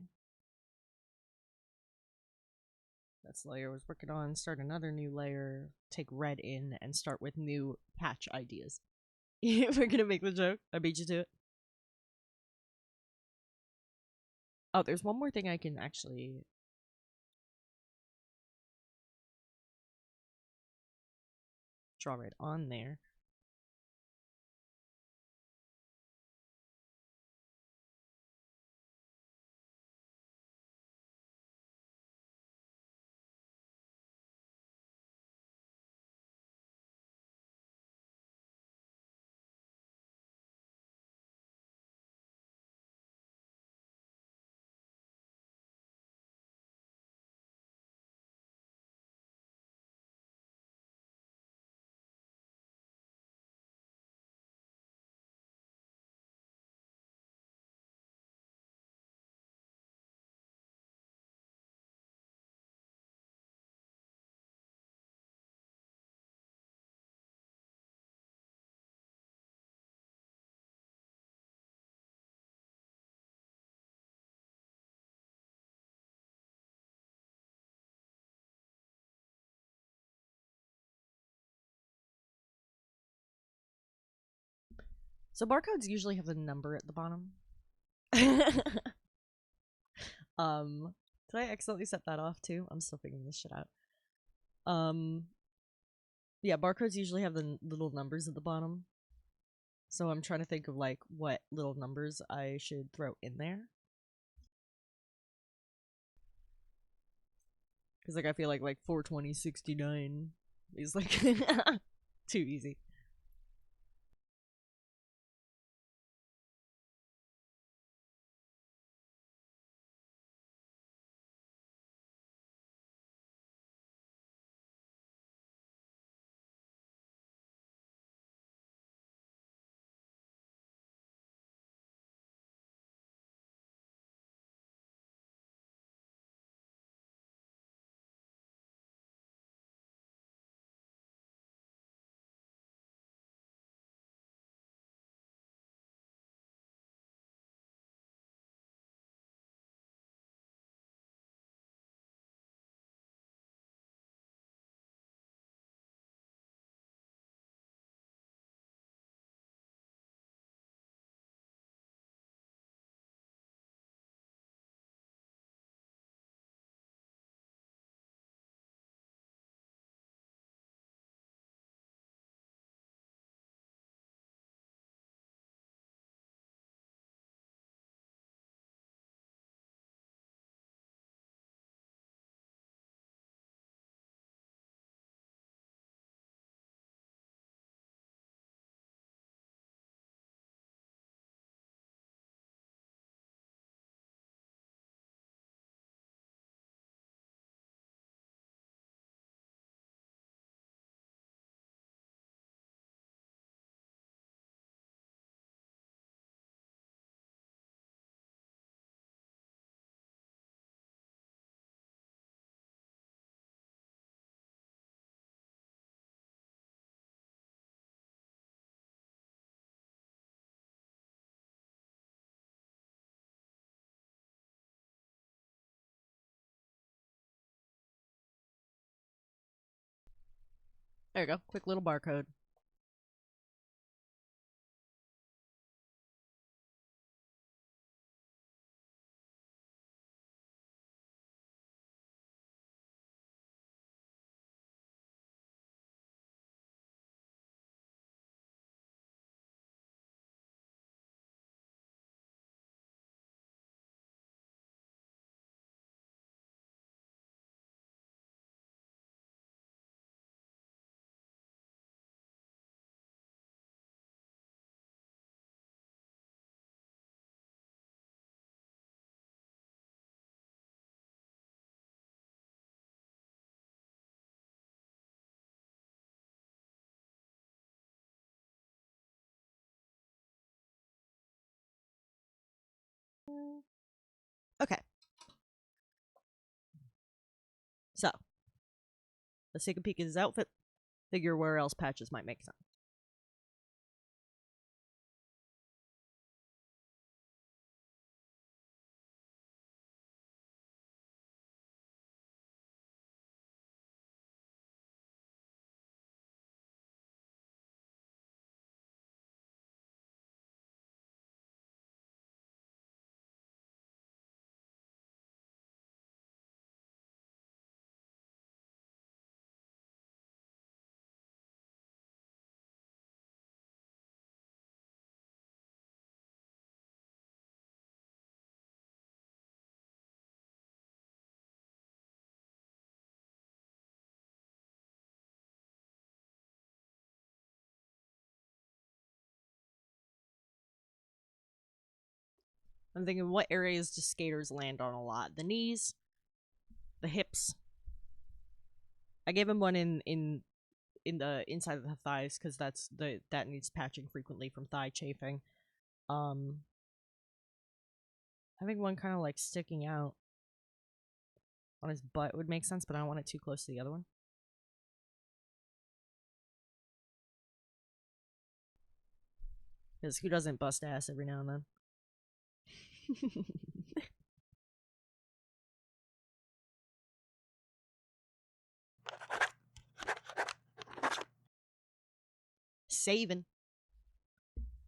That's the layer I was working on. Start another new layer. Take red in and start with new patch ideas. We're gonna make the joke. I beat you to it. Oh, there's one more thing I can actually... draw right on there. So barcodes usually have the number at the bottom. Did I accidentally set that off too? I'm still figuring this shit out. Yeah, barcodes usually have the little numbers at the bottom. So I'm trying to think of like what little numbers I should throw in there. Because like I feel like 42069 is like too easy. There you go. Quick little barcode. Okay. So, let's take a peek at his outfit. Figure where else patches might make sense. I'm thinking, what areas do skaters land on a lot? The knees, the hips. I gave him one in the inside of the thighs because that needs patching frequently from thigh chafing. Having one kind of like sticking out on his butt would make sense, but I don't want it too close to the other one. Because who doesn't bust ass every now and then? Saving.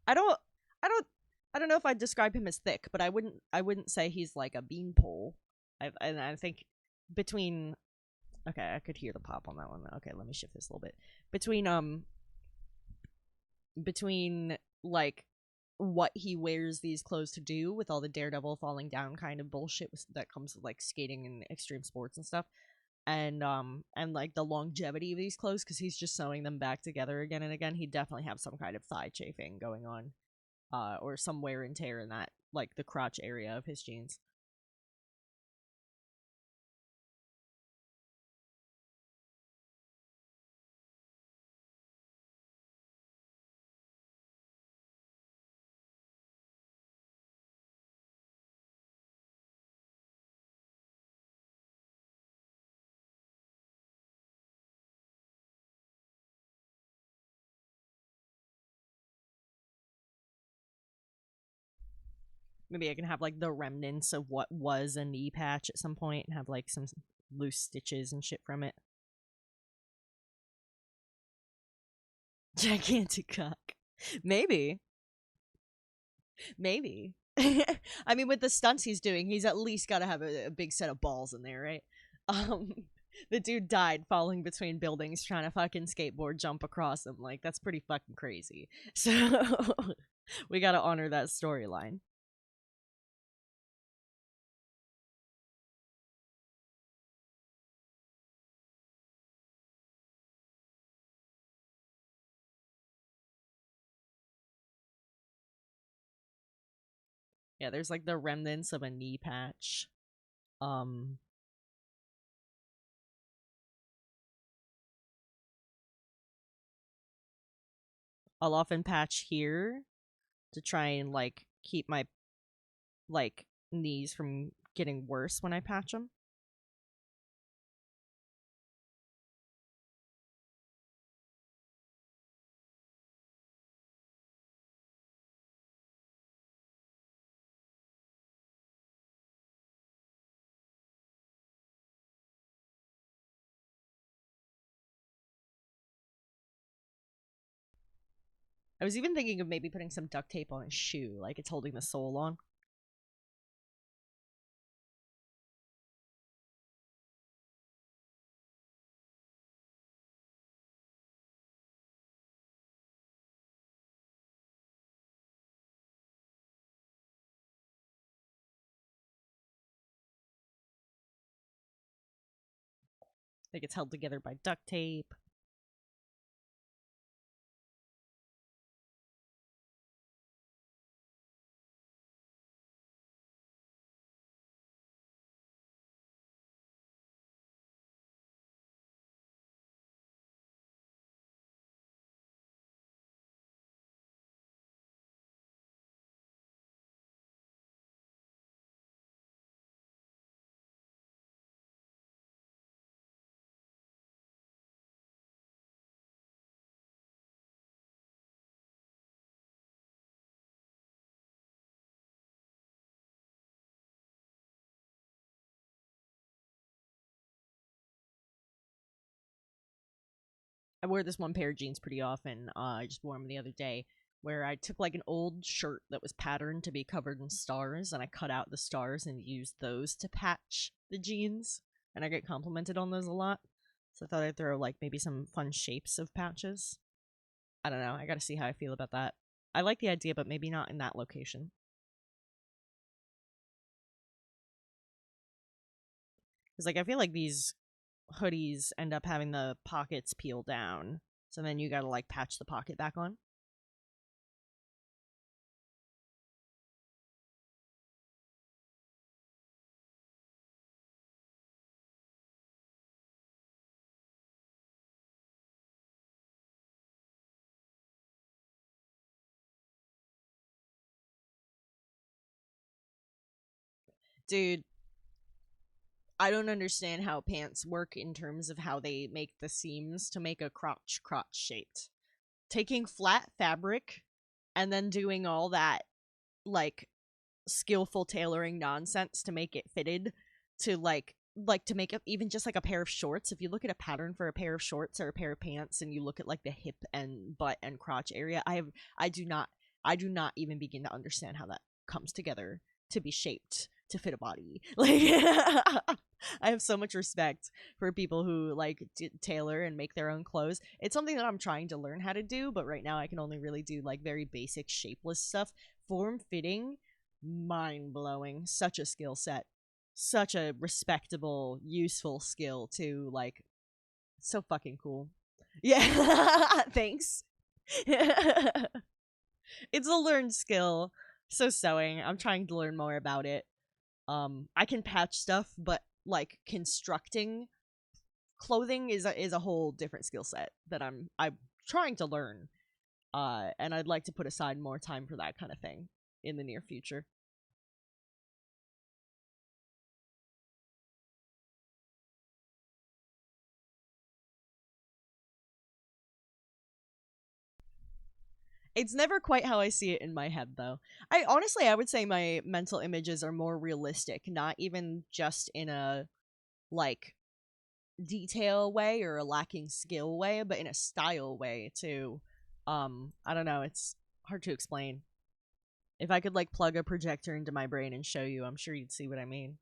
I don't know if I'd describe him as thick, but I wouldn't say he's like a beanpole. I think between, okay, I could hear the pop on that one. Okay, let me shift this a little bit. Between like what he wears these clothes to do with all the daredevil falling down kind of bullshit that comes with like skating and extreme sports and stuff, and like the longevity of these clothes, because he's just sewing them back together again and again, he definitely have some kind of thigh chafing going on, or some wear and tear in that, like the crotch area of his jeans. Maybe I can have like the remnants of what was a knee patch at some point and have like some loose stitches and shit from it. Gigantic cock. Maybe. Maybe. I mean, with the stunts he's doing, he's at least got to have a big set of balls in there, right? Um, the dude died falling between buildings trying to fucking skateboard jump across them. Like, that's pretty fucking crazy. So, we gotta honor that storyline. Yeah, there's like the remnants of a knee patch. Um, I'll often patch here to try and like keep my like knees from getting worse when I patch them. I was even thinking of maybe putting some duct tape on his shoe, like it's holding the sole on. Like it's held together by duct tape. I wear this one pair of jeans pretty often. I just wore them the other day, where I took like an old shirt that was patterned to be covered in stars, and I cut out the stars and used those to patch the jeans. And I get complimented on those a lot. So I thought I'd throw like maybe some fun shapes of patches. I don't know. I gotta see how I feel about that. I like the idea, but maybe not in that location. Because like I feel like these hoodies end up having the pockets peel down, so then you gotta like patch the pocket back on. Dude, I don't understand how pants work in terms of how they make the seams to make a crotch shaped. Taking flat fabric and then doing all that like skillful tailoring nonsense to make it fitted to like to make it even just like a pair of shorts. If you look at a pattern for a pair of shorts or a pair of pants and you look at like the hip and butt and crotch area, I do not even begin to understand how that comes together to be shaped to fit a body. Like I have so much respect for people who like tailor and make their own clothes. It's something that I'm trying to learn how to do, but right now I can only really do like very basic shapeless stuff. Form fitting, mind blowing. Such a skill set. Such a respectable, useful skill too. Like so fucking cool. Yeah. Thanks. It's a learned skill. So sewing. I'm trying to learn more about it. I can patch stuff, but like constructing clothing is a whole different skill set that I'm trying to learn. And I'd like to put aside more time for that kind of thing in the near future. It's never quite how I see it in my head, though. I would say my mental images are more realistic, not even just in a like detail way or a lacking skill way, but in a style way too. I don't know, it's hard to explain. If I could like plug a projector into my brain and show you, I'm sure you'd see what I mean.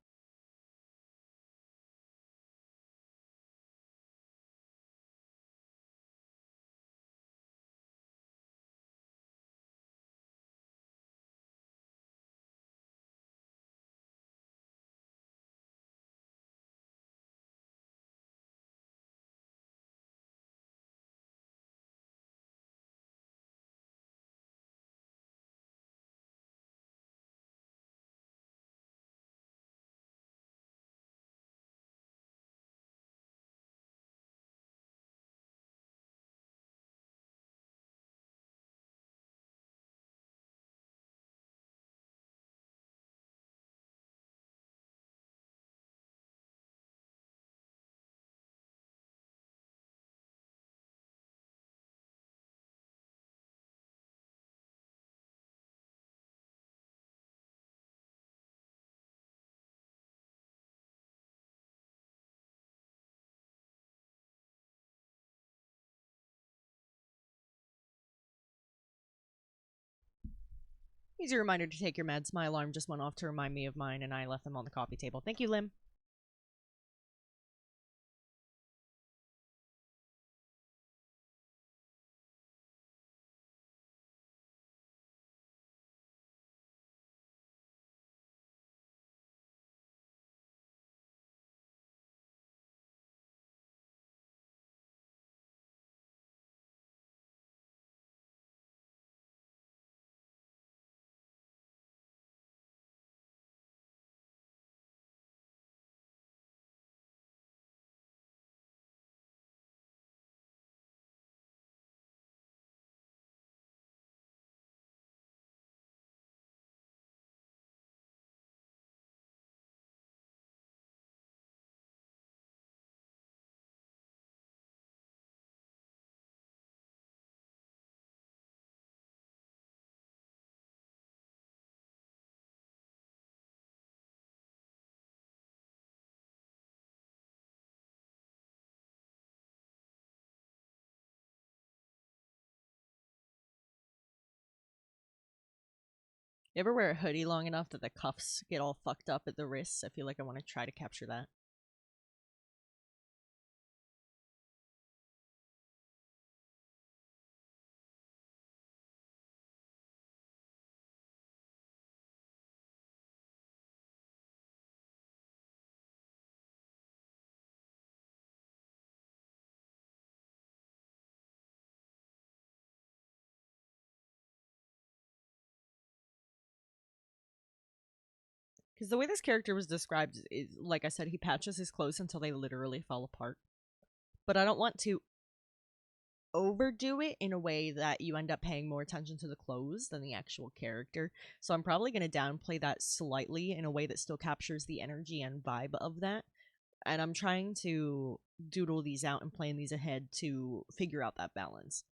Easy reminder to take your meds. My alarm just went off to remind me of mine, and I left them on the coffee table. Thank you, Lim. You ever wear a hoodie long enough that the cuffs get all fucked up at the wrists? I feel like I want to try to capture that. Because the way this character was described is, like I said, he patches his clothes until they literally fall apart. But I don't want to overdo it in a way that you end up paying more attention to the clothes than the actual character. So I'm probably going to downplay that slightly in a way that still captures the energy and vibe of that. And I'm trying to doodle these out and plan these ahead to figure out that balance.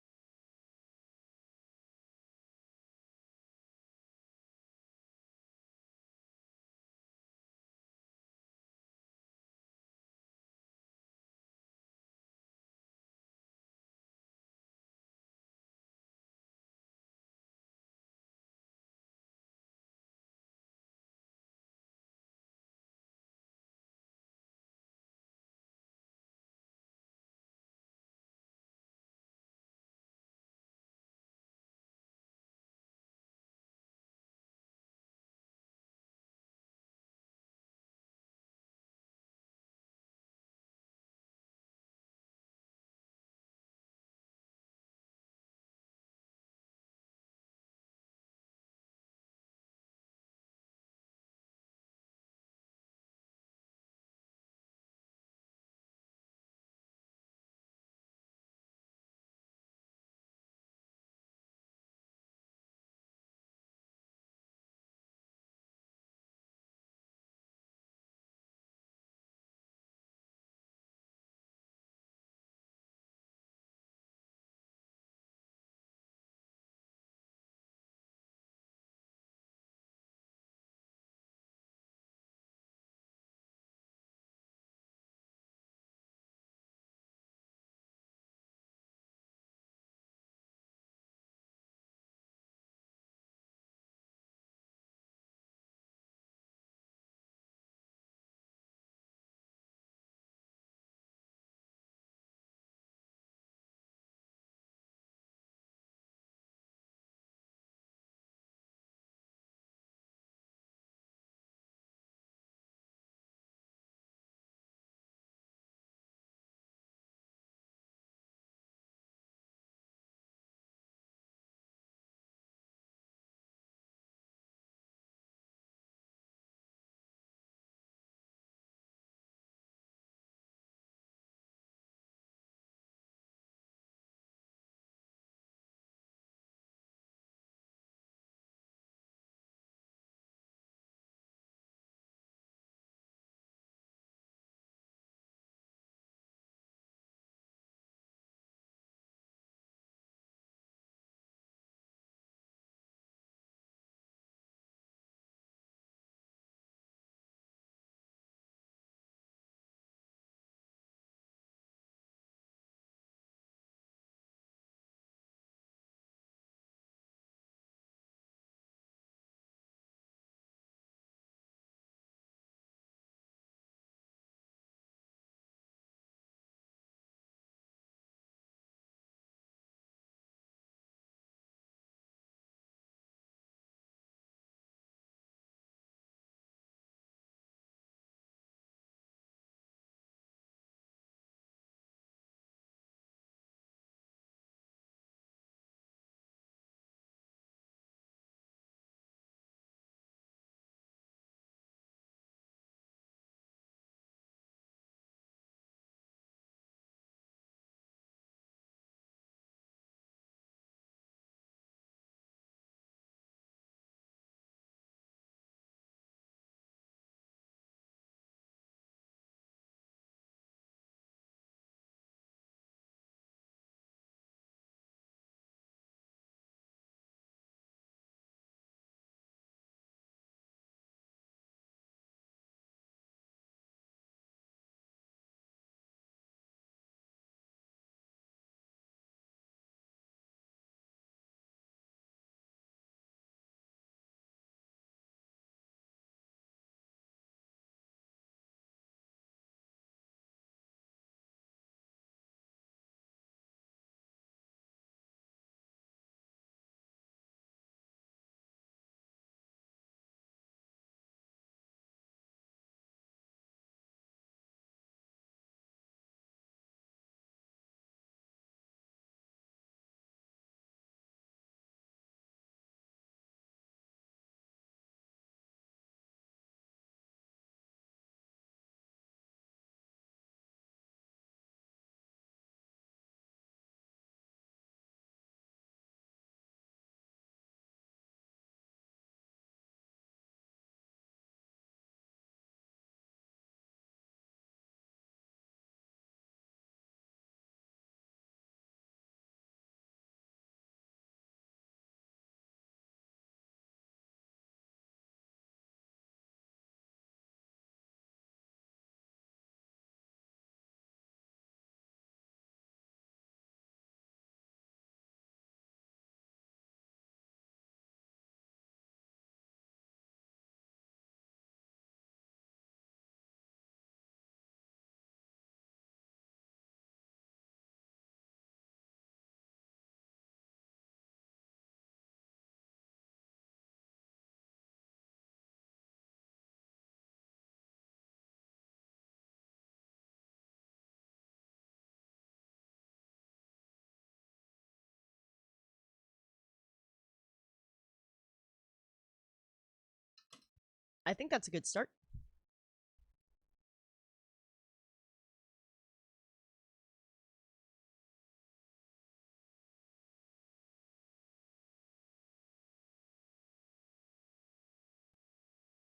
I think that's a good start.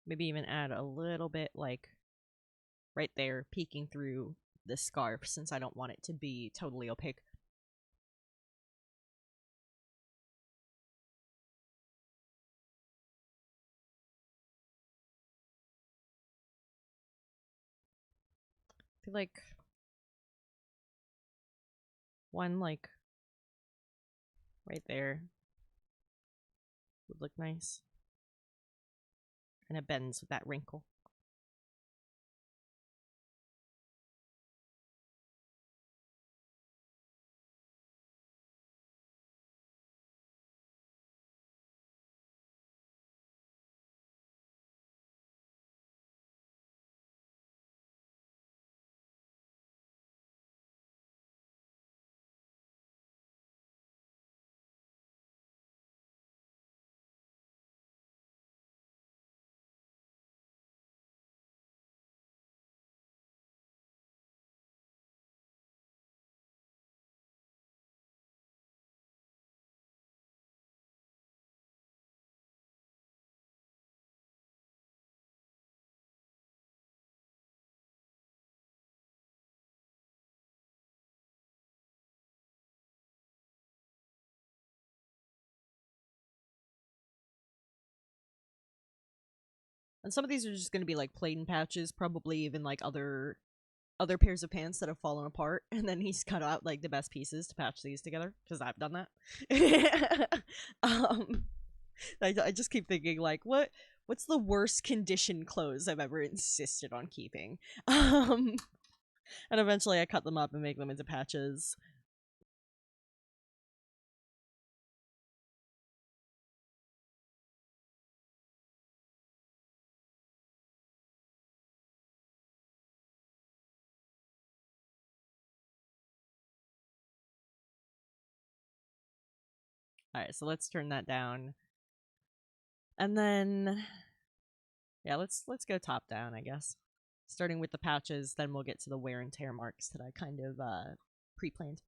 Maybe even add a little bit, like, right there, peeking through the scarf, since I don't want it to be totally opaque. I feel like one, like, right there would look nice. And it bends with that wrinkle. And some of these are just going to be like plain patches, probably even like other pairs of pants that have fallen apart, and then he's cut out like the best pieces to patch these together, because I've done that. I just keep thinking, like, what's the worst condition clothes I've ever insisted on keeping? And eventually I cut them up and make them into patches. Alright, so let's turn that down. And then, yeah, let's go top down, I guess. Starting with the patches, then we'll get to the wear and tear marks that I kind of pre-planned.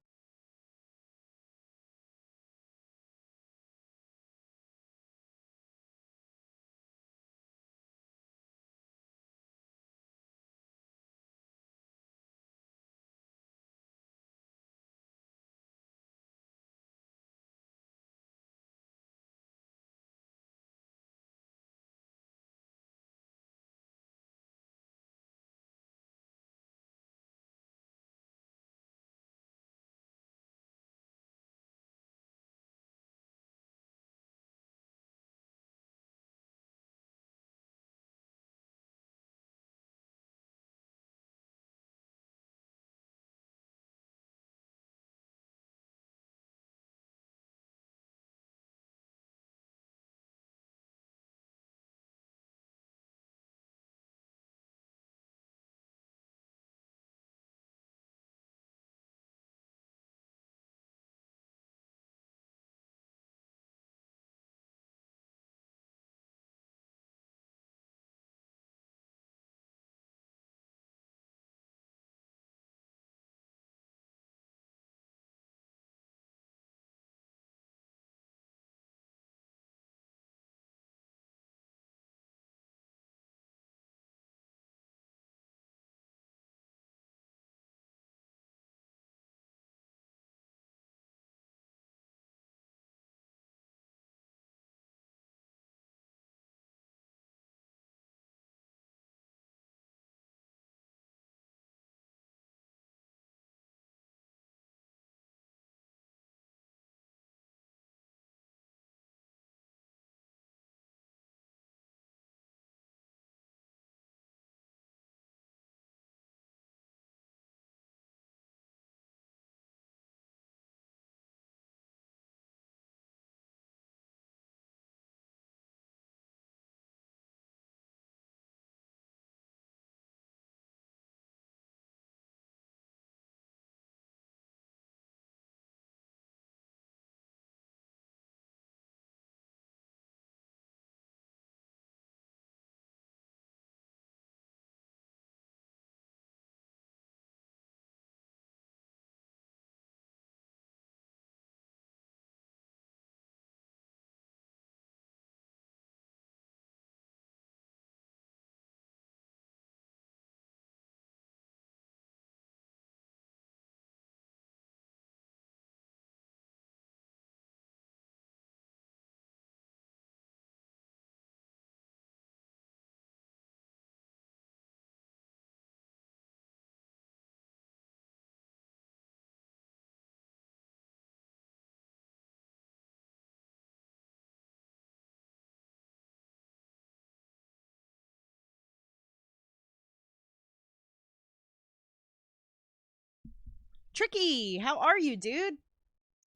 Tricky, how are you, dude?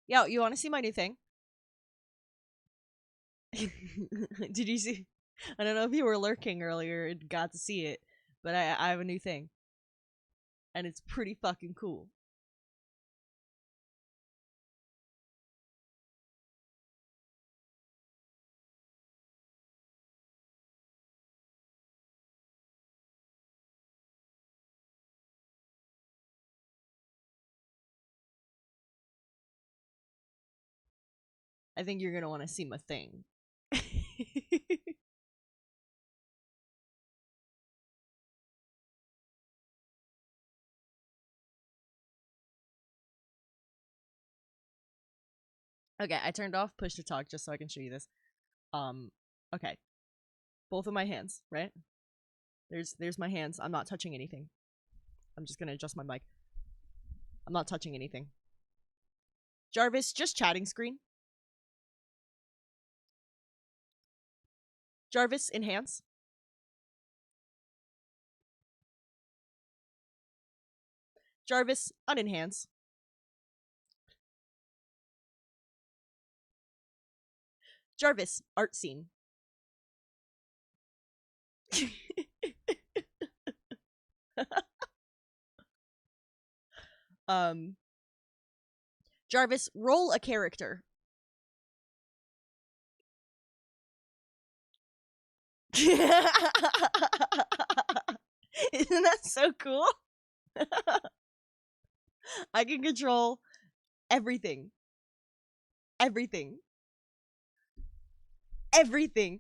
Yo, you want to see my new thing? Did you see? I don't know if you were lurking earlier and got to see it, but I have a new thing. And it's pretty fucking cool. I think you're gonna want to see my thing. Okay, I turned off push to talk just so I can show you this. Okay. Both of my hands, right? There's my hands. I'm not touching anything. I'm just gonna adjust my mic. I'm not touching anything. Jarvis, just chatting screen. Jarvis, enhance. Jarvis, unenhance. Jarvis, art scene. Jarvis, roll a character. Isn't that so cool? I can control everything. Everything. Everything.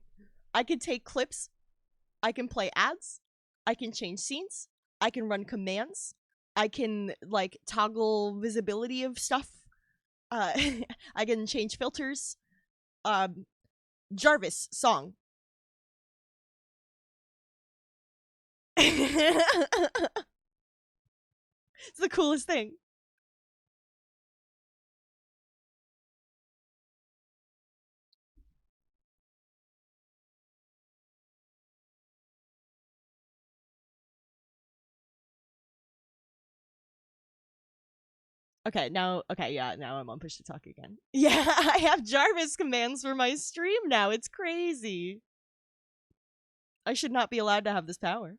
I can take clips. I can play ads. I can change scenes. I can run commands. I can, like, toggle visibility of stuff. I can change filters. Jarvis, song. It's the coolest thing. Okay, now I'm on push to talk again. Yeah, I have Jarvis commands for my stream now. It's crazy. I should not be allowed to have this power.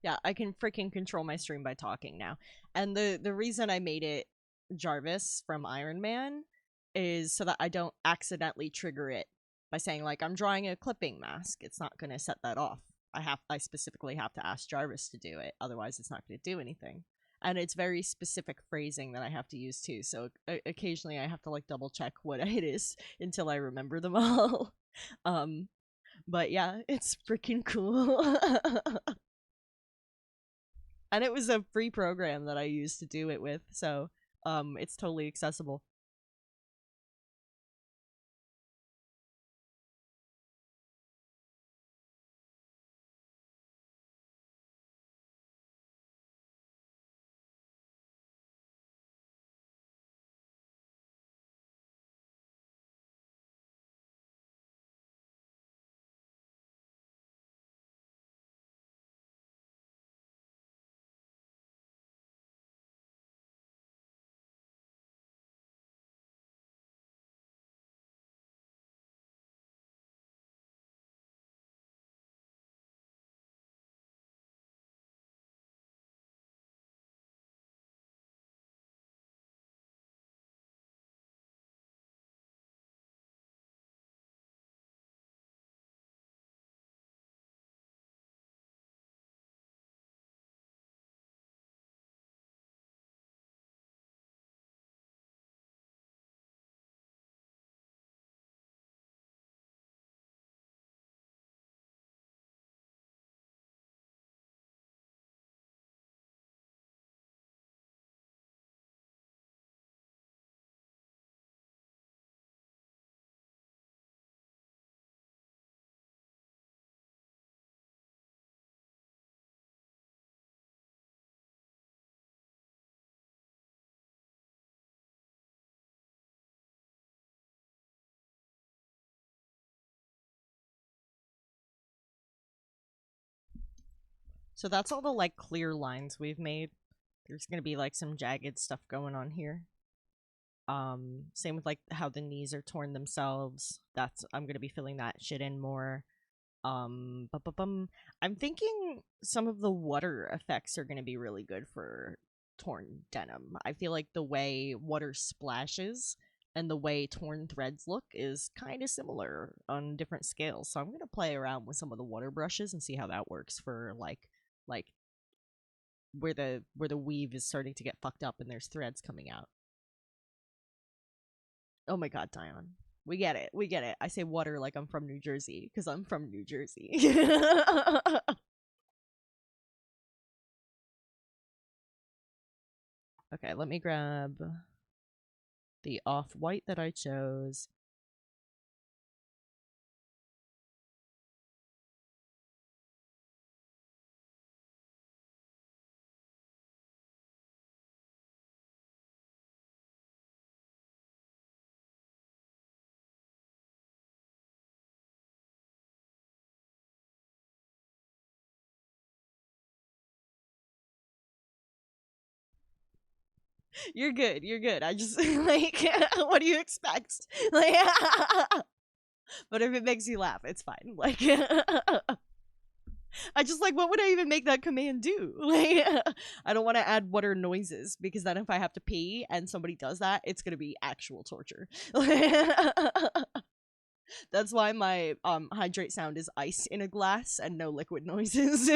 Yeah, I can freaking control my stream by talking now. And the reason I made it Jarvis from Iron Man is so that I don't accidentally trigger it by saying, like, I'm drawing a clipping mask. It's not going to set that off. I specifically have to ask Jarvis to do it, otherwise it's not going to do anything. And it's very specific phrasing that I have to use too, so occasionally I have to, like, double check what it is until I remember them all. But yeah, it's freaking cool. And it was a free program that I used to do it with, so it's totally accessible. So that's all the, like, clear lines we've made. There's gonna be, like, some jagged stuff going on here. Same with, like, how the knees are torn themselves. I'm gonna be filling that shit in more. I'm thinking some of the water effects are gonna be really good for torn denim. I feel like the way water splashes and the way torn threads look is kind of similar on different scales. So I'm gonna play around with some of the water brushes and see how that works for like where the weave is starting to get fucked up and there's threads coming out. Oh my god, Dion. We get it. We get it. I say water like I'm from New Jersey because I'm from New Jersey. Okay, let me grab the off-white that I chose. You're good. You're good. I just like what do you expect? Like but if it makes you laugh, it's fine. Like I just like what would I even make that command do? Like I don't want to add water noises because then if I have to pee and somebody does that, it's going to be actual torture. That's why my hydrate sound is ice in a glass and no liquid noises.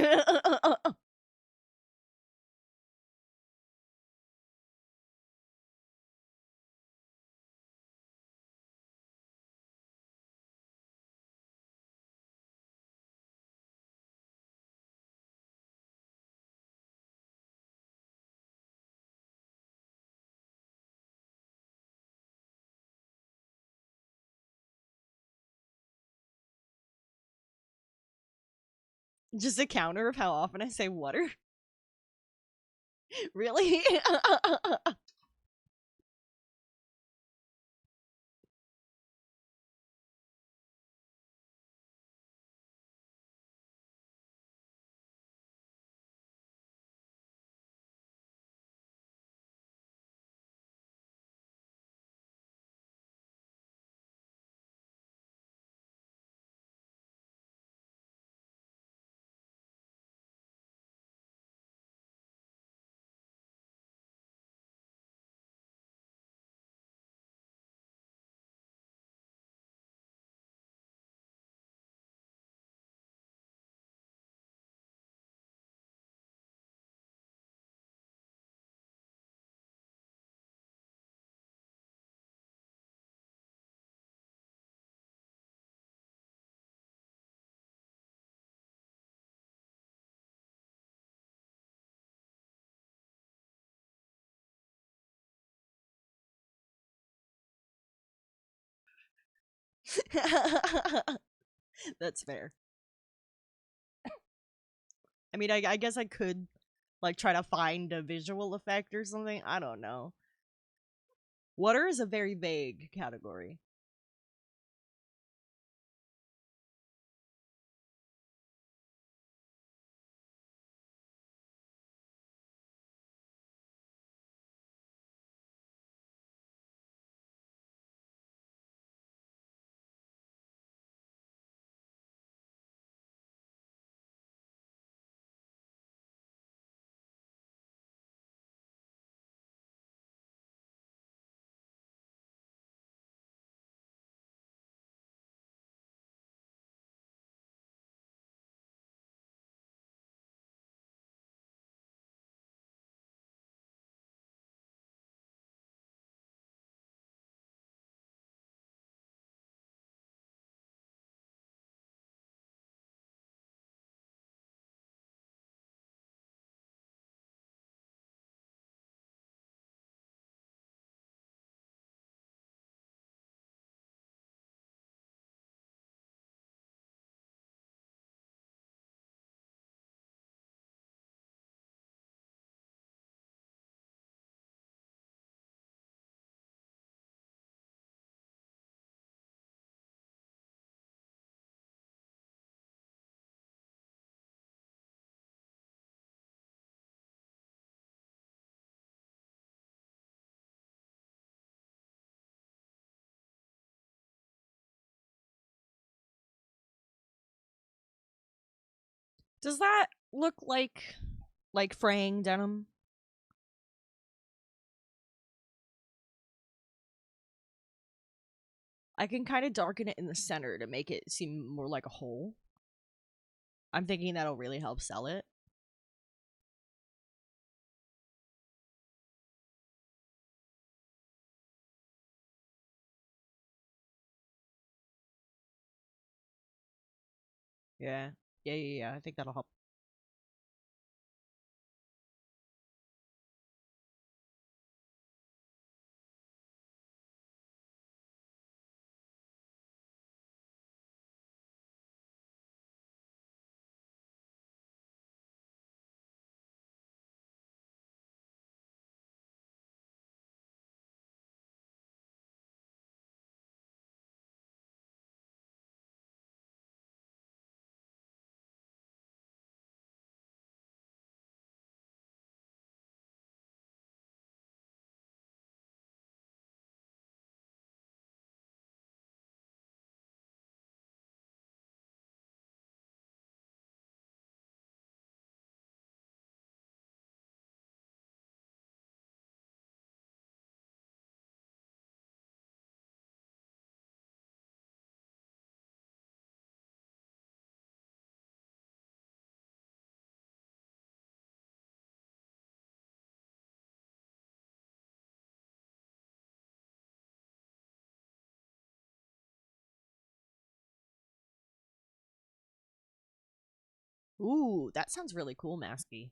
Just a counter of how often I say water. Really? That's fair. I mean, I guess I could like try to find a visual effect or something. I don't know. Water is a very vague category. Does that look like fraying denim? I can kind of darken it in the center to make it seem more like a hole. I'm thinking that'll really help sell it. Yeah. Yeah. I think that'll help. Ooh, that sounds really cool, Masky.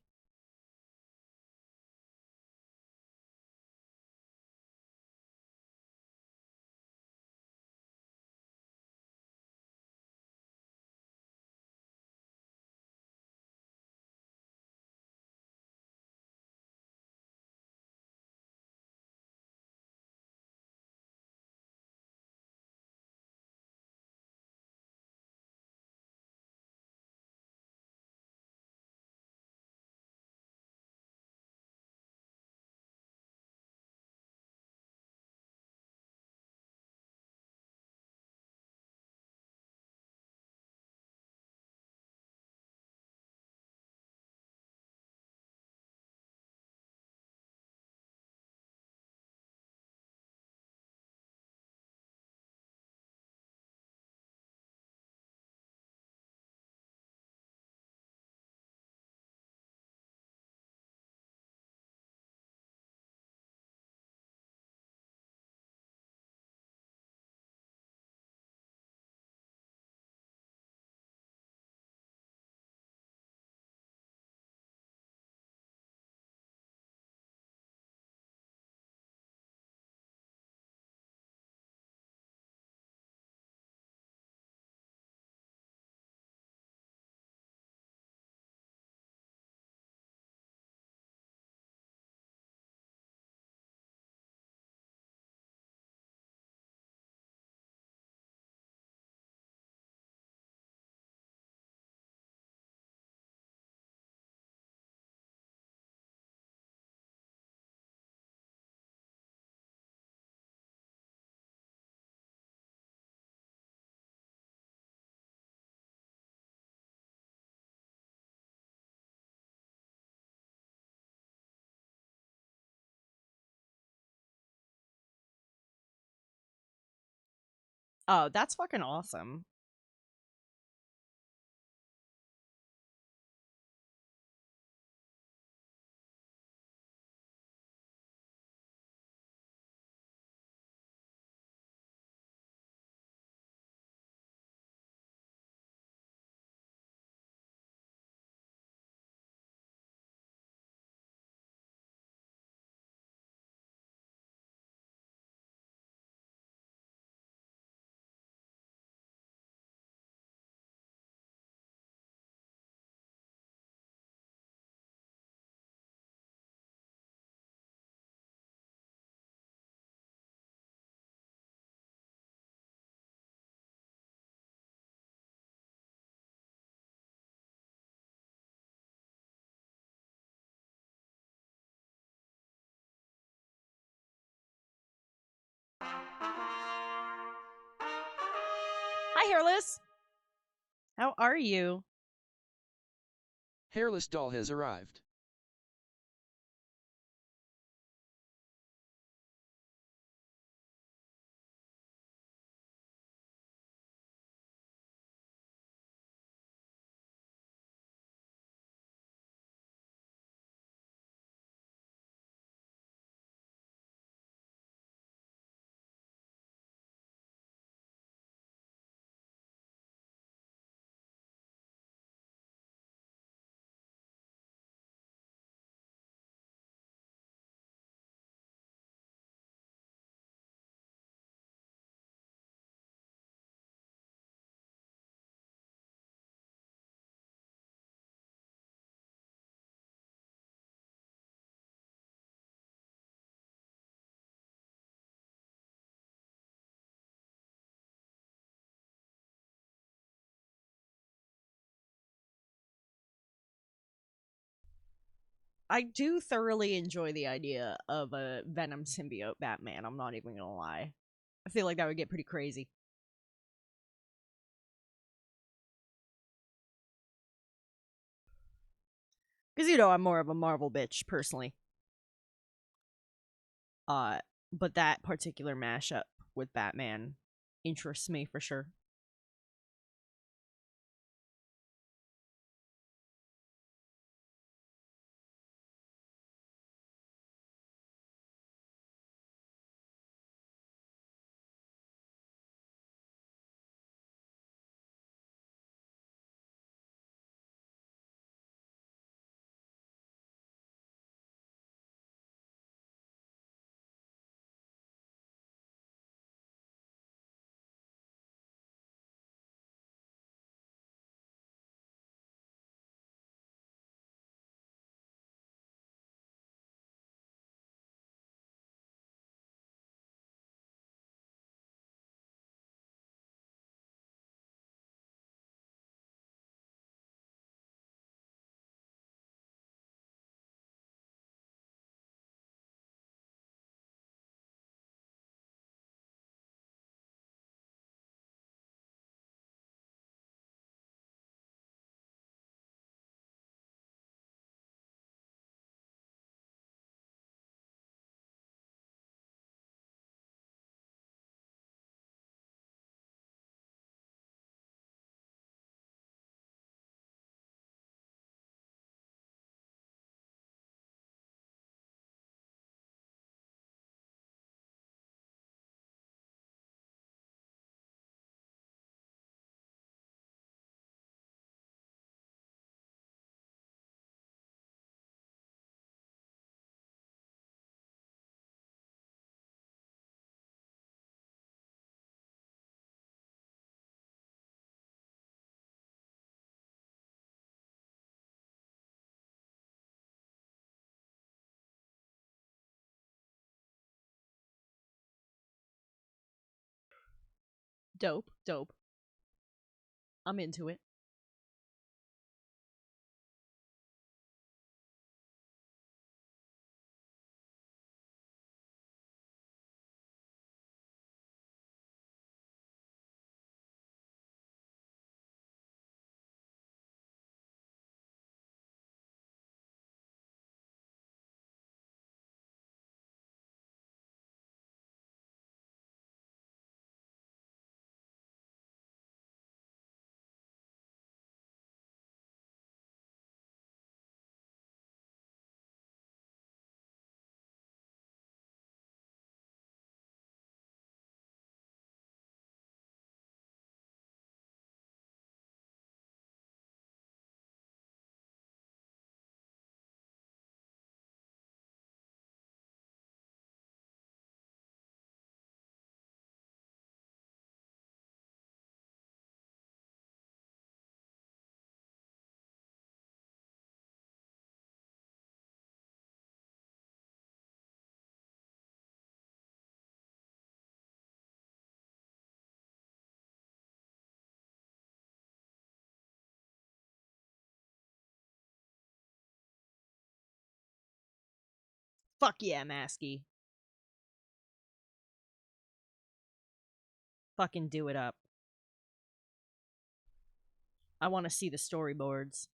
Oh, that's fucking awesome. Hi, Hairless. How are you? Hairless doll has arrived. I do thoroughly enjoy the idea of a Venom symbiote Batman, I'm not even gonna lie. I feel like that would get pretty crazy. Because, I'm more of a Marvel bitch, personally. But that particular mashup with Batman interests me for sure. Dope, dope. I'm into it. Fuck yeah, Masky. Fucking do it up. I want to see the storyboards.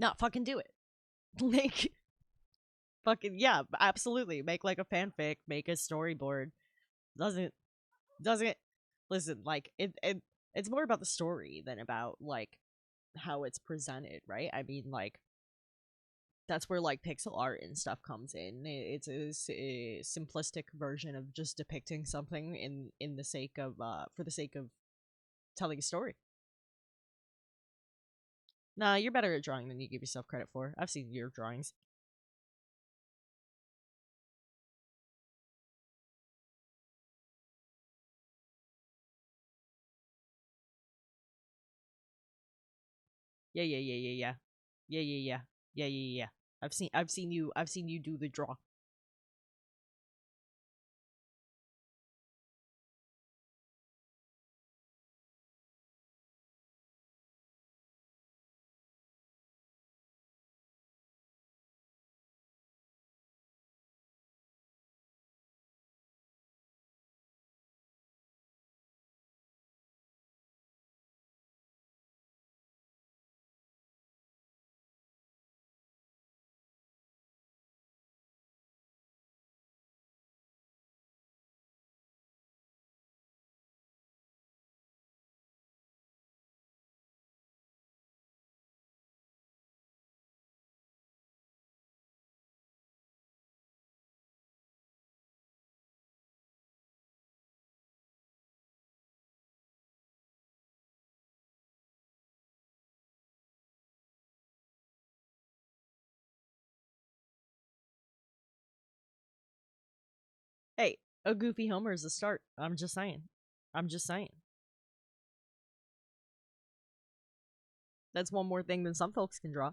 not fucking do it. Like, fucking, yeah, absolutely. Make, like, a fanfic, make a storyboard. Doesn't, listen, like, it's more about the story than about, like, how it's presented, right? I mean, like, that's where, like, pixel art and stuff comes in. It's a simplistic version of just depicting something in the sake of, for the sake of telling a story. Nah, you're better at drawing than you give yourself credit for. I've seen your drawings. Yeah, yeah, yeah, yeah, yeah. Yeah, yeah, yeah. Yeah, yeah, yeah. I've seen you do the draw. Hey, a goofy Homer is a start. I'm just saying. I'm just saying. That's one more thing than some folks can draw.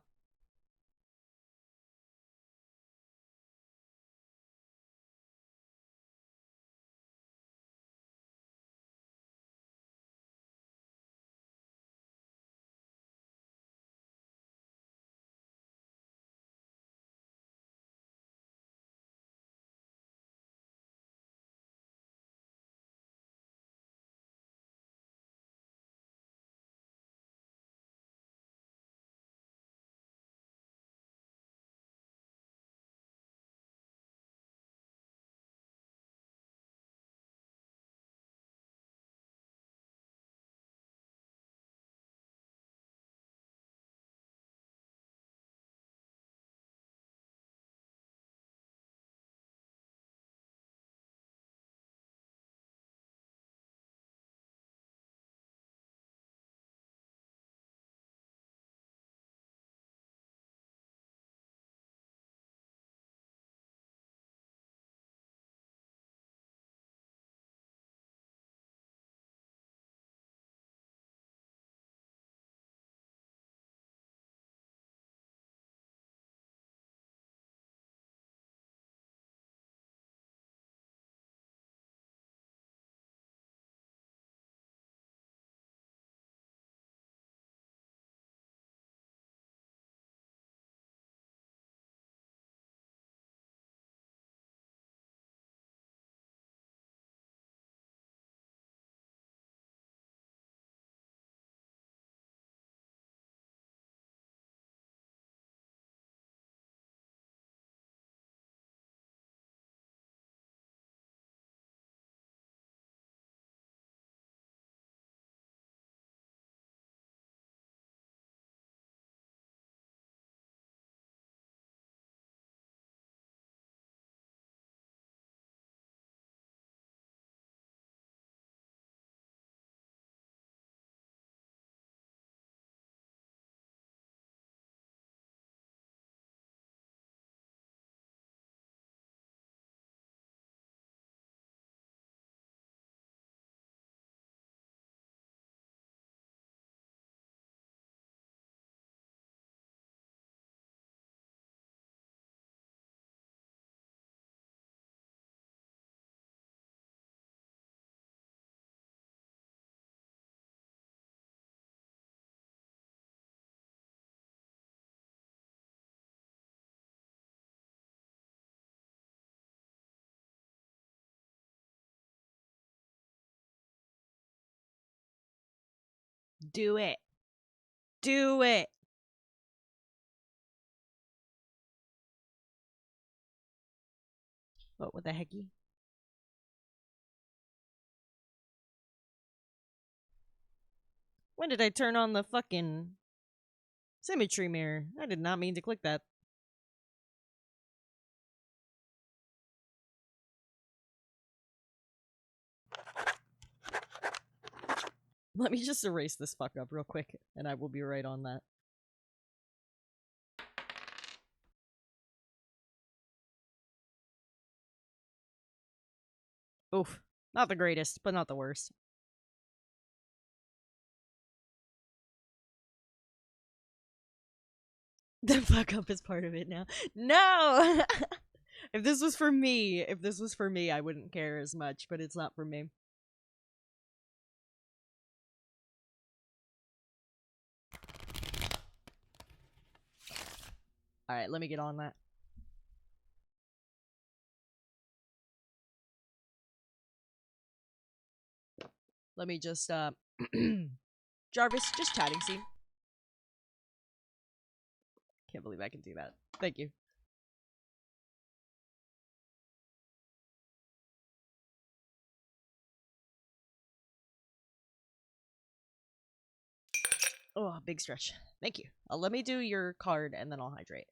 Do it. Do it. What the hecky? When did I turn on the fucking symmetry mirror? I did not mean to click that. Let me just erase this fuck up real quick, and I will be right on that. Oof. Not the greatest, but not the worst. The fuck up is part of it now. No! If this was for me, I wouldn't care as much, but it's not for me. Alright, let me get on that. Let me just, Jarvis, just chatting scene. Can't believe I can do that. Thank you. Oh, big stretch. Thank you. Let me do your card and then I'll hydrate.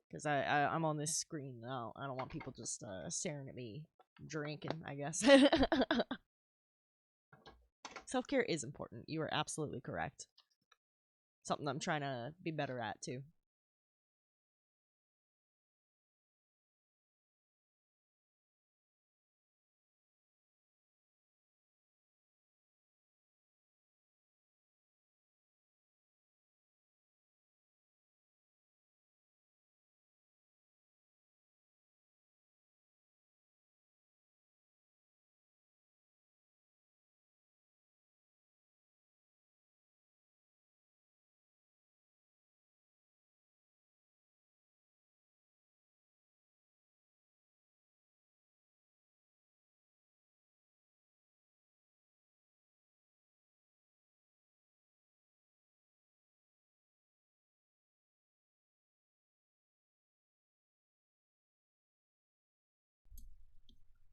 Because I'm on this screen now. I don't want people just staring at me drinking, I guess. Self-care is important. You are absolutely correct. Something I'm trying to be better at, too.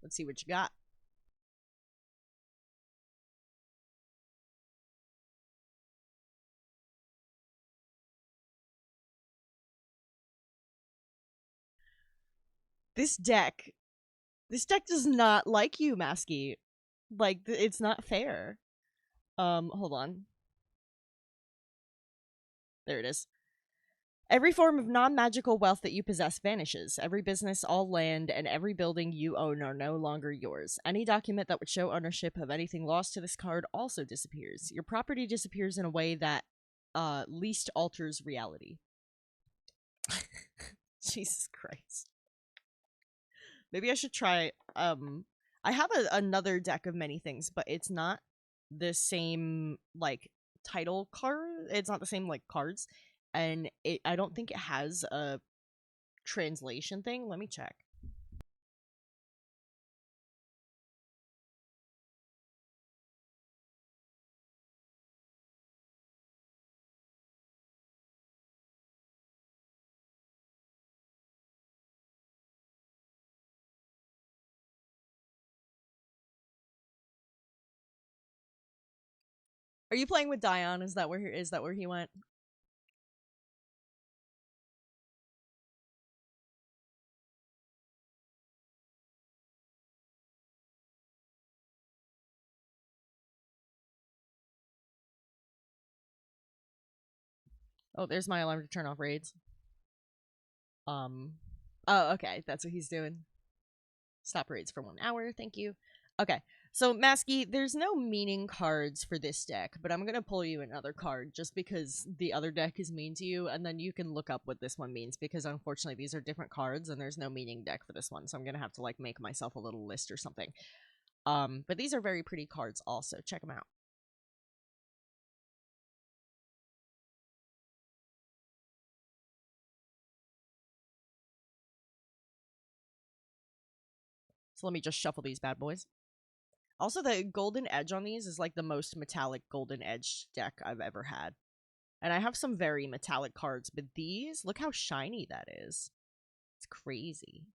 Let's see what you got. This deck does not like you, Masky. Like, it's not fair. Hold on. There it is. Every form of non-magical wealth that you possess vanishes. Every business, all land, and every building you own are no longer yours. Any document that would show ownership of anything lost to this card also disappears. Your property disappears in a way that least alters reality. Jesus Christ. Maybe I should try, I have another deck of many things, but it's not the same, like, title card. It's not the same, like, cards. And I don't think it has a translation thing. Let me check. Are you playing with Dion? Is that where he went? Oh, there's my alarm to turn off raids. Oh, okay, that's what he's doing. Stop raids for 1 hour, thank you. Okay, so Masky, there's no meaning cards for this deck, but I'm gonna pull you another card just because the other deck is mean to you, and then you can look up what this one means, because unfortunately these are different cards, and there's no meaning deck for this one, so I'm gonna have to, like, make myself a little list or something. But these are very pretty cards also. Check them out. So let me just shuffle these bad boys. Also, the golden edge on these is like the most metallic golden edge deck I've ever had. And I have some very metallic cards, but these, look how shiny that is. It's crazy.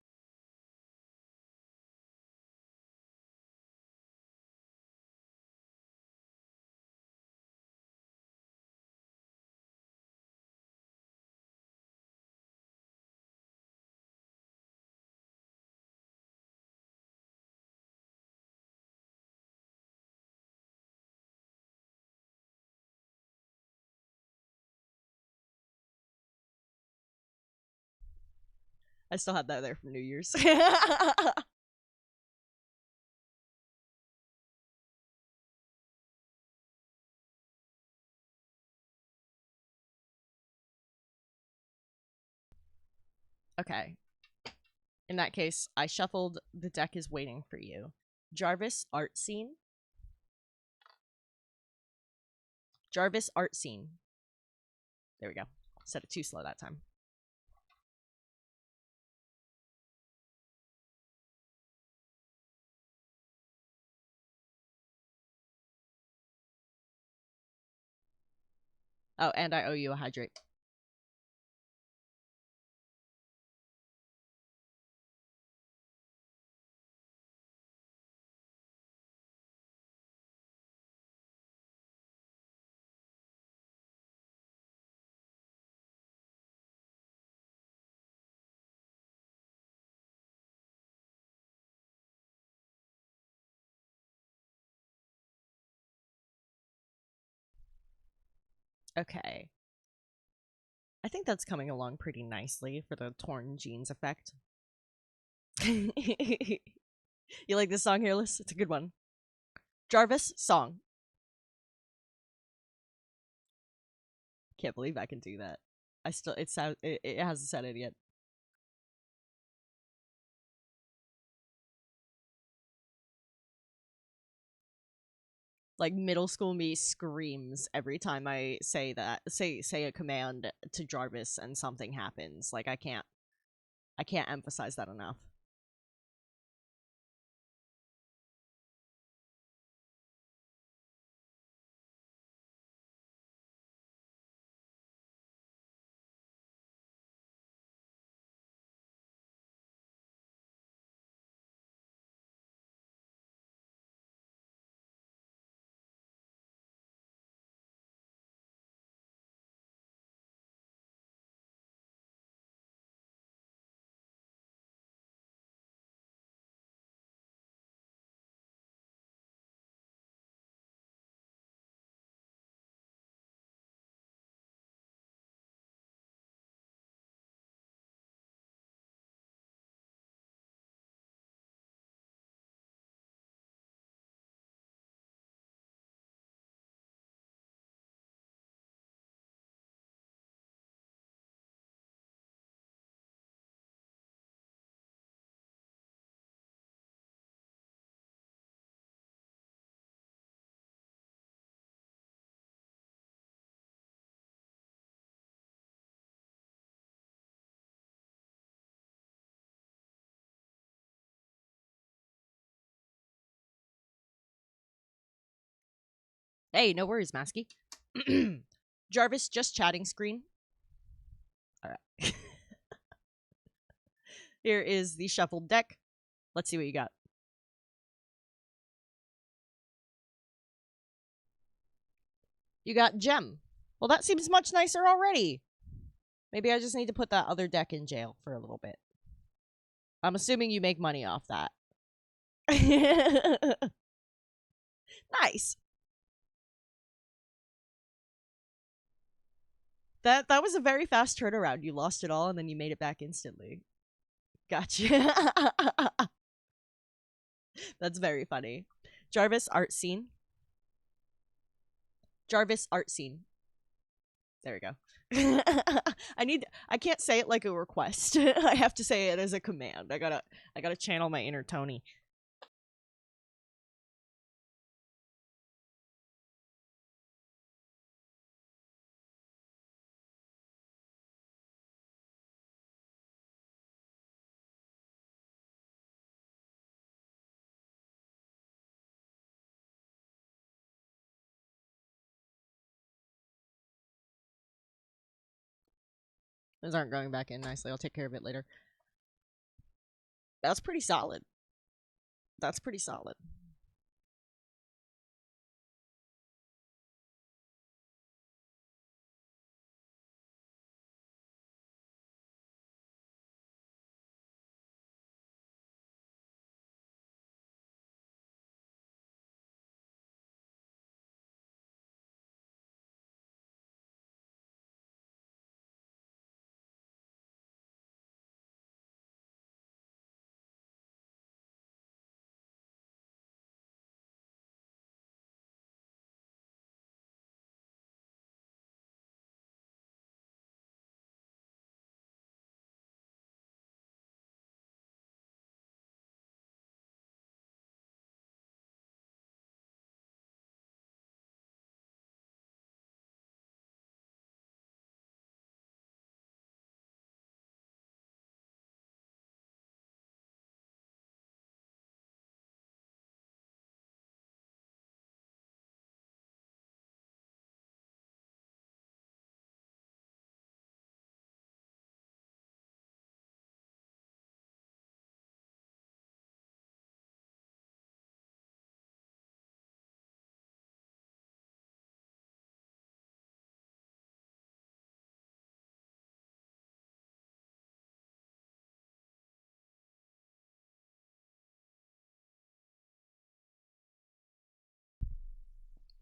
I still had that there from New Year's. Okay. In that case, I shuffled The Deck is Waiting for You. Jarvis art scene. Jarvis art scene. There we go. Said it too slow that time. Oh, and I owe you a hydrate. Okay. I think that's coming along pretty nicely for the torn jeans effect. You like this song, Hairless? It's a good one. Jarvis, song. Can't believe I can do that. I still, it hasn't said it yet. Like middle school me screams every time I say that, say a command to Jarvis and something happens. Like I can't emphasize that enough. Hey, no worries, Masky. Jarvis, just chatting screen. Alright. Here is the shuffled deck. Let's see what you got. You got Gem. Well, that seems much nicer already. Maybe I just need to put that other deck in jail for a little bit. I'm assuming you make money off that. Nice. That was a very fast turnaround. You lost it all and then you made it back instantly. Gotcha. That's very funny. Jarvis art scene. Jarvis art scene. There we go. I can't say it like a request. I have to say it as a command. I gotta channel my inner Tony. Those aren't going back in nicely. I'll take care of it later. That's pretty solid. That's pretty solid.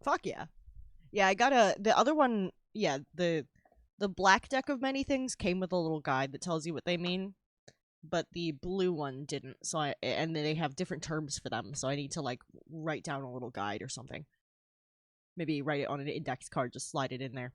Fuck yeah. Yeah, I got the other one, yeah, the black deck of many things came with a little guide that tells you what they mean, but the blue one didn't. So and they have different terms for them, so I need to like write down a little guide or something. Maybe write it on an index card, just slide it in there.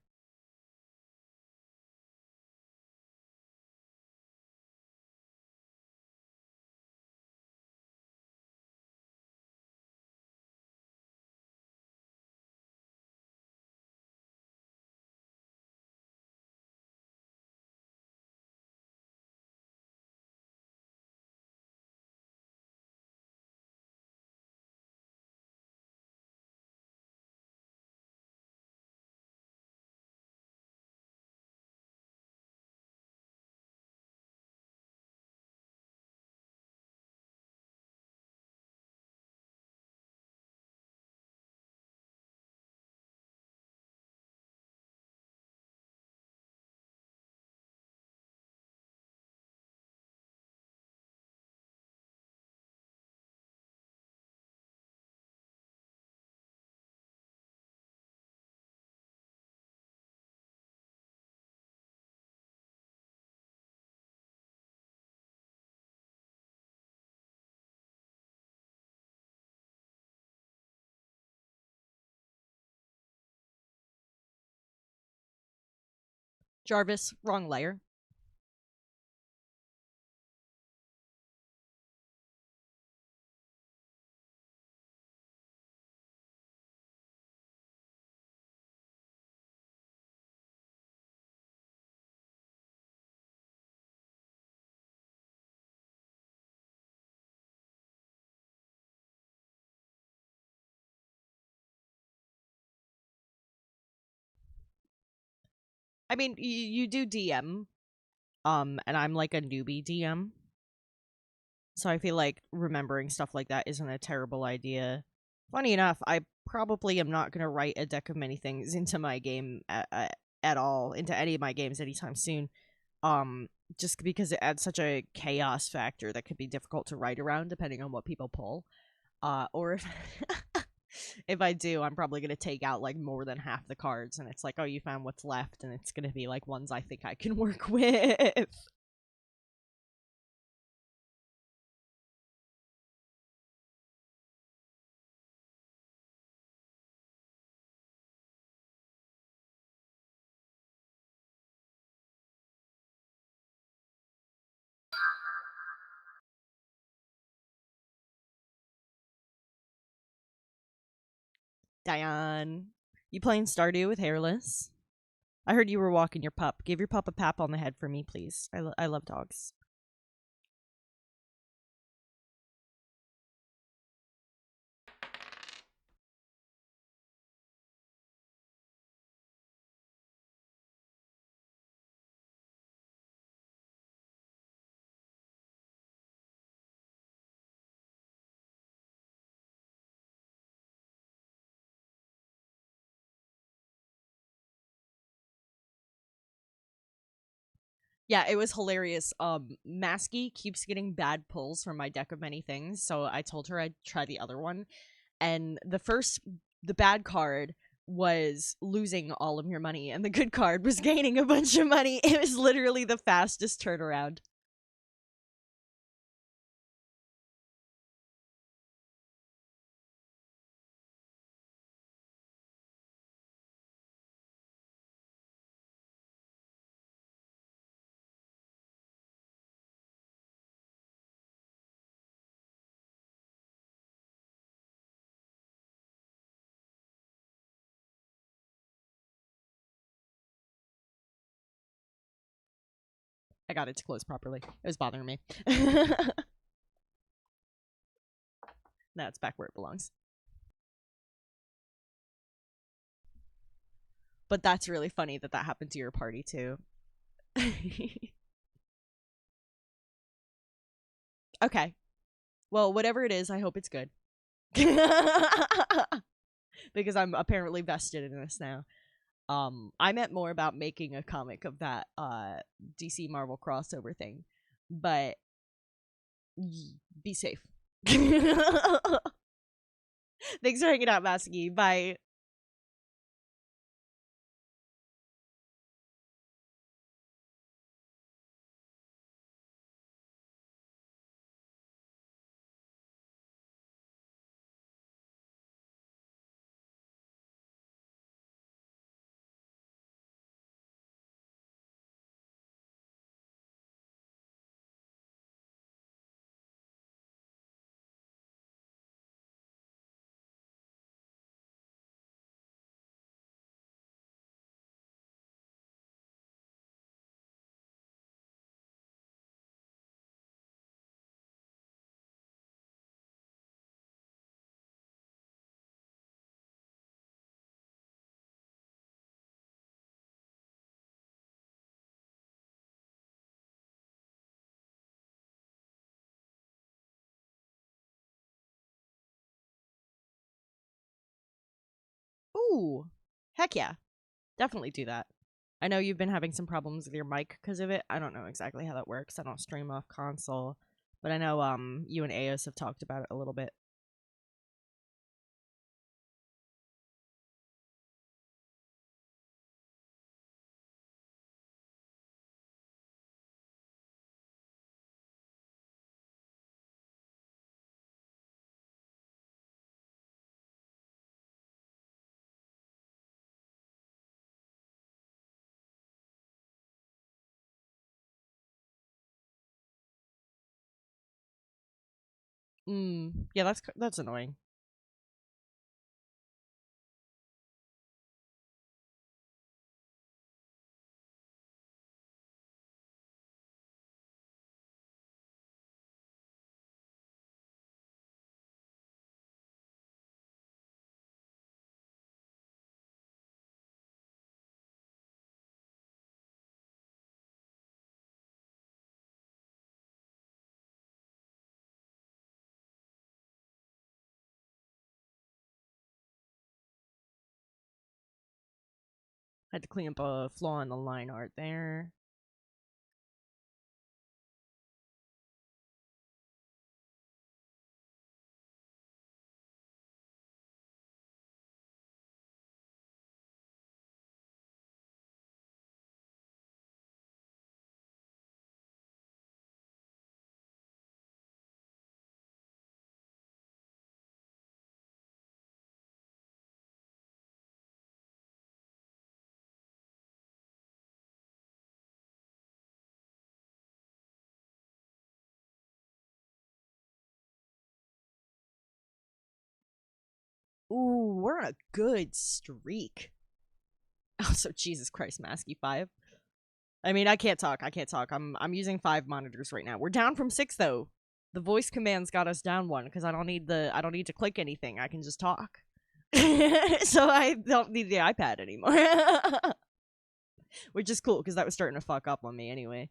Jarvis, wrong layer. I mean, you do DM, and I'm like a newbie DM, so I feel like remembering stuff like that isn't a terrible idea. Funny enough, I probably am not going to write a deck of many things into my game at all, into any of my games anytime soon. Just because it adds such a chaos factor that could be difficult to write around depending on what people pull. Or if, if I do, I'm probably going to take out like more than half the cards, and it's like, oh, you found what's left, and it's going to be like ones I think I can work with. Diane, you playing Stardew with Hairless? I heard you were walking your pup. Give your pup a pap on the head for me, please. I love dogs. Yeah, it was hilarious. Masky keeps getting bad pulls from my deck of many things, so I told her I'd try the other one. And the bad card was losing all of your money, and the good card was gaining a bunch of money. It was literally the fastest turnaround. I got it to close properly. It was bothering me. Now it's back where it belongs. But that's really funny that that happened to your party too. Okay. Well, whatever it is, I hope it's good. Because I'm apparently vested in this now. I meant more about making a comic of that DC Marvel crossover thing. But be safe. Thanks for hanging out, Masky. Bye. Ooh, heck yeah. Definitely do that. I know you've been having some problems with your mic because of it. I don't know exactly how that works. I don't stream off console, but I know you and Eos have talked about it a little bit. Yeah, that's annoying. I had to clean up a flaw in the line art there. Ooh, we're on a good streak. Also, Jesus Christ, Masky 5. I mean, I can't talk. I'm using 5 monitors right now. We're down from 6 though. The voice commands got us down 1 because I don't need to click anything. I can just talk. So I don't need the iPad anymore. Which is cool because that was starting to fuck up on me anyway.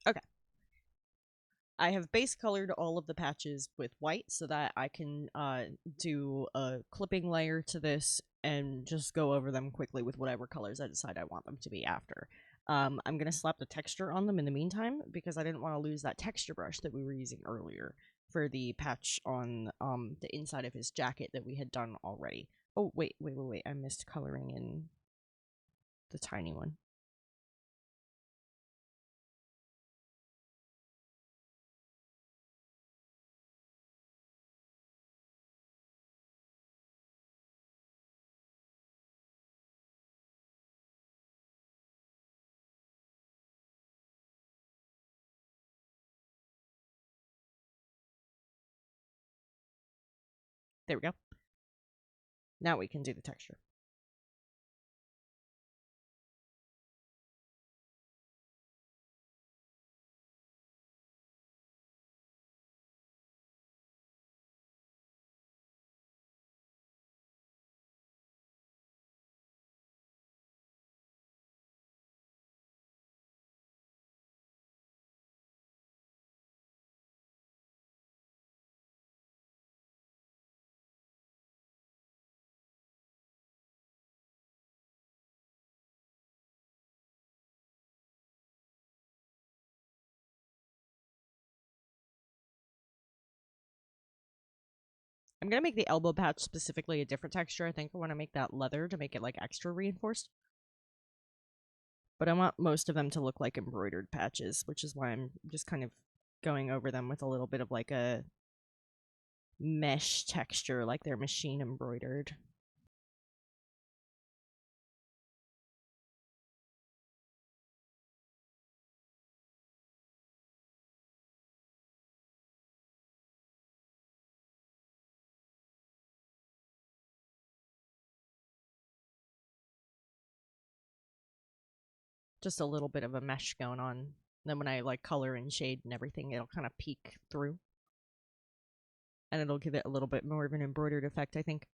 Okay. I have base colored all of the patches with white so that I can do a clipping layer to this and just go over them quickly with whatever colors I decide I want them to be after. I'm going to slap the texture on them in the meantime because I didn't want to lose that texture brush that we were using earlier for the patch on the inside of his jacket that we had done already. Oh, wait. I missed coloring in the tiny one. There we go. Now we can do the texture. I'm going to make the elbow patch specifically a different texture. I think I want to make that leather to make it like extra reinforced. But I want most of them to look like embroidered patches, which is why I'm just kind of going over them with a little bit of like a mesh texture, like they're machine embroidered. Just a little bit of a mesh going on. Then when I like color and shade and everything, it'll kind of peek through. And it'll give it a little bit more of an embroidered effect, I think.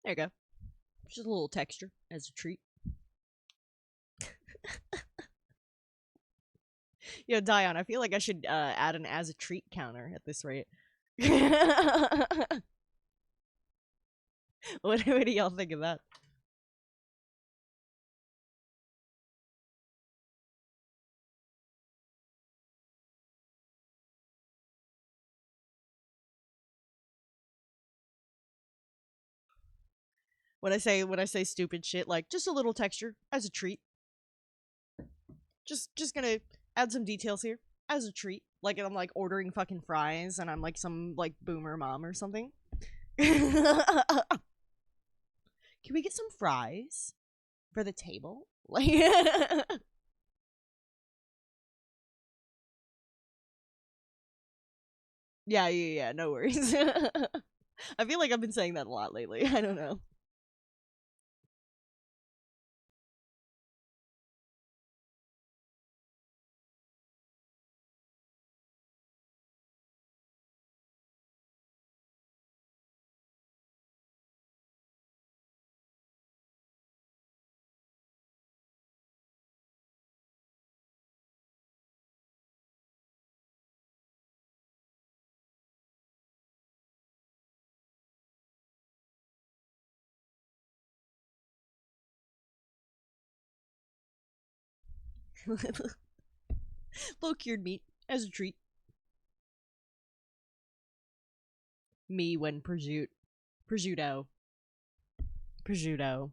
There you go. Just a little texture as a treat. Yo, Dion, I feel like I should add an as a treat counter at this rate. What do y'all think of that? When I say stupid shit, like just a little texture as a treat. Just gonna add some details here as a treat. Like I'm like ordering fucking fries and I'm like some like boomer mom or something. Can we get some fries for the table? Like yeah, no worries. I feel like I've been saying that a lot lately. I don't know. Low cured meat as a treat. Me when prosciutto. Prosciutto.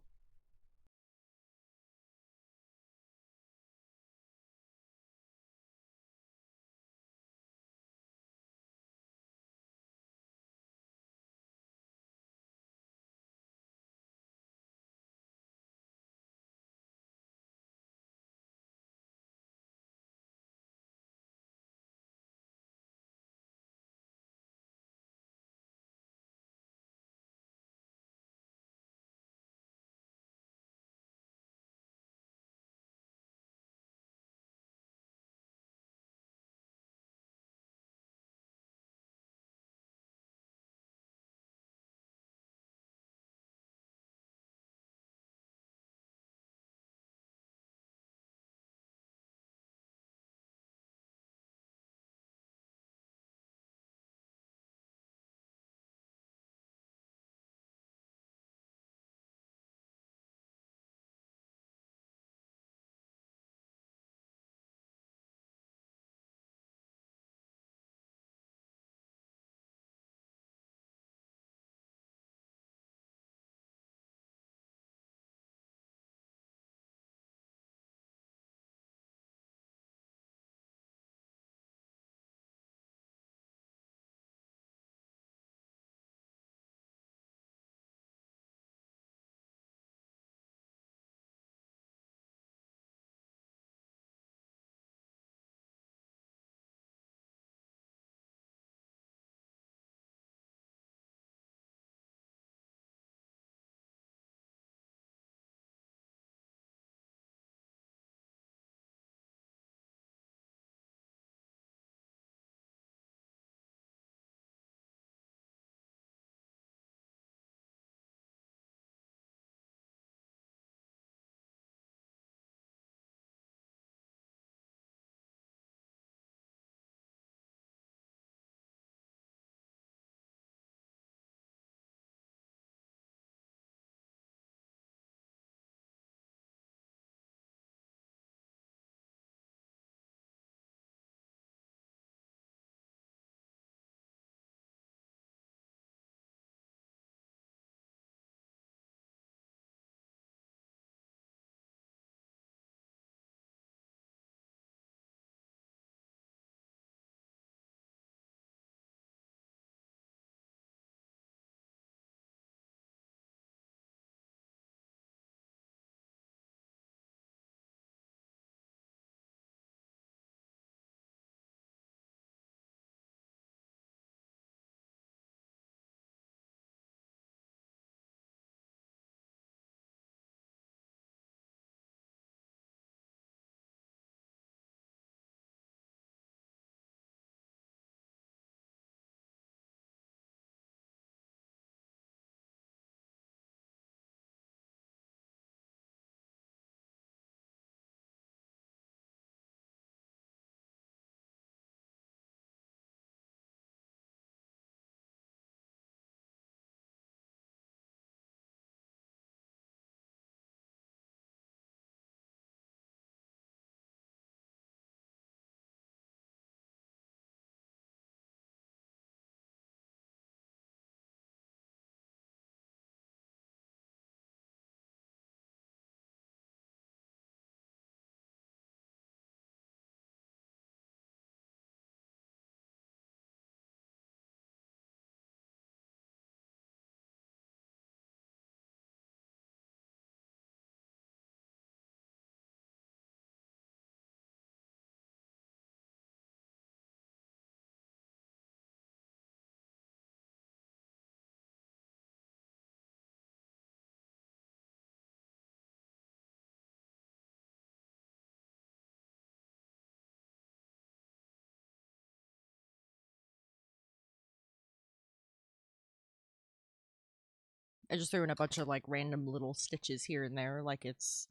I just threw in a bunch of like random little stitches here and there, like it's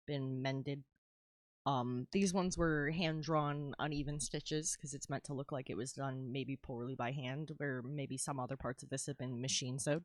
been mended. These ones were hand-drawn uneven stitches because it's meant to look like it was done maybe poorly by hand, where maybe some other parts of this have been machine sewed.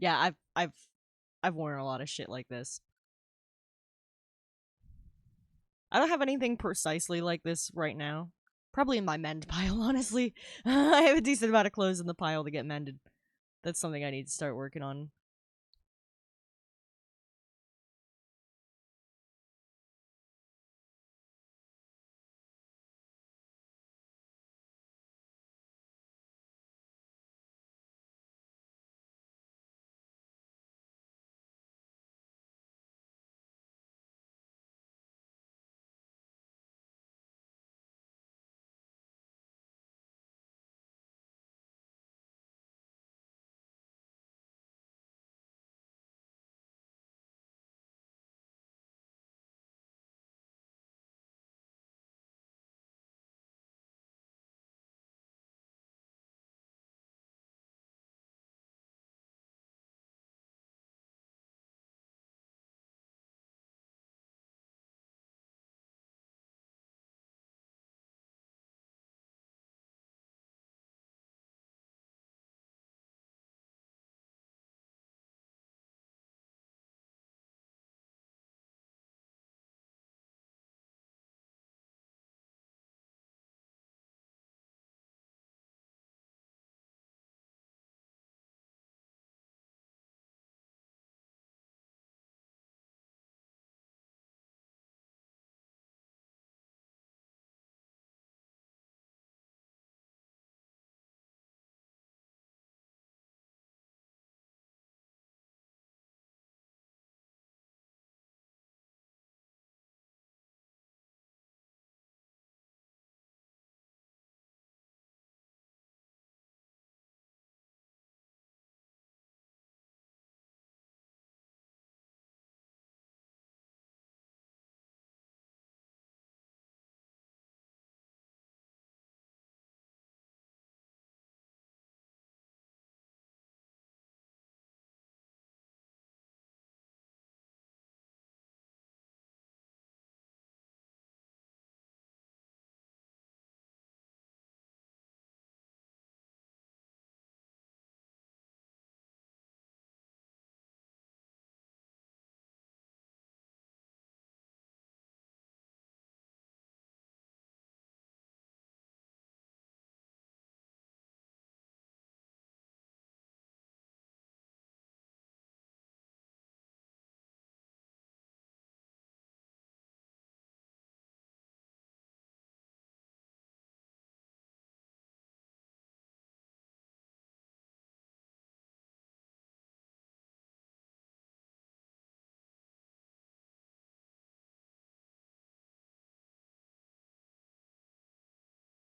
Yeah, I've worn a lot of shit like this. I don't have anything precisely like this right now. Probably in my mend pile, honestly. I have a decent amount of clothes in the pile to get mended. That's something I need to start working on.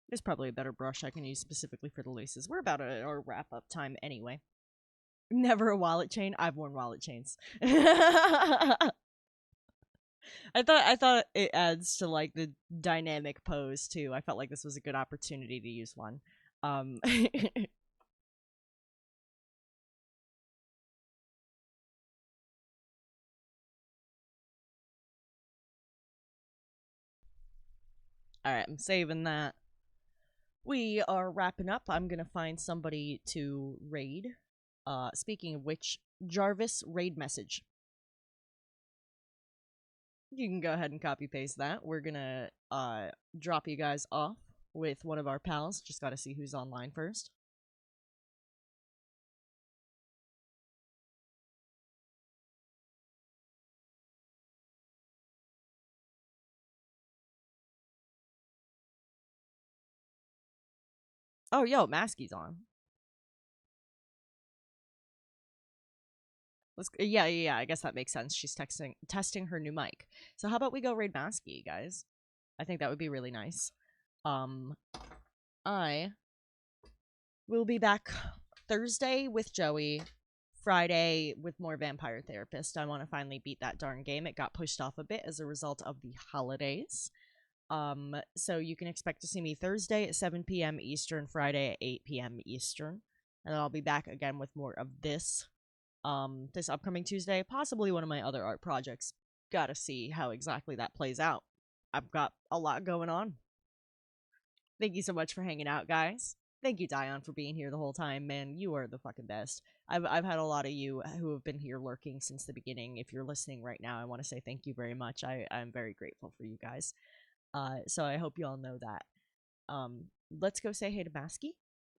There's probably a better brush I can use specifically for the laces. We're about at our wrap-up time anyway. Never a wallet chain? I've worn wallet chains. I thought it adds to like the dynamic pose too. I felt like this was a good opportunity to use one. Alright, I'm saving that. We are wrapping up. I'm gonna find somebody to raid. Speaking of which, Jarvis raid message. You can go ahead and copy paste that. We're gonna drop you guys off with one of our pals. Just gotta see who's online first. Oh, yo, Maskey's on. Yeah. I guess that makes sense. She's testing her new mic. So how about we go raid Maskey, guys? I think that would be really nice. I will be back Thursday with Joey, Friday with more Vampire Therapist. I want to finally beat that darn game. It got pushed off a bit as a result of the holidays. So you can expect to see me Thursday at 7 p.m. Eastern, Friday at 8 p.m. Eastern. And then I'll be back again with more of this this upcoming Tuesday, possibly one of my other art projects. Gotta see how exactly that plays out. I've got a lot going on. Thank you so much for hanging out, guys. Thank you, Dion, for being here the whole time, man. You are the fucking best. I've had a lot of you who have been here lurking since the beginning. If you're listening right now, I want to say thank you very much. I'm very grateful for you guys. So I hope you all know that. Let's go say hey to Masky,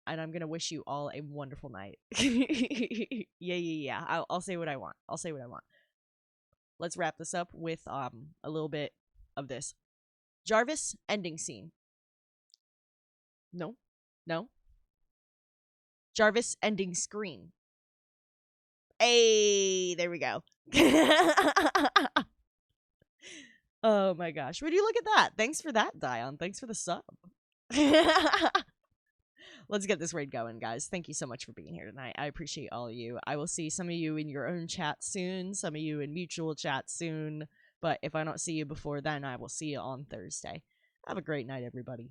and I'm gonna wish you all a wonderful night. Yeah. I'll say what I want. Let's wrap this up with a little bit of this. Jarvis ending scene. No. Jarvis ending screen. Hey, there we go. Oh my gosh. Would you look at that? Thanks for that, Dion. Thanks for the sub. Let's get this raid going, guys. Thank you so much for being here tonight. I appreciate all of you. I will see some of you in your own chat soon, some of you in mutual chat soon. But if I don't see you before then, I will see you on Thursday. Have a great night, everybody.